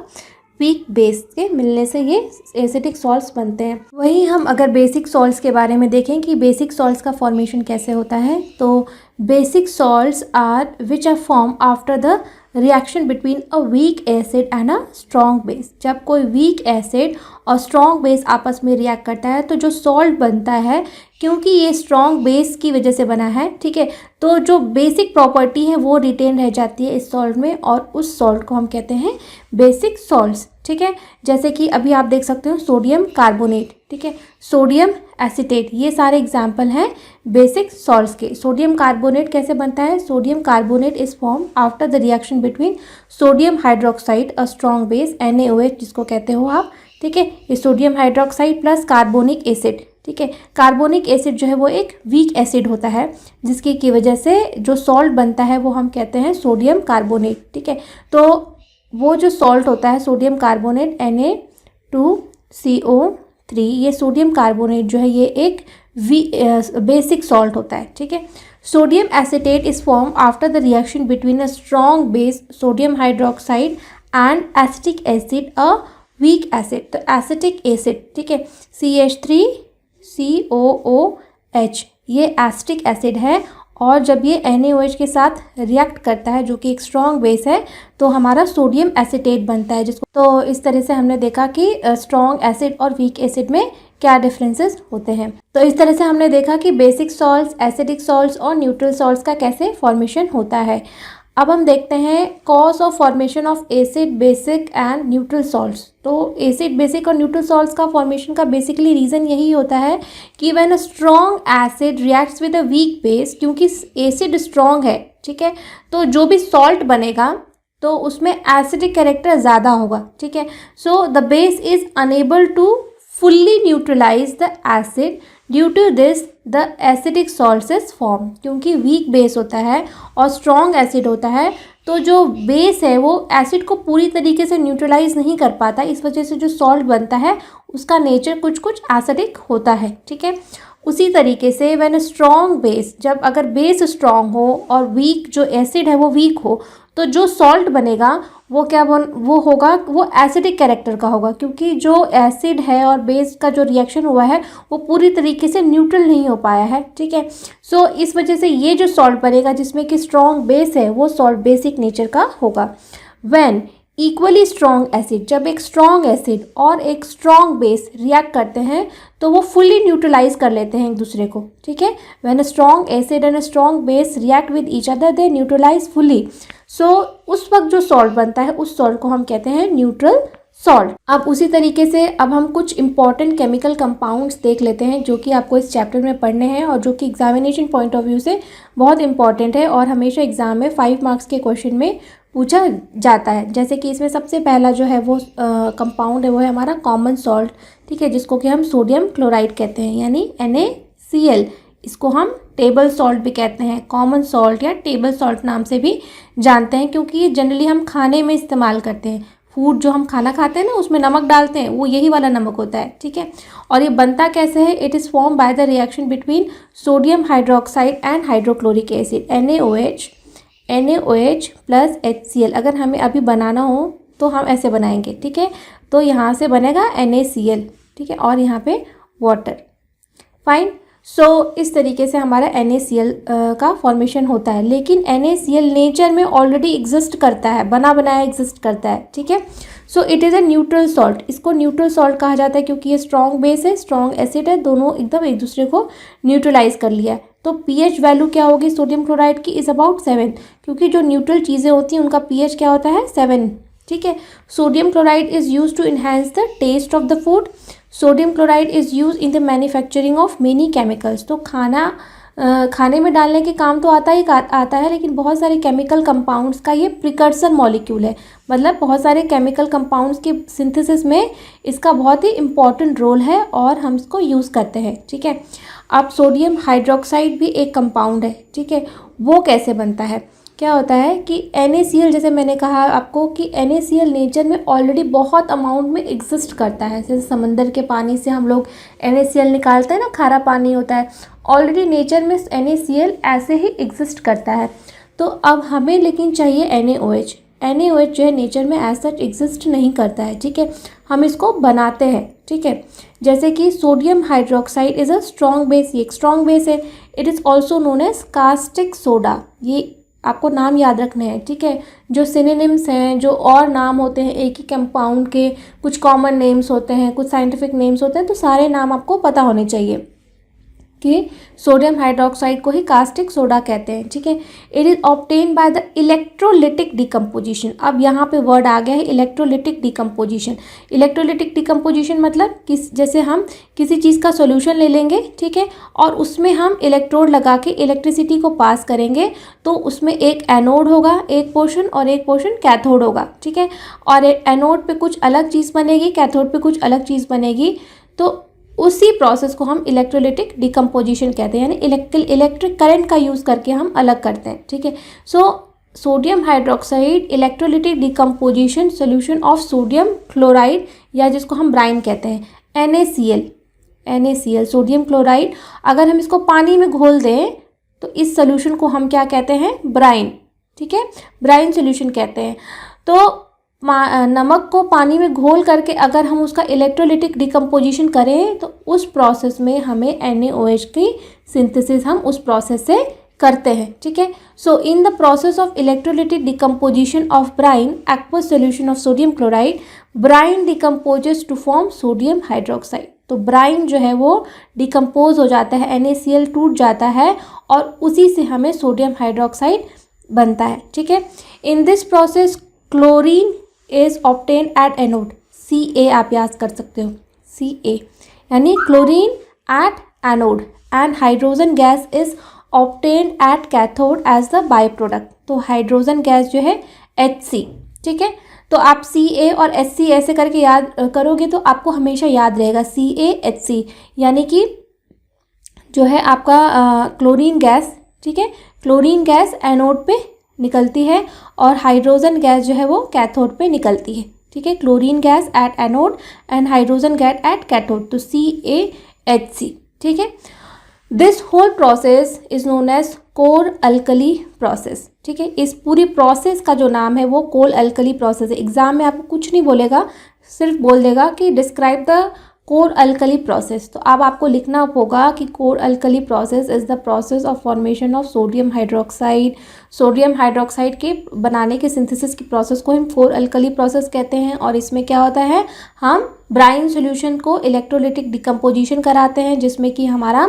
weak base के मिलने से ये एसिडिक सॉल्ट्स बनते हैं। वहीं हम अगर बेसिक सॉल्ट्स के बारे में देखें कि बेसिक सॉल्ट्स का फॉर्मेशन कैसे होता है, तो basic salts are which are form after the reaction between a weak acid and a strong base. जब कोई वीक एसिड और स्ट्रॉन्ग बेस आपस में रिएक्ट करता है तो जो सॉल्ट बनता है, क्योंकि ये स्ट्रॉन्ग बेस की वजह से बना है, ठीक है, तो जो बेसिक प्रॉपर्टी है वो रिटेन रह जाती है इस सॉल्ट में, और उस सॉल्ट को हम कहते हैं बेसिक सॉल्ट्स। ठीक है, जैसे कि अभी आप देख सकते हो सोडियम कार्बोनेट, ठीक है, सोडियम एसीटेट, ये सारे एग्जाम्पल हैं बेसिक सॉल्ट्स के। सोडियम कार्बोनेट कैसे बनता है, सोडियम carbonate is form after the reaction between sodium hydroxide a strong base NaOH जिसको कहते हो आप, ठीक है, ये sodium hydroxide plus carbonic acid, ठीक है। कार्बोनिक एसिड जो है वो एक वीक एसिड होता है, जिसकी की वजह से जो सॉल्ट बनता है वो हम कहते हैं सोडियम कार्बोनेट, ठीक है। तो वो जो सॉल्ट होता है सोडियम कार्बोनेट Na2CO3, ये सोडियम कार्बोनेट जो है ये एक बेसिक सॉल्ट होता है, ठीक है। Sodium acetate is form after the reaction between a strong base sodium hydroxide and acetic acid a weak acid. तो एसिटिक एसिड, ठीक है, CH3COOH, ये एसिटिक एसिड है, और जब ये NaOH के साथ रिएक्ट करता है जो कि एक स्ट्रॉन्ग बेस है तो हमारा सोडियम एसीटेट बनता है, जिसको तो इस तरह से हमने देखा कि स्ट्रॉन्ग एसिड और वीक एसिड में क्या डिफरेंसेस होते हैं। तो इस तरह से हमने देखा कि बेसिक सॉल्ट्स, एसिडिक सॉल्ट्स और न्यूट्रल सॉल्ट्स का कैसे फॉर्मेशन होता है। अब हम देखते हैं cause of formation of acid, basic and neutral salts. तो एसिड, बेसिक और न्यूट्रल सॉल्ट्स का फॉर्मेशन का बेसिकली रीज़न यही होता है कि when a strong acid reacts with a weak base, क्योंकि एसिड स्ट्रॉन्ग है, ठीक है, तो जो भी सॉल्ट बनेगा तो उसमें एसिडिक कैरेक्टर ज़्यादा होगा, ठीक है। So the base is unable to fully neutralize the acid, due to this the acidic salts is formed। क्योंकि वीक बेस होता है और स्ट्रॉन्ग एसिड होता है, तो जो बेस है वो एसिड को पूरी तरीके से न्यूट्रलाइज नहीं कर पाता, इस वजह से जो सॉल्ट बनता है उसका नेचर कुछ कुछ एसिडिक होता है, ठीक है। उसी तरीके से व्हेन स्ट्रॉन्ग बेस, जब अगर बेस स्ट्रॉन्ग हो और वीक जो एसिड है वो वीक हो, तो जो सॉल्ट बनेगा वो वो होगा, वो एसिडिक कैरेक्टर का होगा, क्योंकि जो एसिड है और बेस का जो रिएक्शन हुआ है वो पूरी तरीके से न्यूट्रल नहीं हो पाया है, ठीक है। सो इस वजह से ये जो सॉल्ट बनेगा जिसमें कि स्ट्रॉन्ग बेस है वो सॉल्ट बेसिक नेचर का होगा। व्हेन इक्वली स्ट्रॉन्ग एसिड, जब एक स्ट्रॉन्ग एसिड और एक स्ट्रॉन्ग बेस रिएक्ट करते हैं तो वो फुली न्यूट्रलाइज कर लेते हैं एक दूसरे को, ठीक है। When a strong acid and a strong base react with each other they neutralise fully. So उस वक्त जो सॉल्ट बनता है उस सॉल्ट को हम कहते हैं न्यूट्रल सॉल्ट। अब उसी तरीके से अब हम कुछ इंपॉर्टेंट केमिकल कंपाउंड्स देख लेते हैं जो कि आपको इस चैप्टर में पढ़ने हैं और जो कि एग्जामिनेशन पॉइंट ऑफ व्यू से बहुत इंपॉर्टेंट है और हमेशा एग्जाम में 5 मार्क्स के क्वेश्चन में पूछा जाता है। जैसे कि इसमें सबसे पहला जो है वो कंपाउंड है वो है हमारा कॉमन सॉल्ट, ठीक है, जिसको कि हम सोडियम क्लोराइड कहते हैं, यानी NaCl। इसको हम टेबल सॉल्ट भी कहते हैं, कॉमन सॉल्ट या टेबल सॉल्ट नाम से भी जानते हैं, क्योंकि ये जनरली हम खाने में इस्तेमाल करते हैं। फूड जो हम खाना खाते हैं ना उसमें नमक डालते हैं, वो यही वाला नमक होता है, ठीक है। और ये बनता कैसे है, it is form by the reaction between sodium hydroxide and hydrochloric acid NaOH plus HCl। अगर हमें अभी बनाना हो तो हम ऐसे बनाएंगे, ठीक है। तो यहाँ से बनेगा NaCl, ठीक है, और यहाँ पे वाटर, फाइन। सो इस तरीके से हमारा NaCl का फॉर्मेशन होता है, लेकिन NaCl नेचर में ऑलरेडी एग्जिस्ट करता है, बना बनाया एग्जिस्ट करता है, ठीक है। So it is a neutral salt. इसको न्यूट्रल सॉल्ट कहा जाता है क्योंकि ये स्ट्रॉन्ग बेस है, स्ट्रॉन्ग एसिड है, दोनों एकदम एक दूसरे को न्यूट्रलाइज कर लिया है। तो pH वैल्यू क्या होगी सोडियम क्लोराइड की, इज़ अबाउट 7, क्योंकि जो न्यूट्रल चीज़ें होती हैं उनका pH क्या होता है 7, ठीक है। Sodium chloride is use to enhance the taste of the food. Sodium chloride is use in the manufacturing of many chemicals. तो खाना खाने में डालने के काम तो आता है, लेकिन बहुत सारे केमिकल कंपाउंड्स का ये प्रिकर्सर मॉलिक्यूल है। मतलब बहुत सारे केमिकल कंपाउंड्स के सिंथेसिस में इसका बहुत ही इम्पॉर्टेंट रोल है और हम इसको यूज़ करते हैं। ठीक है, अब सोडियम हाइड्रोक्साइड भी एक कंपाउंड है। ठीक है, वो कैसे बनता है, क्या होता है कि NaCl, जैसे मैंने कहा आपको कि NaCl नेचर में ऑलरेडी बहुत अमाउंट में एग्जिस्ट करता है। जैसे समंदर के पानी से हम लोग NaCl निकालते हैं ना, खारा पानी होता है, ऑलरेडी नेचर में NaCl ऐसे ही एग्जिस्ट करता है। तो अब हमें लेकिन चाहिए NaOH। NaOH जो है नेचर में एज सच एग्जिस्ट नहीं करता है। ठीक है, हम इसको बनाते हैं। ठीक है, जैसे कि sodium hydroxide is a strong base, ये एक स्ट्रॉन्ग बेस है। It is also known as caustic soda. ये आपको नाम याद रखने हैं। ठीक है, जो सिनोनिम्स हैं, जो और नाम होते हैं एक ही कंपाउंड के, कुछ कॉमन नेम्स होते हैं, कुछ साइंटिफिक नेम्स होते हैं, तो सारे नाम आपको पता होने चाहिए कि सोडियम हाइड्रोक्साइड को ही कास्टिक सोडा कहते हैं। ठीक है, it is obtain by the electrolytic decomposition. अब यहाँ पे वर्ड आ गया है इलेक्ट्रोलिटिक डिकम्पोजिशन। इलेक्ट्रोलिटिक डिकम्पोजिशन मतलब जैसे हम किसी चीज़ का सॉल्यूशन ले लेंगे, ठीक है, और उसमें हम इलेक्ट्रोड लगा के इलेक्ट्रिसिटी को पास करेंगे, तो उसमें एक एनोड होगा एक पोर्शन और एक पोर्शन कैथोड होगा। ठीक है, और एनोड पे कुछ अलग चीज़ बनेगी, कैथोड पे कुछ अलग चीज़ बनेगी। तो उसी प्रोसेस को हम इलेक्ट्रोलिटिक डिकम्पोजिशन कहते हैं, यानी इलेक्ट्रिक करंट का यूज़ करके हम अलग करते हैं। ठीक है, so sodium hydroxide electrolytic decomposition solution of sodium chloride, या जिसको हम ब्राइन कहते हैं, NaCl सोडियम क्लोराइड। अगर हम इसको पानी में घोल दें तो इस सोल्यूशन को हम क्या कहते हैं, ब्राइन। ठीक है, ब्राइन सोल्यूशन कहते हैं। तो नमक को पानी में घोल करके अगर हम उसका इलेक्ट्रोलिटिक डिकम्पोजिशन करें तो उस प्रोसेस में हमें NaOH की सिंथेसिस हम उस प्रोसेस से करते हैं। ठीक है, so in the process of electrolytic decomposition of brine aqueous solution of sodium chloride, brine decomposes to form sodium hydroxide. तो ब्राइन जो है वो डिकम्पोज हो जाता है, NaCl टूट जाता है और उसी से हमें सोडियम हाइड्रोक्साइड बनता है। ठीक है, in this process chlorine is obtain at anode, Ca आप याद कर सकते हो, Ca यानी chlorine at anode, and hydrogen gas is obtain at cathode as the by product. तो हाइड्रोजन गैस जो है Hc। ठीक है, तो आप Ca और Hc ऐसे करके याद करोगे तो आपको हमेशा याद रहेगा CaHc, यानी कि जो है आपका क्लोरीन गैस। ठीक है, क्लोरीन गैस एनोड पे निकलती है और हाइड्रोजन गैस जो है वो कैथोड पे निकलती है। ठीक है, chlorine gas at anode and hydrogen gas at cathode, तो CaHc। ठीक है, this whole process is known as chlor alkali process. ठीक है, इस पूरी प्रोसेस का जो नाम है वो कोर अल्कली प्रोसेस है। एग्जाम में आपको कुछ नहीं बोलेगा, सिर्फ बोल देगा कि describe the core alkali process. तो अब आपको लिखना होगा कि core alkali process is the process of formation of sodium hydroxide. Sodium hydroxide के बनाने के सिंथेसिस की प्रोसेस को हम कोर अल्कली प्रोसेस कहते हैं। और इसमें क्या होता है, हम ब्राइन सॉल्यूशन को इलेक्ट्रोलिटिक डिकम्पोजिशन कराते हैं, जिसमें कि हमारा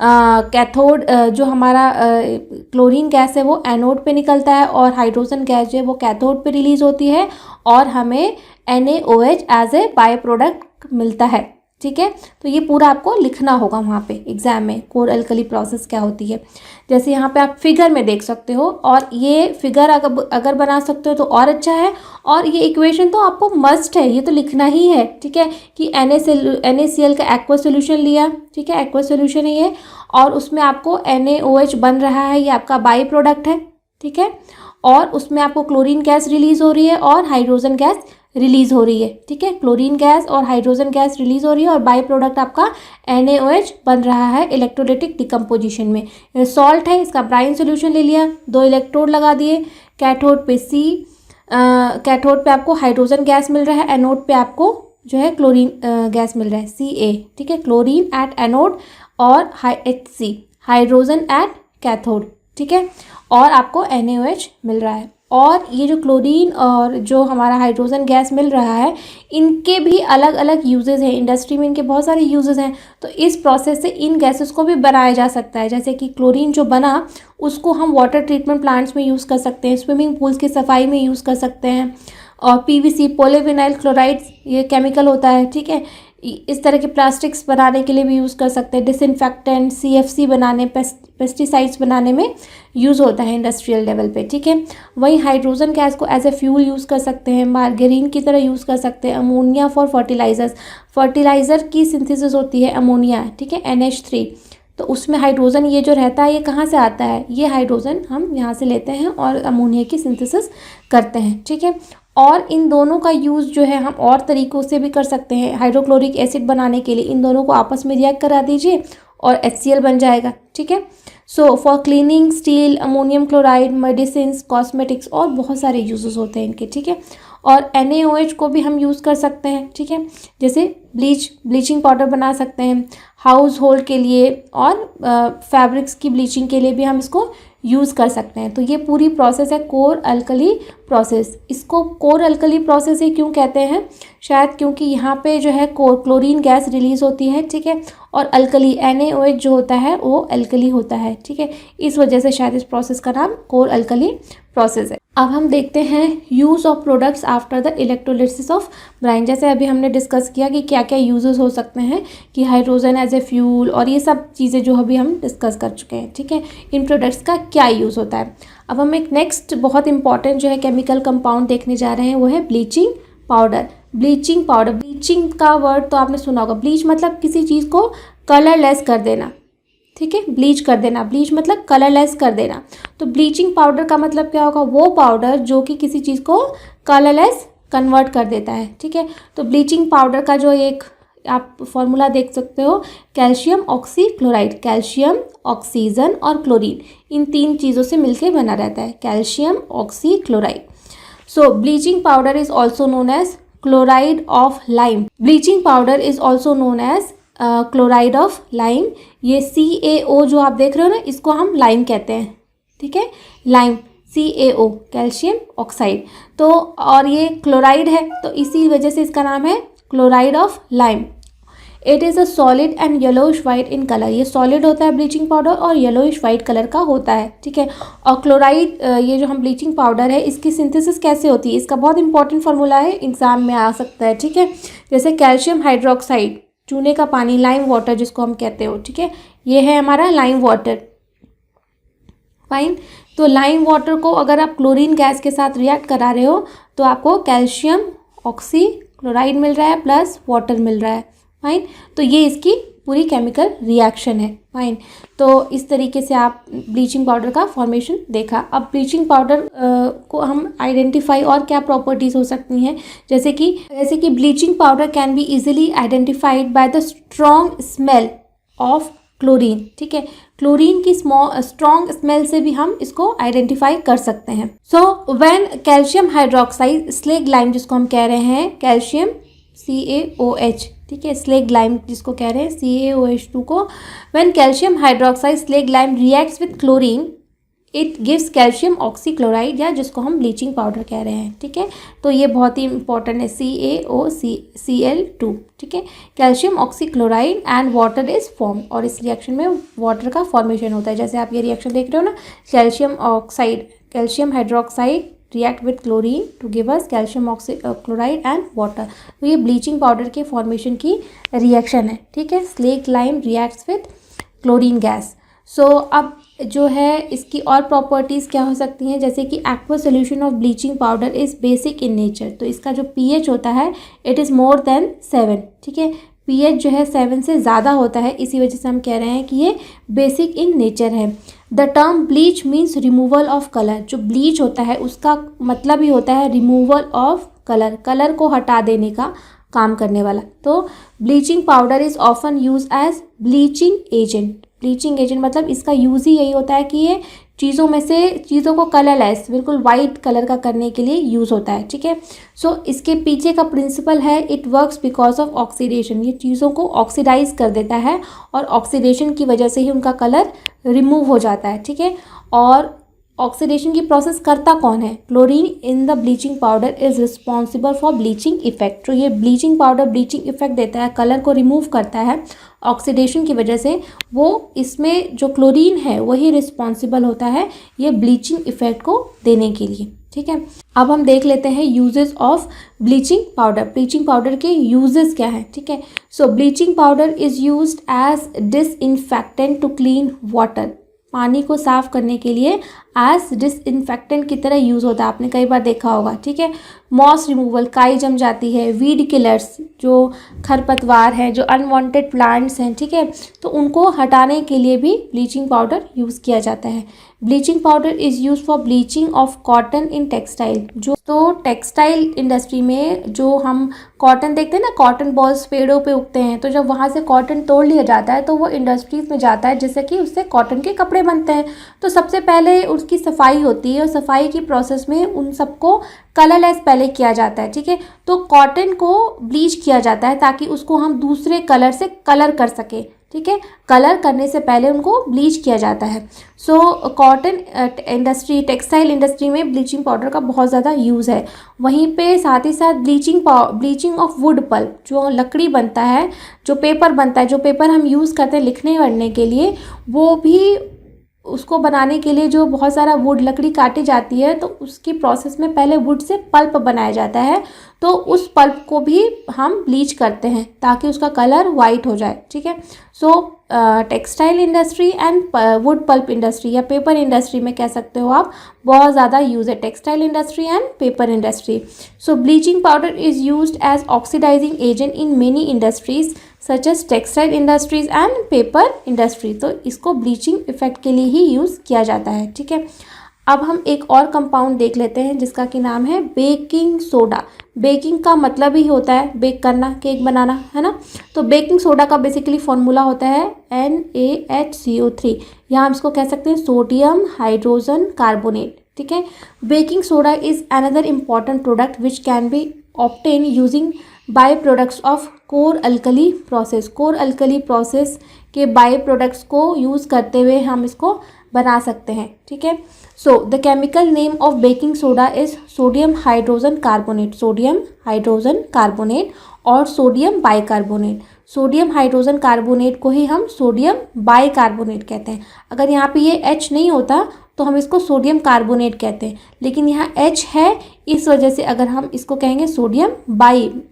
कैथोड जो हमारा क्लोरीन गैस है वो एनोड पे निकलता है और हाइड्रोजन गैस जो है वो कैथोड पे रिलीज होती है और हमें NaOH as a by product मिलता है। ठीक है, तो ये पूरा आपको लिखना होगा वहाँ पे एग्जाम में, कोर अल्कली प्रोसेस क्या होती है। जैसे यहाँ पे आप फिगर में देख सकते हो, और ये फिगर अगर बना सकते हो तो और अच्छा है। और ये इक्वेशन तो आपको मस्ट है, ये तो लिखना ही है। ठीक है, कि NaCl का एक्वा सोल्यूशन लिया, ठीक है, एक्वा सोल्यूशन है ये, और उसमें आपको NaOH बन रहा है, ये आपका बाई प्रोडक्ट है। ठीक है, और उसमें आपको क्लोरीन गैस रिलीज़ हो रही है और हाइड्रोजन गैस रिलीज़ हो रही है। ठीक है, क्लोरीन गैस और हाइड्रोजन गैस रिलीज़ हो रही है और बाई प्रोडक्ट आपका NaOH बन रहा है इलेक्ट्रोलिटिक डिकम्पोजिशन में। सॉल्ट है, इसका ब्राइन सोल्यूशन ले लिया, 2 इलेक्ट्रोड लगा दिए, कैथोड पे कैथोड पे आपको हाइड्रोजन गैस मिल रहा है, एनोड पे आपको जो है क्लोरीन गैस मिल रहा है, Ca। ठीक है, क्लोरीन एट एनोड और HC, हाइड्रोजन एट कैथोड। ठीक है, और आपको NaOH मिल रहा है। और ये जो क्लोरीन और जो हमारा हाइड्रोजन गैस मिल रहा है, इनके भी अलग अलग यूजेस हैं, इंडस्ट्री में इनके बहुत सारे यूजेस हैं। तो इस प्रोसेस से इन गैसेस को भी बनाया जा सकता है। जैसे कि क्लोरीन जो बना उसको हम वाटर ट्रीटमेंट प्लांट्स में यूज़ कर सकते हैं, स्विमिंग पूल्स की सफाई में यूज़ कर सकते हैं। और PVC पॉलीविनाइल क्लोराइड ये केमिकल होता है, ठीक है, इस तरह के प्लास्टिक्स बनाने के लिए भी यूज़ कर सकते हैं। डिसइंफेक्टेंट, CFC बनाने, पेस्टिसाइड्स बनाने में यूज़ होता है इंडस्ट्रियल लेवल पे, ठीक है। वहीं हाइड्रोजन गैस को एज ए फ्यूल यूज़ कर सकते हैं, मार्गेरीन की तरह यूज़ कर सकते हैं। अमोनिया फॉर फर्टिलाइजर्स, फर्टिलाइज़र की सिंथेसिस होती है अमोनिया, ठीक है, NH3। तो उसमें हाइड्रोजन ये जो रहता है ये कहाँ से आता है, ये हाइड्रोजन हम यहाँ से लेते हैं और अमोनिया की सिंथेसिस करते हैं, ठीक है। और इन दोनों का यूज़ जो है हम और तरीक़ों से भी कर सकते हैं। हाइड्रोक्लोरिक एसिड बनाने के लिए इन दोनों को आपस में रिएक्ट करा दीजिए और HCl बन जाएगा, ठीक है। So for cleaning, steel, ammonium chloride, medicine, cosmetics और बहुत सारे यूजेस होते हैं इनके, ठीक है। और NaOH को भी हम यूज़ कर सकते हैं, ठीक है, जैसे ब्लीचिंग पाउडर बना सकते हैं हाउस होल्ड के लिए, और फैब्रिक्स की ब्लीचिंग के लिए भी हम इसको यूज़ कर सकते हैं। तो ये पूरी प्रोसेस है कोर अल्कली प्रोसेस। इसको कोर अल्कली प्रोसेस ही क्यों कहते हैं, शायद क्योंकि यहाँ पे जो है क्लोरीन गैस रिलीज़ होती है, ठीक है, और अल्कली NaOH जो होता है वो अल्कली होता है, ठीक है। इस वजह से शायद इस प्रोसेस का नाम कोर अल्कली प्रोसेस है। अब हम देखते हैं use of products after the electrolysis of Bryan. जैसे अभी हमने डिस्कस किया कि क्या क्या यूजेस हो सकते हैं, कि हाइड्रोजन एज ए फ्यूल और ये सब चीज़ें जो अभी हम डिस्कस कर चुके हैं, ठीक है। इन प्रोडक्ट्स का क्या यूज़ होता है। अब हम एक नेक्स्ट बहुत इंपॉर्टेंट जो है केमिकल कंपाउंड देखने जा रहे हैं, वो है bleaching powder. Bleaching powder, bleaching का वर्ड तो आपने सुना होगा। ब्लीच मतलब किसी चीज़ को कलरलेस कर देना, ठीक है, ब्लीच कर देना। ब्लीच मतलब कलरलेस कर देना। तो ब्लीचिंग पाउडर का मतलब क्या होगा, वो पाउडर जो कि किसी चीज़ को कलरलेस कन्वर्ट कर देता है, ठीक है। तो ब्लीचिंग पाउडर का जो एक आप फॉर्मूला देख सकते हो, कैल्शियम ऑक्सीक्लोराइड, कैल्शियम, ऑक्सीजन और क्लोरीन, इन 3 चीज़ों से मिलकर बना रहता है calcium oxychloride. So bleaching powder is also known as chloride of lime. Bleaching powder is also known as chloride of lime. ये CaO जो आप देख रहे हो ना, इसको हम लाइम कहते हैं, ठीक है, लाइम, CaO, कैल्शियम ऑक्साइड। तो और ये क्लोराइड है, तो इसी वजह से इसका नाम है chloride of lime. It is a solid and yellowish white in colour. ये सॉलिड होता है ब्लीचिंग पाउडर और येलोइश वाइट कलर का होता है, ठीक है। और क्लोराइड, ये जो हम ब्लीचिंग पाउडर है, इसकी सिंथेसिस कैसे होती है, इसका बहुत इंपॉर्टेंट फार्मूला है, एग्जाम में आ सकता है, ठीक है। जैसे कैल्शियम हाइड्रोक्साइड, चूने का पानी, लाइम वाटर जिसको हम कहते हो, ठीक है, ये है हमारा लाइम वाटर, फाइन। तो लाइम वाटर को अगर आप क्लोरीन गैस के साथ रिएक्ट करा रहे हो तो आपको कैल्शियम ऑक्सीक्लोराइड मिल रहा है प्लस वाटर मिल रहा है, फाइन। तो ये इसकी पूरी केमिकल रिएक्शन है, फाइन। तो इस तरीके से आप ब्लीचिंग पाउडर का फॉर्मेशन देखा। अब ब्लीचिंग पाउडर को हम आइडेंटिफाई और क्या प्रॉपर्टीज़ हो सकती हैं, जैसे कि bleaching powder can be easily identified by the strong smell of chlorine, ठीक है। क्लोरीन की स्ट्रॉन्ग स्मेल से भी हम इसको आइडेंटिफाई कर सकते हैं। So when calcium hydroxide, slaked lime जिसको हम कह रहे हैं, कैल्शियम CaOH, ठीक है, स्लेग लाइम जिसको कह रहे हैं CaOH2 को, when calcium hydroxide slag lime reacts with chlorine it gives calcium oxychloride, या जिसको हम ब्लीचिंग पाउडर कह रहे हैं, ठीक है। तो ये बहुत ही इंपॉर्टेंट है, CaOCl2, ठीक है, calcium oxychloride and water is form, और इस रिएक्शन में वाटर का फॉर्मेशन होता है। जैसे आप ये रिएक्शन देख रहे हो ना, calcium hydroxide react with chlorine to give us calcium oxychloride and water. तो ये ब्लीचिंग पाउडर के फॉर्मेशन की रिएक्शन है, ठीक है। Slaked lime reacts with chlorine gas. So अब जो है इसकी और प्रॉपर्टीज़ क्या हो सकती हैं, जैसे कि aqua solution of bleaching powder is basic in nature. तो इसका जो pH होता है इट इज़ मोर देन 7, ठीक है, pH जो है 7 से ज़्यादा होता है, इसी वजह से हम कह रहे हैं कि ये बेसिक इन नेचर है। The term bleach means removal of colour. जो ब्लीच होता है उसका मतलब ही होता है रिमूवल ऑफ कलर, कलर को हटा देने का काम करने वाला। तो bleaching powder is often use as bleaching agent. Bleaching agent मतलब इसका यूज़ ही यही होता है कि ये चीज़ों को कलरलेस, बिल्कुल वाइट कलर का करने के लिए यूज़ होता है, ठीक है। सो इसके पीछे का प्रिंसिपल है it works because of oxidation. ये चीज़ों को ऑक्सीडाइज कर देता है और ऑक्सीडेशन की वजह से ही उनका कलर रिमूव हो जाता है, ठीक है। और ऑक्सीडेशन की प्रोसेस करता कौन है, chlorine in the bleaching powder is responsible for bleaching effect. तो ये ब्लीचिंग पाउडर ब्लीचिंग इफेक्ट देता है, कलर को रिमूव करता है ऑक्सीडेशन की वजह से। वो इसमें जो क्लोरीन है वही रिस्पॉन्सिबल होता है ये ब्लीचिंग इफेक्ट को देने के लिए, ठीक है। अब हम देख लेते हैं uses of bleaching powder. Bleaching powder के यूजेस क्या हैं, ठीक है। So bleaching powder is used as disinfectant to clean water. पानी को साफ करने के लिए एज डिसइंफेक्टेंट की तरह यूज़ होता है, आपने कई बार देखा होगा, ठीक है। मॉस रिमूवल, काई जम जाती है, वीड किलर्स, जो खरपतवार हैं, जो अनवांटेड प्लांट्स हैं, ठीक है, तो उनको हटाने के लिए भी ब्लीचिंग पाउडर यूज़ किया जाता है। Bleaching powder is use for bleaching of cotton in textile. जो तो टेक्सटाइल इंडस्ट्री में जो हम कॉटन देखते हैं ना, कॉटन बॉल्स पेड़ों पे उगते हैं, तो जब वहाँ से कॉटन तोड़ लिया जाता है तो वो इंडस्ट्रीज़ में जाता है, जिससे कि उससे कॉटन के कपड़े बनते हैं। तो सबसे पहले उसकी सफाई होती है और सफाई की प्रोसेस में उन सबको कलरलेस पहले किया जाता है, ठीक है। तो कॉटन को ब्लीच किया जाता है ताकि उसको हम दूसरे कलर से कलर कर सकें, ठीक है। कलर करने से पहले उनको ब्लीच किया जाता है। So cotton industry, textile industry में ब्लीचिंग पाउडर का बहुत ज़्यादा यूज़ है। वहीं पे साथ ही साथ ब्लीचिंग ऑफ वुड पल्प, जो लकड़ी बनता है, जो पेपर बनता है, जो पेपर हम यूज़ करते हैं लिखने पढ़ने के लिए, वो भी उसको बनाने के लिए जो बहुत सारा वुड लकड़ी काटी जाती है, तो उसकी प्रोसेस में पहले वुड से पल्प बनाया जाता है, तो उस पल्प को भी हम ब्लीच करते हैं ताकि उसका कलर वाइट हो जाए, ठीक है। So textile industry and wood pulp industry या पेपर इंडस्ट्री में कह सकते हो आप, बहुत ज़्यादा यूज़ है textile industry and paper industry. So bleaching powder is used as oxidising agent in many industries such as textile industries and paper industry. तो इसको ब्लीचिंग इफेक्ट के लिए ही यूज़ किया जाता है, ठीक है। अब हम एक और कंपाउंड देख लेते हैं जिसका कि नाम है बेकिंग सोडा। बेकिंग का मतलब ही होता है बेक करना, केक बनाना, है ना। तो बेकिंग सोडा का बेसिकली फॉर्मूला होता है NaHCO3, या हम इसको कह सकते हैं सोडियम हाइड्रोजन कार्बोनेट, ठीक है। Baking soda is another important product which can be obtain using by products of chlor alkali process. Chlor alkali process के बाई प्रोडक्ट्स को यूज़ करते हुए हम इसको बना सकते हैं, ठीक है। So the chemical name of baking soda is sodium hydrogen carbonate, sodium hydrogen carbonate और sodium bicarbonate. Sodium hydrogen carbonate को ही हम सोडियम बाइकार्बोनेट कहते हैं। अगर यहाँ पे ये H नहीं होता तो हम इसको सोडियम कार्बोनेट कहते हैं, लेकिन यहाँ H है, इस वजह से अगर हम इसको कहेंगे सोडियम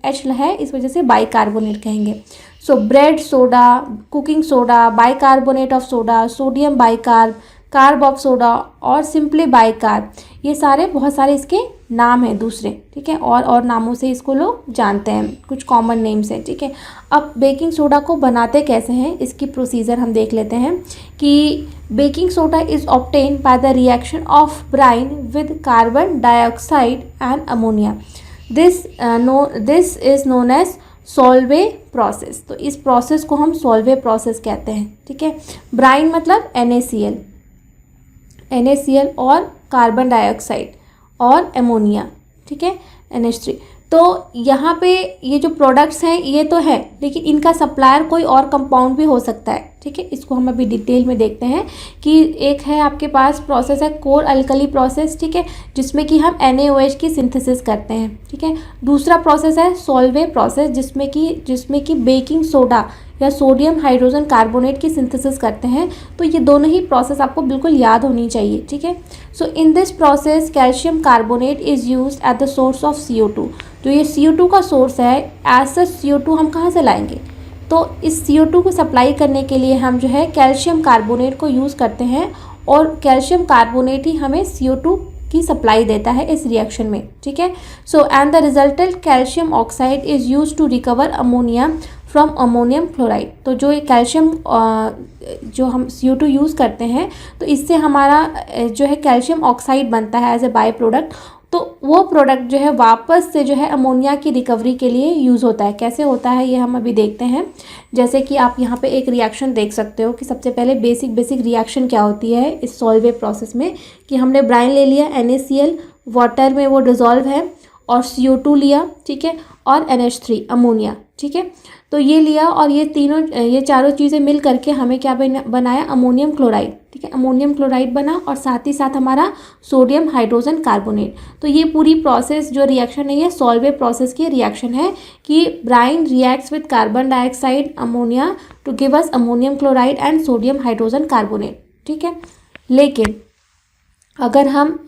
H है, इस वजह से बाइकार्बोनेट कहेंगे। So bread soda, cooking soda, bicarbonate of soda, sodium bicarb, carb of soda और सिंपली बाइकार्ब, ये सारे बहुत सारे इसके नाम हैं दूसरे, ठीक है। और नामों से इसको लोग जानते हैं, कुछ कॉमन नेम्स हैं, ठीक है। अब बेकिंग सोडा को बनाते कैसे हैं, इसकी प्रोसीजर हम देख लेते हैं कि baking soda is obtain by the reaction of brine with carbon dioxide and ammonia. This is known as Solvay process. तो इस प्रोसेस को हम सॉल्वे प्रोसेस कहते हैं, ठीक है। ब्राइन मतलब NaCl और कार्बन डाइऑक्साइड और एमोनिया, ठीक है, NH3। तो यहाँ पे ये जो प्रोडक्ट्स हैं ये तो है, लेकिन इनका सप्लायर कोई और कंपाउंड भी हो सकता है, ठीक है। इसको हम अभी डिटेल में देखते हैं कि एक है आपके पास प्रोसेस है कोर अल्कली प्रोसेस, ठीक है, जिसमें कि हम NaOH की सिंथेसिस करते हैं, ठीक है। दूसरा प्रोसेस है सॉल्वे प्रोसेस, जिसमें कि बेकिंग सोडा या सोडियम हाइड्रोजन कार्बोनेट की सिंथेसिस करते हैं। तो ये दोनों ही प्रोसेस आपको बिल्कुल याद होनी चाहिए, ठीक है। So in this process calcium carbonate is used at the source of CO2। जो ये CO2 का सोर्स है, एज सच CO2 हम कहाँ से लाएंगे, तो इस CO2 को सप्लाई करने के लिए हम जो है कैल्शियम कार्बोनेट को यूज़ करते हैं, और कैल्शियम कार्बोनेट ही हमें CO2 की सप्लाई देता है इस रिएक्शन में, ठीक है। So and the resultant calcium oxide is use to recover ammonia from ammonium chloride. तो जो ये कैल्शियम जो हम CO2 यूज़ करते हैं, तो इससे हमारा जो है कैल्शियम ऑक्साइड बनता है एज ए बाई प्रोडक्ट। तो वो प्रोडक्ट जो है वापस से जो है अमोनिया की रिकवरी के लिए यूज़ होता है। कैसे होता है ये हम अभी देखते हैं। जैसे कि आप यहाँ पे एक रिएक्शन देख सकते हो कि सबसे पहले बेसिक रिएक्शन क्या होती है इस सॉल्वे प्रोसेस में, कि हमने ब्राइन ले लिया, NaCl वाटर में वो डिज़ोल्व है, और CO2 लिया, ठीक है, और NH3 अमोनिया, ठीक है। तो ये लिया और ये चारों चीज़ें मिल करके हमें क्या बनाया, अमोनियम क्लोराइड, ठीक है। अमोनियम क्लोराइड बना और साथ ही साथ हमारा सोडियम हाइड्रोजन कार्बोनेट। तो ये पूरी प्रोसेस जो रिएक्शन है ये सॉल्वे प्रोसेस की रिएक्शन है कि brine reacts with carbon dioxide ammonia to give us ammonium chloride and sodium hydrogen carbonate, ठीक है। लेकिन अगर हम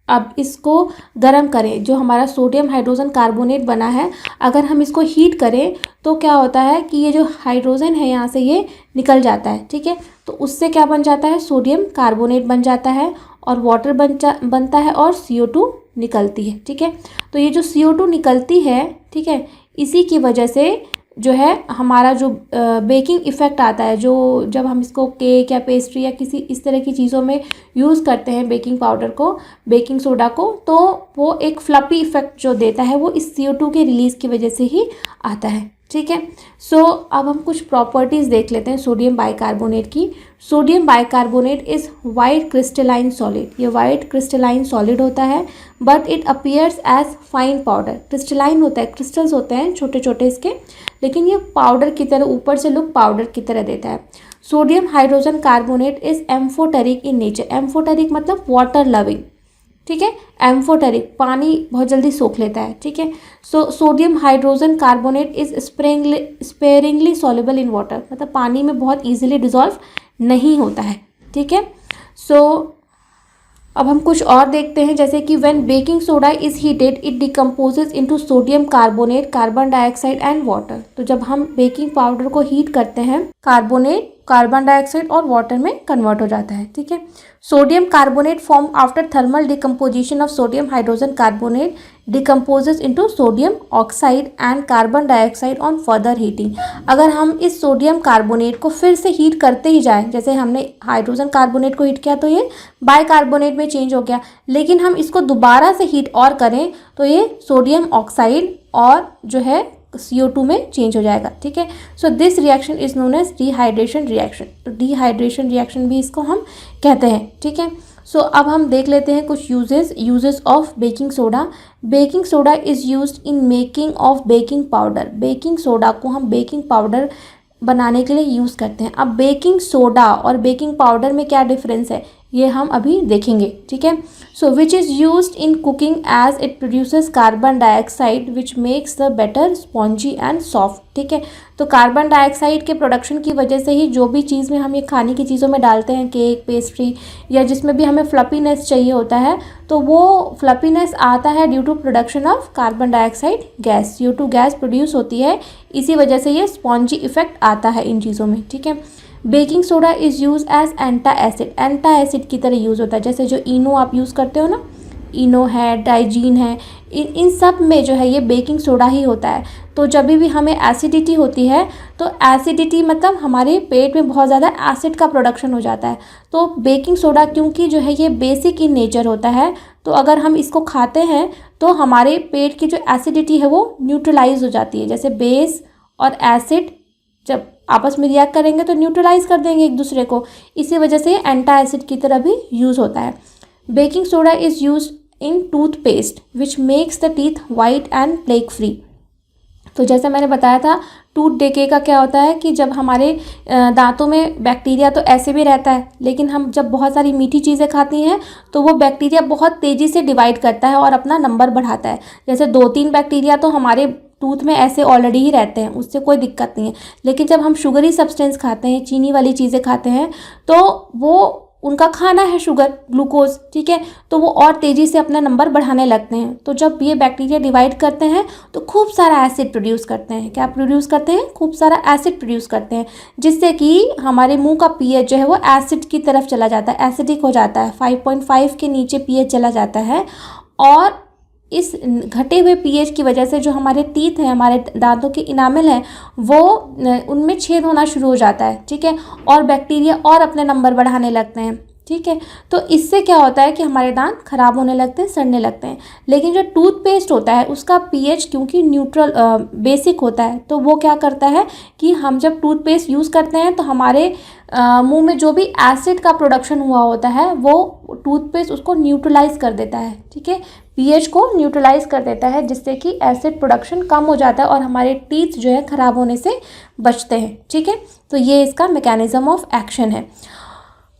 अब इसको गर्म करें, जो हमारा सोडियम हाइड्रोजन कार्बोनेट बना है, अगर हम इसको हीट करें तो क्या होता है कि ये जो हाइड्रोजन है यहाँ से ये निकल जाता है, ठीक है। तो उससे क्या बन जाता है, सोडियम कार्बोनेट बन जाता है और वाटर बनता है और CO2 निकलती है, ठीक है। तो ये जो CO2 निकलती है, ठीक है, इसी की वजह से जो है हमारा जो बेकिंग इफ़ेक्ट आता है, जो जब हम इसको केक या पेस्ट्री या किसी इस तरह की चीज़ों में यूज़ करते हैं बेकिंग पाउडर को, बेकिंग सोडा को, तो वो एक फ्लपी इफ़ेक्ट जो देता है वो इस CO2 के रिलीज़ की वजह से ही आता है, ठीक है। सो अब हम कुछ प्रॉपर्टीज़ देख लेते हैं सोडियम बाइकार्बोनेट की। Sodium bicarbonate is white crystalline solid, ये वाइट क्रिस्टलाइन सॉलिड होता है, but it appears as fine powder. Crystalline होता है, क्रिस्टल्स होते हैं छोटे छोटे इसके, लेकिन ये पाउडर की तरह, ऊपर से लुक पाउडर की तरह देता है। Sodium hydrogen carbonate is amphoteric in nature. Amphoteric मतलब वाटर लविंग, ठीक है। एम्फोटेरिक पानी बहुत जल्दी सोख लेता है, ठीक है। So sodium hydrogen carbonate is sparingly soluble in water, मतलब पानी में बहुत इजीली डिसॉल्व नहीं होता है, ठीक है। सो अब हम कुछ और देखते हैं, जैसे कि when baking soda is heated it decomposes into sodium carbonate, carbon dioxide and water. तो जब हम बेकिंग पाउडर को हीट करते हैं, कार्बोनेट कार्बन डाइऑक्साइड और वाटर में कन्वर्ट हो जाता है, ठीक है। सोडियम carbonate form after thermal decomposition of sodium hydrogen carbonate decomposes into sodium oxide and carbon dioxide on further heating. अगर हम इस सोडियम कार्बोनेट को फिर से हीट करते ही जाएं, जैसे हमने हाइड्रोजन कार्बोनेट को हीट किया तो ये बाइकार्बोनेट में चेंज हो गया, लेकिन हम इसको दोबारा से हीट और करें तो ये सोडियम ऑक्साइड और जो है CO2 में चेंज हो जाएगा, ठीक है। So this reaction is known as dehydration reaction. तो डिहाइड्रेशन रिएक्शन भी इसको हम कहते हैं, ठीक है। सो अब हम देख लेते हैं कुछ uses of baking soda. Baking soda is used in making of baking powder. Baking soda को हम बेकिंग पाउडर बनाने के लिए यूज़ करते हैं। अब बेकिंग सोडा और बेकिंग पाउडर में क्या डिफरेंस है ये हम अभी देखेंगे, ठीक है। So which is used in cooking as it produces carbon dioxide which makes the batter spongy and soft, ठीक है। तो कार्बन डाइऑक्साइड के प्रोडक्शन की वजह से ही जो भी चीज़ में हम ये खाने की चीज़ों में डालते हैं, केक, पेस्ट्री या जिसमें भी हमें फ्लपीनेस चाहिए होता है, तो वो फ्लपीनेस आता है due to production of carbon dioxide gas. CO2 gas produce होती है, इसी वजह से ये स्पॉन्जी इफेक्ट आता है इन चीज़ों में, ठीक है। Baking soda is use as antacid. Antacid की तरह यूज़ होता है, जैसे जो इनो आप यूज़ करते हो ना, इनो है, डाइजीन है, इन सब में जो है ये बेकिंग सोडा ही होता है। तो जब भी हमें एसिडिटी होती है, तो एसिडिटी मतलब हमारे पेट में बहुत ज़्यादा एसिड का प्रोडक्शन हो जाता है। तो बेकिंग सोडा क्योंकि जो है ये बेसिक इन नेचर होता है, तो अगर हम इसको खाते हैं तो हमारे पेट की जो एसिडिटी है वो न्यूट्रलाइज हो जाती है। जैसे बेस और एसिड जब आपस में रिएक्ट करेंगे तो न्यूट्रलाइज कर देंगे एक दूसरे को, इसी वजह से एंटा एसिड की तरह भी यूज़ होता है। Baking soda is use in toothpaste which makes the teeth white and plague free. तो जैसे मैंने बताया था, टूथ डेके का क्या होता है कि जब हमारे दांतों में बैक्टीरिया तो ऐसे भी रहता है, लेकिन हम जब बहुत सारी मीठी चीज़ें खाती हैं तो वो बैक्टीरिया बहुत तेज़ी से डिवाइड करता है और अपना नंबर बढ़ाता है। जैसे 2-3 बैक्टीरिया तो हमारे टूथ में ऐसे ऑलरेडी ही रहते हैं, उससे कोई दिक्कत नहीं है, लेकिन जब हम शुगरी सब्सटेंस खाते हैं, चीनी वाली चीज़ें खाते हैं, तो वो उनका खाना है शुगर, ग्लूकोज, ठीक है, तो वो और तेज़ी से अपना नंबर बढ़ाने लगते हैं। तो जब ये बैक्टीरिया डिवाइड करते हैं तो खूब सारा एसिड प्रोड्यूस करते हैं। क्या प्रोड्यूस करते हैं? खूब सारा एसिड प्रोड्यूस करते हैं, जिससे कि हमारे मुंह का pH जो है वो एसिड की तरफ चला जाता है, एसिडिक हो जाता है, 5.5 के नीचे pH चला जाता है। और इस घटे हुए pH की वजह से जो हमारे टीथ हैं, हमारे दांतों के इनामल हैं, वो उनमें छेद होना शुरू हो जाता है, ठीक है, और बैक्टीरिया और अपने नंबर बढ़ाने लगते हैं, ठीक है। तो इससे क्या होता है कि हमारे दांत खराब होने लगते हैं, सड़ने लगते हैं। लेकिन जो टूथपेस्ट होता है उसका pH क्योंकि न्यूट्रल बेसिक होता है, तो वो क्या करता है कि हम जब टूथपेस्ट यूज़ करते हैं तो हमारे मुंह में जो भी एसिड का प्रोडक्शन हुआ होता है वो टूथपेस्ट उसको न्यूट्रलाइज कर देता है, ठीक है, pH को न्यूट्रलाइज कर देता है, जिससे कि एसिड प्रोडक्शन कम हो जाता है और हमारे टीथ जो है ख़राब होने से बचते हैं, ठीक है। तो ये इसका मैकेनिज्म ऑफ एक्शन है।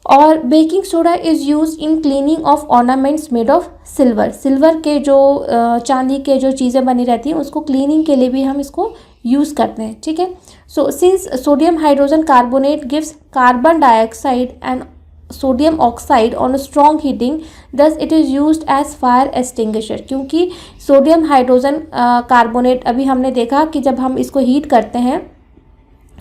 और baking soda is use in cleaning of ornaments made of silver. Silver के जो चांदी के जो चीज़ें बनी रहती हैं उसको क्लीनिंग के लिए भी हम इसको यूज़ करते हैं, ठीक है। So since sodium hydrogen carbonate gives carbon dioxide and sodium oxide on strong heating, thus it is used as fire extinguisher. क्योंकि सोडियम हाइड्रोजन कार्बोनेट, अभी हमने देखा कि जब हम इसको हीट करते हैं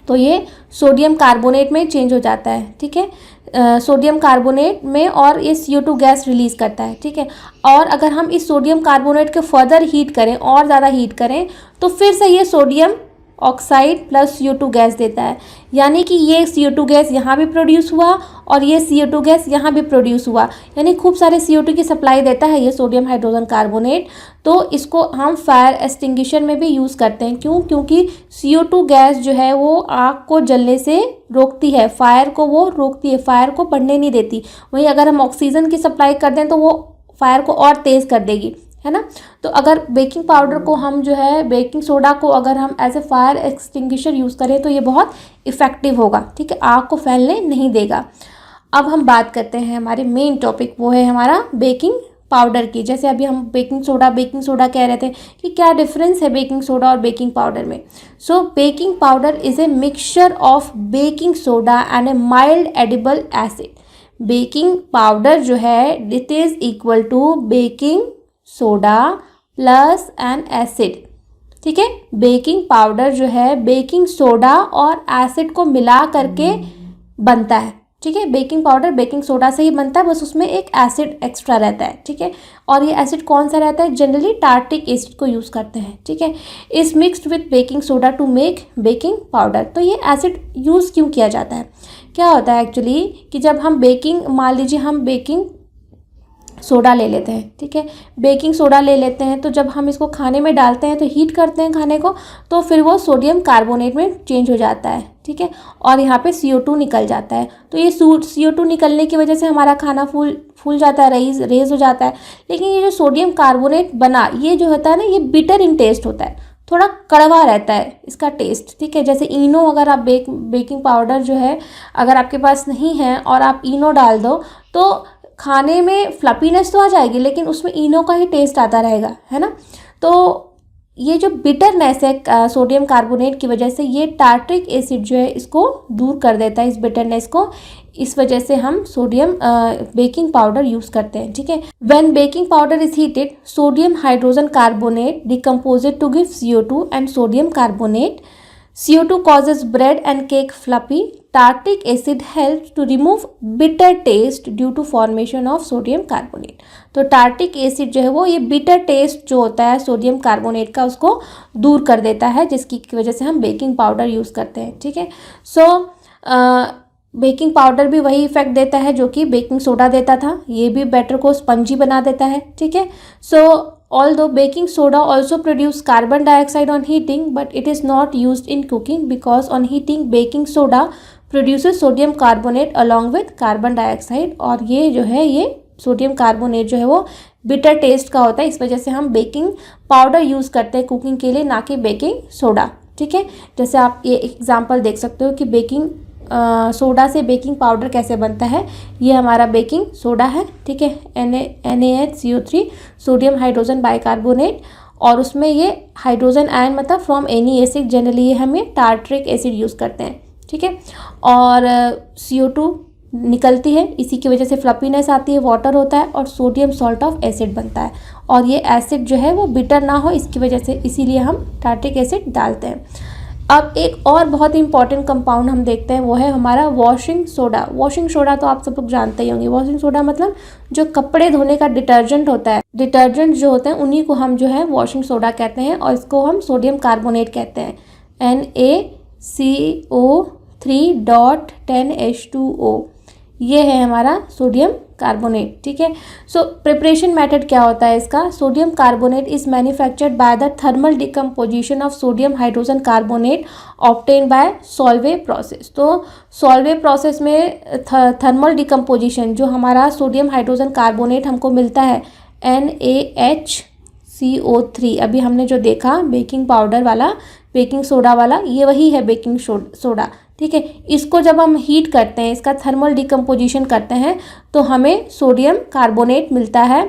तो ये सोडियम कार्बोनेट में चेंज हो जाता है, ठीक है, सोडियम कार्बोनेट में, और ये CO2 गैस रिलीज़ करता है, ठीक है। और अगर हम इस सोडियम कार्बोनेट को फर्दर हीट करें, और ज़्यादा हीट करें, तो फिर से ये sodium oxide plus CO2 gas देता है। यानी कि ये CO2 गैस यहाँ भी प्रोड्यूस हुआ और ये CO2 गैस यहाँ भी प्रोड्यूस हुआ, यानी खूब सारे CO2 की सप्लाई देता है ये सोडियम हाइड्रोजन कार्बोनेट। तो इसको हम फायर एक्सटिंग्विशर में भी यूज़ करते हैं। क्यों? क्योंकि CO2 गैस जो है वो आग को जलने से रोकती है, फायर को वो रोकती है, फायर को बढ़ने नहीं देती। वहीं अगर हम ऑक्सीजन की सप्लाई कर दें तो वो फायर को और तेज़ कर देगी, है ना। तो अगर बेकिंग पाउडर को हम जो है, बेकिंग सोडा को अगर हम as a fire extinguisher use करें तो ये बहुत इफ़ेक्टिव होगा, ठीक है, आग को फैलने नहीं देगा। अब हम बात करते हैं हमारे मेन टॉपिक, वो है हमारा बेकिंग पाउडर की। जैसे अभी हम बेकिंग सोडा कह रहे थे कि क्या डिफरेंस है बेकिंग सोडा और बेकिंग पाउडर में। So baking powder is a mixture of baking soda and a mild edible acid. Baking powder जो है it is equal to baking soda plus an acid, ठीक है। बेकिंग पाउडर जो है baking soda और acid को मिला करके बनता है, ठीक है। बेकिंग पाउडर बेकिंग सोडा से ही बनता है, बस उसमें एक एसिड एक्स्ट्रा रहता है, ठीक है। और ये एसिड कौन सा रहता है? जनरली टार्टिक एसिड को यूज़ करते हैं, ठीक है। Is mixed with baking soda to make baking powder. तो ये एसिड यूज़ क्यों किया जाता है? क्या होता है एक्चुअली कि जब हम बेकिंग, मान लीजिए हम बेकिंग सोडा ले लेते हैं, ठीक है, बेकिंग सोडा ले लेते हैं, तो जब हम इसको खाने में डालते हैं तो हीट करते हैं खाने को, तो फिर वो सोडियम कार्बोनेट में चेंज हो जाता है, ठीक है, और यहाँ पे CO2 निकल जाता है। तो ये CO2 निकलने की वजह से हमारा खाना फूल जाता है, रेज हो जाता है। लेकिन ये जो सोडियम कार्बोनेट बना, ये जो होता है ना, ये बिटर इन टेस्ट होता है, थोड़ा कड़वा रहता है इसका टेस्ट, ठीक है। जैसे इनो, अगर आप बेकिंग पाउडर जो है अगर आपके पास नहीं है और आप इनो डाल दो तो खाने में फ्लफीनेस तो आ जाएगी, लेकिन उसमें इनो का ही टेस्ट आता रहेगा, है ना। तो ये जो बिटरनेस है सोडियम कार्बोनेट की वजह से, ये टार्ट्रिक एसिड जो है इसको दूर कर देता है, इस बिटरनेस को। इस वजह से हम सोडियम बेकिंग पाउडर यूज़ करते हैं, ठीक है। When baking powder is heated, sodium hydrogen carbonate decomposed to give CO2 and sodium carbonate. CO2 causes bread and cake fluffy. Tartic acid helps to remove bitter taste due to formation of sodium carbonate. तो tartaric acid जो है वो ये bitter taste जो होता है सोडियम carbonate का, उसको दूर कर देता है, जिसकी वजह से हम बेकिंग पाउडर यूज़ करते हैं, ठीक है। सो बेकिंग पाउडर भी वही इफेक्ट देता है जो कि बेकिंग सोडा देता था, ये भी बैटर को स्पंजी बना देता है, ठीक है। सो although baking soda also produce carbon dioxide on heating, but it is not used in cooking because on heating baking soda produces sodium carbonate along with carbon dioxide। और ये जो है ये सोडियम कार्बोनेट जो है वो बिटर टेस्ट का होता है, इस वजह से हम बेकिंग पाउडर यूज़ करते हैं कुकिंग के लिए, ना कि बेकिंग सोडा, ठीक है। जैसे आप ये एग्जांपल देख सकते हो कि बेकिंग सोडा से बेकिंग पाउडर कैसे बनता है। ये हमारा बेकिंग सोडा है, ठीक है, NaHCO3 सोडियम हाइड्रोजन बाइकार्बोनेट, और उसमें ये हाइड्रोजन आयन मतलब फ्रॉम एनी एसिड, जनरली ये हम ये टार्ट्रिक एसिड यूज़ करते हैं, ठीक है। और CO2 निकलती है, इसी की वजह से फ्लफीनेस आती है, वाटर होता है और सोडियम सॉल्ट ऑफ एसिड बनता है। और ये एसिड जो है वो बिटर ना हो इसकी वजह से, इसीलिए हम टार्ट्रिक एसिड डालते हैं। अब एक और बहुत ही इंपॉर्टेंट कंपाउंड हम देखते हैं, वो है हमारा वॉशिंग सोडा। वॉशिंग सोडा तो आप सब लोग जानते ही होंगे। वॉशिंग सोडा मतलब जो कपड़े धोने का डिटर्जेंट होता है, डिटर्जेंट जो होते हैं उन्हीं को हम जो है वॉशिंग सोडा कहते हैं, और इसको हम सोडियम कार्बोनेट कहते हैं, NaCO3.10H2O। ये है हमारा सोडियम कार्बोनेट, ठीक है। सो प्रिपरेशन मेथड क्या होता है इसका? Sodium carbonate is manufactured by the thermal decomposition of sodium hydrogen carbonate obtain bye Solvay process. तो सॉल्वे प्रोसेस में थर्मल डिकम्पोजिशन जो हमारा सोडियम हाइड्रोजन कार्बोनेट हमको मिलता है NaHCO3, अभी हमने जो देखा बेकिंग पाउडर वाला, बेकिंग सोडा वाला, ये वही है बेकिंग सोडा, ठीक है। इसको जब हम हीट करते हैं, इसका थर्मल डिकम्पोजिशन करते हैं, तो हमें सोडियम कार्बोनेट मिलता है।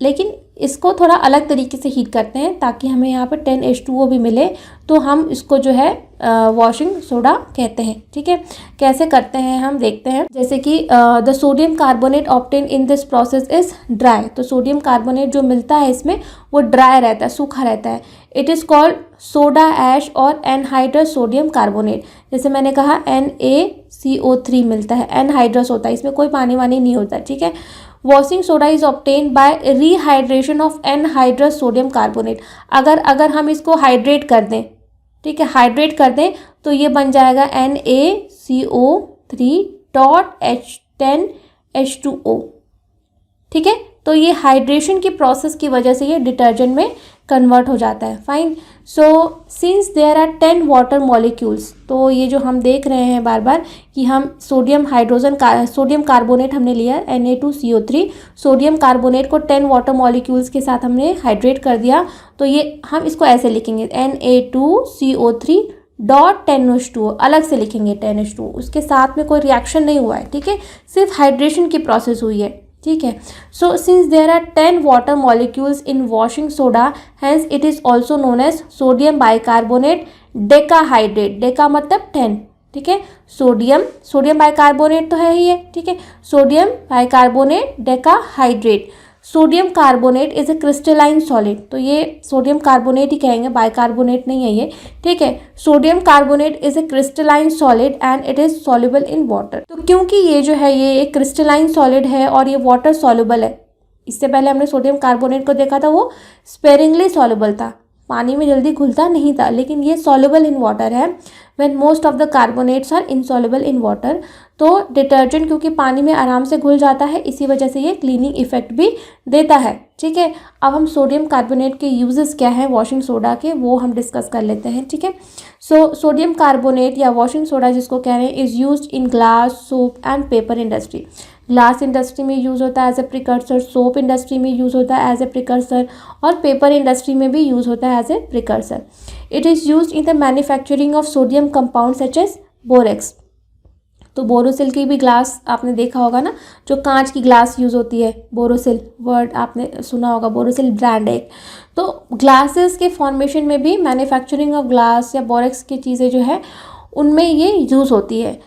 लेकिन इसको थोड़ा अलग तरीके से हीट करते हैं ताकि हमें यहाँ पर 10H2O भी मिले, तो हम इसको जो है वॉशिंग सोडा कहते हैं। ठीक है, कैसे करते हैं हम देखते हैं। जैसे कि the sodium carbonate obtain in this process is dry, तो सोडियम कार्बोनेट जो मिलता है इसमें वो ड्राई रहता है, सूखा रहता है। It is called soda ash और एनहाइड्रस सोडियम कार्बोनेट। जैसे मैंने कहा NaCO3 मिलता है, एनहाइड्रस होता है, इसमें कोई पानी वानी नहीं होता। ठीक है, washing soda is obtain bye rehydration of anhydrous sodium carbonate. अगर हम इसको हाइड्रेट कर दें, ठीक है, हाइड्रेट कर दें, तो ये बन जाएगा NaCO3.H10H2O। ठीक है, तो ये हाइड्रेशन की प्रोसेस की वजह से ये डिटर्जेंट में कन्वर्ट हो जाता है। Fine, so since there are 10 water molecules, तो ये जो हम देख रहे हैं बार बार कि हम सोडियम कार्बोनेट हमने लिया Na2CO3, सोडियम कार्बोनेट को 10 वाटर मॉलिक्यूल्स के साथ हमने हाइड्रेट कर दिया, तो ये हम इसको ऐसे लिखेंगे Na2CO3.10H2O, अलग से लिखेंगे 10H2O, उसके साथ में कोई रिएक्शन नहीं हुआ है। ठीक है, सिर्फ हाइड्रेशन की प्रोसेस हुई है। ठीक है, so since there are 10 water molecules in washing soda, hence it is also known as sodium bicarbonate decahydrate. Deca मतलब 10। ठीक है, सोडियम बाइकार्बोनेट तो है ही है। ठीक है, sodium bicarbonate decahydrate. Sodium carbonate is a crystalline solid, तो ये सोडियम कार्बोनेट ही कहेंगे, बाइकार्बोनेट नहीं है ये। ठीक है, सोडियम carbonate is a crystalline solid and it is soluble in water. तो क्योंकि ये जो है ये एक क्रिस्टलाइन सॉलिड है और ये वाटर सॉल्युबल है, इससे पहले हमने सोडियम कार्बोनेट को देखा था, वो स्पेरिंगली सॉल्युबल था, पानी में जल्दी घुलता नहीं था, लेकिन ये सॉल्युबल इन वाटर है। When most of the carbonates are insoluble in water, तो डिटर्जेंट क्योंकि पानी में आराम से घुल जाता है, इसी वजह से ये क्लीनिंग इफेक्ट भी देता है। ठीक है, अब हम सोडियम कार्बोनेट के यूजेस क्या हैं वॉशिंग सोडा के, वो हम डिस्कस कर लेते हैं। ठीक है, सो सोडियम कार्बोनेट या वॉशिंग सोडा जिसको कह रहे हैं is used in glass, soap and paper industry. Glass industry में यूज़ होता है as a precursor, soap industry में यूज़ होता है एज ए प्रिकर्सर, और पेपर इंडस्ट्री में भी यूज़ होता है as a precursor. It is used in the manufacturing of sodium compound such as borax. तो बोरोसिल की भी ग्लास आपने देखा होगा ना, जो कांच की ग्लास यूज़ होती है, बोरोसिल वर्ड आपने सुना होगा, बोरोसिल ब्रांड है। तो ग्लासेस के फॉर्मेशन में भी, मैन्युफैक्चरिंग ऑफ ग्लास या बोरेक्स की चीज़ें जो है उनमें ये यूज़ होती है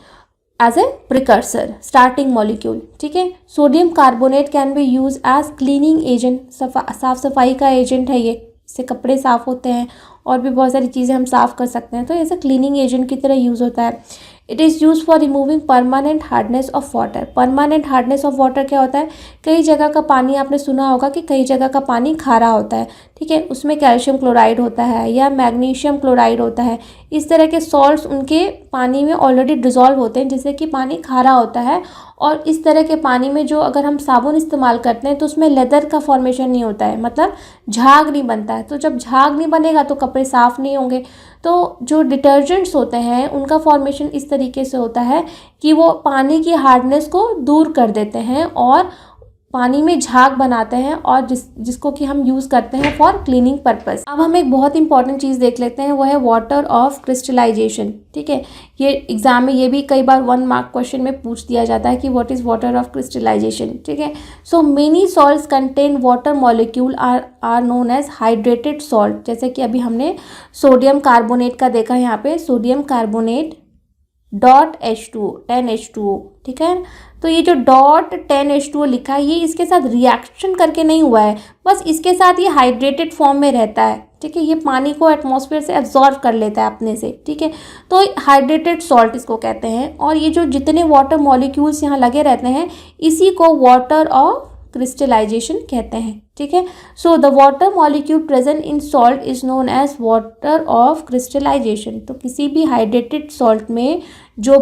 as a precursor, starting molecule. ठीक है, सोडियम कार्बोनेट can be use as cleaning agent, साफ सफाई का एजेंट है ये, इससे कपड़े साफ़ होते हैं और भी बहुत सारी चीज़ें हम साफ़ कर सकते हैं, तो ऐसे क्लीनिंग एजेंट की तरह यूज़ होता है। It is use for removing permanent hardness of water. Permanent hardness of water क्या होता है, कई जगह का पानी आपने सुना होगा कि कई जगह का पानी खारा होता है। ठीक है, उसमें कैल्शियम क्लोराइड होता है या मैग्नीशियम क्लोराइड होता है, इस तरह के सॉल्ट्स उनके पानी में ऑलरेडी डिज़ोल्व होते हैं, जिससे कि पानी खारा होता है। और इस तरह के पानी में जो अगर हम साबुन इस्तेमाल करते हैं तो उसमें लेदर का फॉर्मेशन नहीं होता है, मतलब झाग नहीं बनता है। तो जब झाग नहीं बनेगा तो कपड़े साफ़ नहीं होंगे। तो जो डिटर्जेंट्स होते हैं उनका फॉर्मेशन इस तरीके से होता है कि वो पानी की हार्डनेस को दूर कर देते हैं और पानी में झाग बनाते हैं, और जिसको कि हम यूज़ करते हैं फॉर क्लीनिंग पर्पस। अब हम एक बहुत इंपॉर्टेंट चीज़ देख लेते हैं, वो है वाटर ऑफ क्रिस्टलाइजेशन। ठीक है, ये एग्जाम में ये भी कई बार 1 मार्क क्वेश्चन में पूछ दिया जाता है कि what is water of crystallization. ठीक है, so many salts contain water molecule are known as hydrated salt. जैसे कि अभी हमने सोडियम कार्बोनेट का देखा, यहाँ पे सोडियम कार्बोनेट .H2O 10H2O। ठीक है, तो ये जो .10H2O लिखा है, ये इसके साथ रिएक्शन करके नहीं हुआ है, बस इसके साथ ये हाइड्रेटेड फॉर्म में रहता है। ठीक है, ये पानी को एटमॉस्फेयर से एब्जॉर्ब कर लेता है अपने से। ठीक है, तो हाइड्रेटेड सॉल्ट इसको कहते हैं। और ये जो जितने वाटर मॉलिक्यूल्स यहाँ लगे रहते हैं, इसी को वाटर ऑफ क्रिस्टलाइजेशन कहते हैं। ठीक है, so the water molecule present in salt is known as water of crystallization. तो किसी भी हाइड्रेटेड सॉल्ट में जो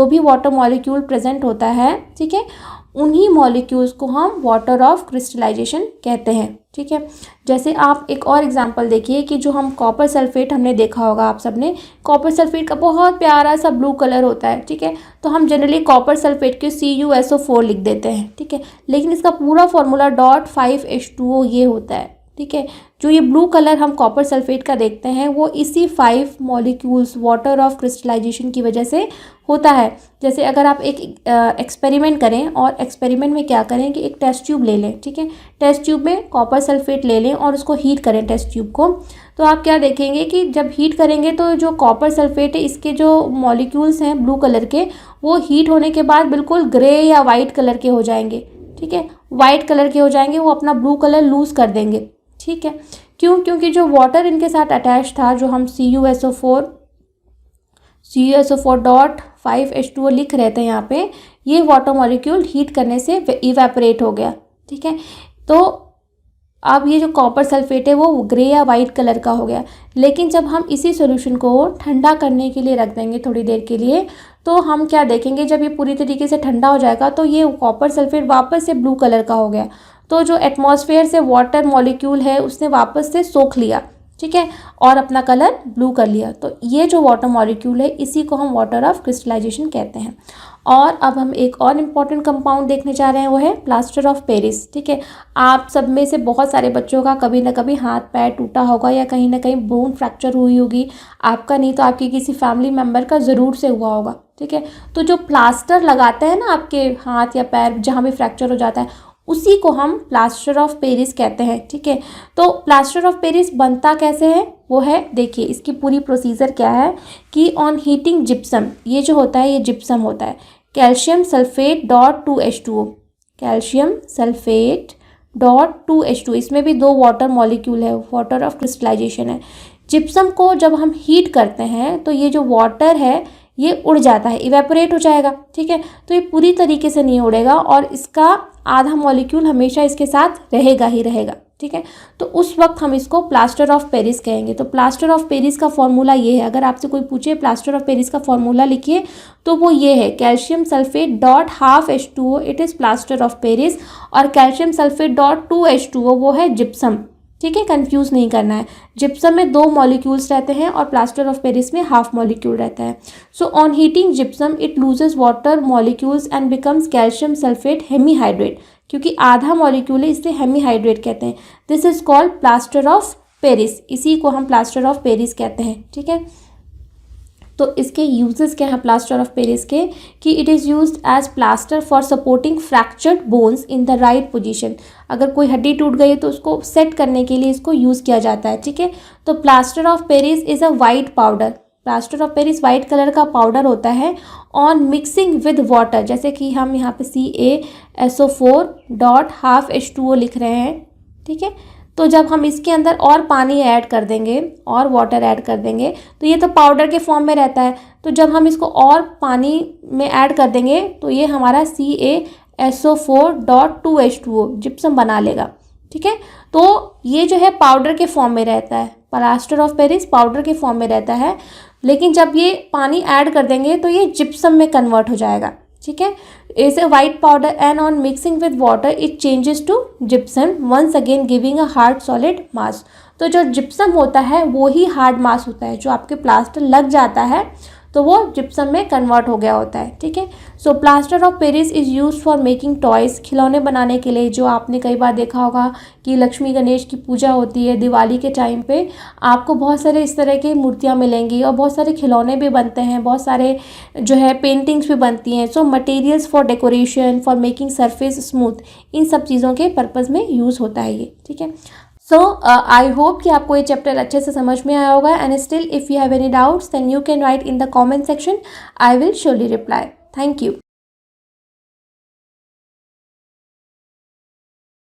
भी वाटर मॉलिक्यूल प्रेजेंट होता है, ठीक है, उन्हीं मॉलिक्यूल्स को हम वाटर ऑफ क्रिस्टलाइजेशन कहते हैं। ठीक है, जैसे आप एक और एग्जांपल देखिए कि जो हम कॉपर सल्फेट हमने देखा होगा आप सबने, कॉपर सल्फेट का बहुत प्यारा सा ब्लू कलर होता है। ठीक है, तो हम जनरली कॉपर सल्फेट के CuSO4 लिख देते हैं। ठीक है, लेकिन इसका पूरा फॉर्मूला .5H2O ये होता है। ठीक है। जो ये ब्लू कलर हम कॉपर सल्फेट का देखते हैं वो इसी 5 मॉलिक्यूल्स वाटर ऑफ क्रिस्टलाइजेशन की वजह से होता है। जैसे अगर आप एक एक्सपेरिमेंट करें और एक्सपेरिमेंट में क्या करें कि एक टेस्ट ट्यूब ले लें, ठीक है। टेस्ट ट्यूब में कॉपर सल्फेट ले लें और उसको हीट करें टेस्ट ट्यूब को, तो आप क्या देखेंगे कि जब हीट करेंगे तो जो कॉपर सल्फेट है इसके जो मॉलिक्यूल्स हैं ब्लू कलर के, वो हीट होने के बाद बिल्कुल ग्रे या वाइट कलर के हो जाएंगे, ठीक है। वाइट कलर के हो जाएंगे, वो अपना ब्लू कलर लूज़ कर देंगे, ठीक है। क्यों? क्योंकि जो वाटर इनके साथ अटैच था, जो हम CuSO4 डॉट 5H2O लिख रहे थे यहाँ पे, ये वाटर मॉलिक्यूल हीट करने से इवेपोरेट हो गया, ठीक है। तो अब ये जो कॉपर सल्फेट है वो ग्रे या वाइट कलर का हो गया। लेकिन जब हम इसी सॉल्यूशन को ठंडा करने के लिए रख देंगे थोड़ी देर के लिए, तो हम क्या देखेंगे, जब ये पूरी तरीके से ठंडा हो जाएगा तो ये कॉपर सल्फेट वापस से ब्लू कलर का हो गया। तो जो एटमॉस्फेयर से वाटर मॉलिक्यूल है उसने वापस से सोख लिया, ठीक है, और अपना कलर ब्लू कर लिया। तो ये जो वाटर मॉलिक्यूल है इसी को हम वाटर ऑफ क्रिस्टलाइजेशन कहते हैं। और अब हम एक और इम्पॉर्टेंट कंपाउंड देखने जा रहे हैं, वो है प्लास्टर ऑफ पेरिस, ठीक है। आप सब में से बहुत सारे बच्चों का कभी ना कभी हाथ पैर टूटा होगा या कहीं ना कहीं बोन फ्रैक्चर हुई होगी। आपका नहीं तो आपकी किसी फैमिली मेम्बर का ज़रूर से हुआ होगा, ठीक है। तो जो प्लास्टर लगाते हैं ना आपके हाथ या पैर जहाँ भी फ्रैक्चर हो जाता है, उसी को हम प्लास्टर ऑफ पेरिस कहते हैं, ठीक है। तो प्लास्टर ऑफ पेरिस बनता कैसे है वो है, देखिए इसकी पूरी प्रोसीजर क्या है कि ऑन हीटिंग जिप्सम, ये जो होता है ये जिप्सम होता है, calcium sulphate dot 2H2O, calcium sulphate dot 2H2O, इसमें भी 2 वाटर मॉलिक्यूल है, वाटर ऑफ क्रिस्टलाइजेशन है। जिप्सम को जब हम हीट करते हैं तो ये जो वाटर है ये उड़ जाता है, इवेपोरेट हो जाएगा, ठीक है। तो ये पूरी तरीके से नहीं उड़ेगा और इसका आधा मॉलिक्यूल हमेशा इसके साथ रहेगा ही रहेगा, ठीक है। तो उस वक्त हम इसको प्लास्टर ऑफ पेरिस कहेंगे। तो प्लास्टर ऑफ पेरिस का फॉर्मूला ये है, अगर आपसे कोई पूछे प्लास्टर ऑफ पेरिस का फॉर्मूला लिखिए तो वो ये है, calcium sulphate dot half H2O it is plaster of Paris, और कैल्शियम सल्फेट डॉट 2H2O वो है जिप्सम, ठीक है। कंफ्यूज नहीं करना है। जिप्सम में 2 मॉलिक्यूल्स रहते हैं और प्लास्टर ऑफ पेरिस में हाफ मॉलिक्यूल रहता है। So on heating gypsum it loses water molecules and becomes calcium sulphate hemihydrate, क्योंकि आधा मॉलिक्यूल है इसलिए हेमीहाइड्रेट कहते हैं। This is called plaster of Paris, इसी को हम प्लास्टर ऑफ पेरिस कहते हैं, ठीक है। तो इसके यूजेस क्या हैं प्लास्टर ऑफ पेरिस के, कि it is used as plaster for supporting fractured bones in the right position. अगर कोई हड्डी टूट गई है तो उसको सेट करने के लिए इसको यूज़ किया जाता है, ठीक है। तो plaster of Paris is a white powder, plaster of Paris white colour का पाउडर होता है। ऑन मिक्सिंग विद वाटर, जैसे कि हम यहाँ पे CaSO4 डॉट हाफ H2O लिख रहे हैं, ठीक है। तो जब हम इसके अंदर और पानी ऐड कर देंगे और वाटर ऐड कर देंगे तो ये तो पाउडर के फॉर्म में रहता है। तो जब हम इसको और पानी में ऐड कर देंगे तो ये हमारा CaSO4 डॉट 2H2O जिप्सम बना लेगा, ठीक है। तो ये जो है पाउडर के फॉर्म में रहता है, प्लास्टर ऑफ पेरिस पाउडर के फॉर्म में रहता है, लेकिन जब ये पानी ऐड कर देंगे तो ये जिप्सम में कन्वर्ट हो जाएगा, ठीक है। Is a white powder and on mixing with water it changes to gypsum, once again giving a hard solid mass. तो जो जिप्सम होता है वो ही हार्ड मास होता है, जो आपके प्लास्टर लग जाता है तो वो जिप्सम में कन्वर्ट हो गया होता है, ठीक है। So plaster of Paris is used for making toys, खिलौने बनाने के लिए। जो आपने कई बार देखा होगा कि लक्ष्मी गणेश की पूजा होती है दिवाली के टाइम पे, आपको बहुत सारे इस तरह की मूर्तियाँ मिलेंगी और बहुत सारे खिलौने भी बनते हैं, बहुत सारे जो है पेंटिंग्स भी बनती हैं। So materials for decoration, for making surface smooth, इन सब चीज़ों के पर्पज़ में यूज़ होता है ये, ठीक है। सो आई होप कि आपको ये चैप्टर अच्छे से समझ में आया होगा। And still if you have any doubts then you can write in the comment section, I will surely reply. Thank you.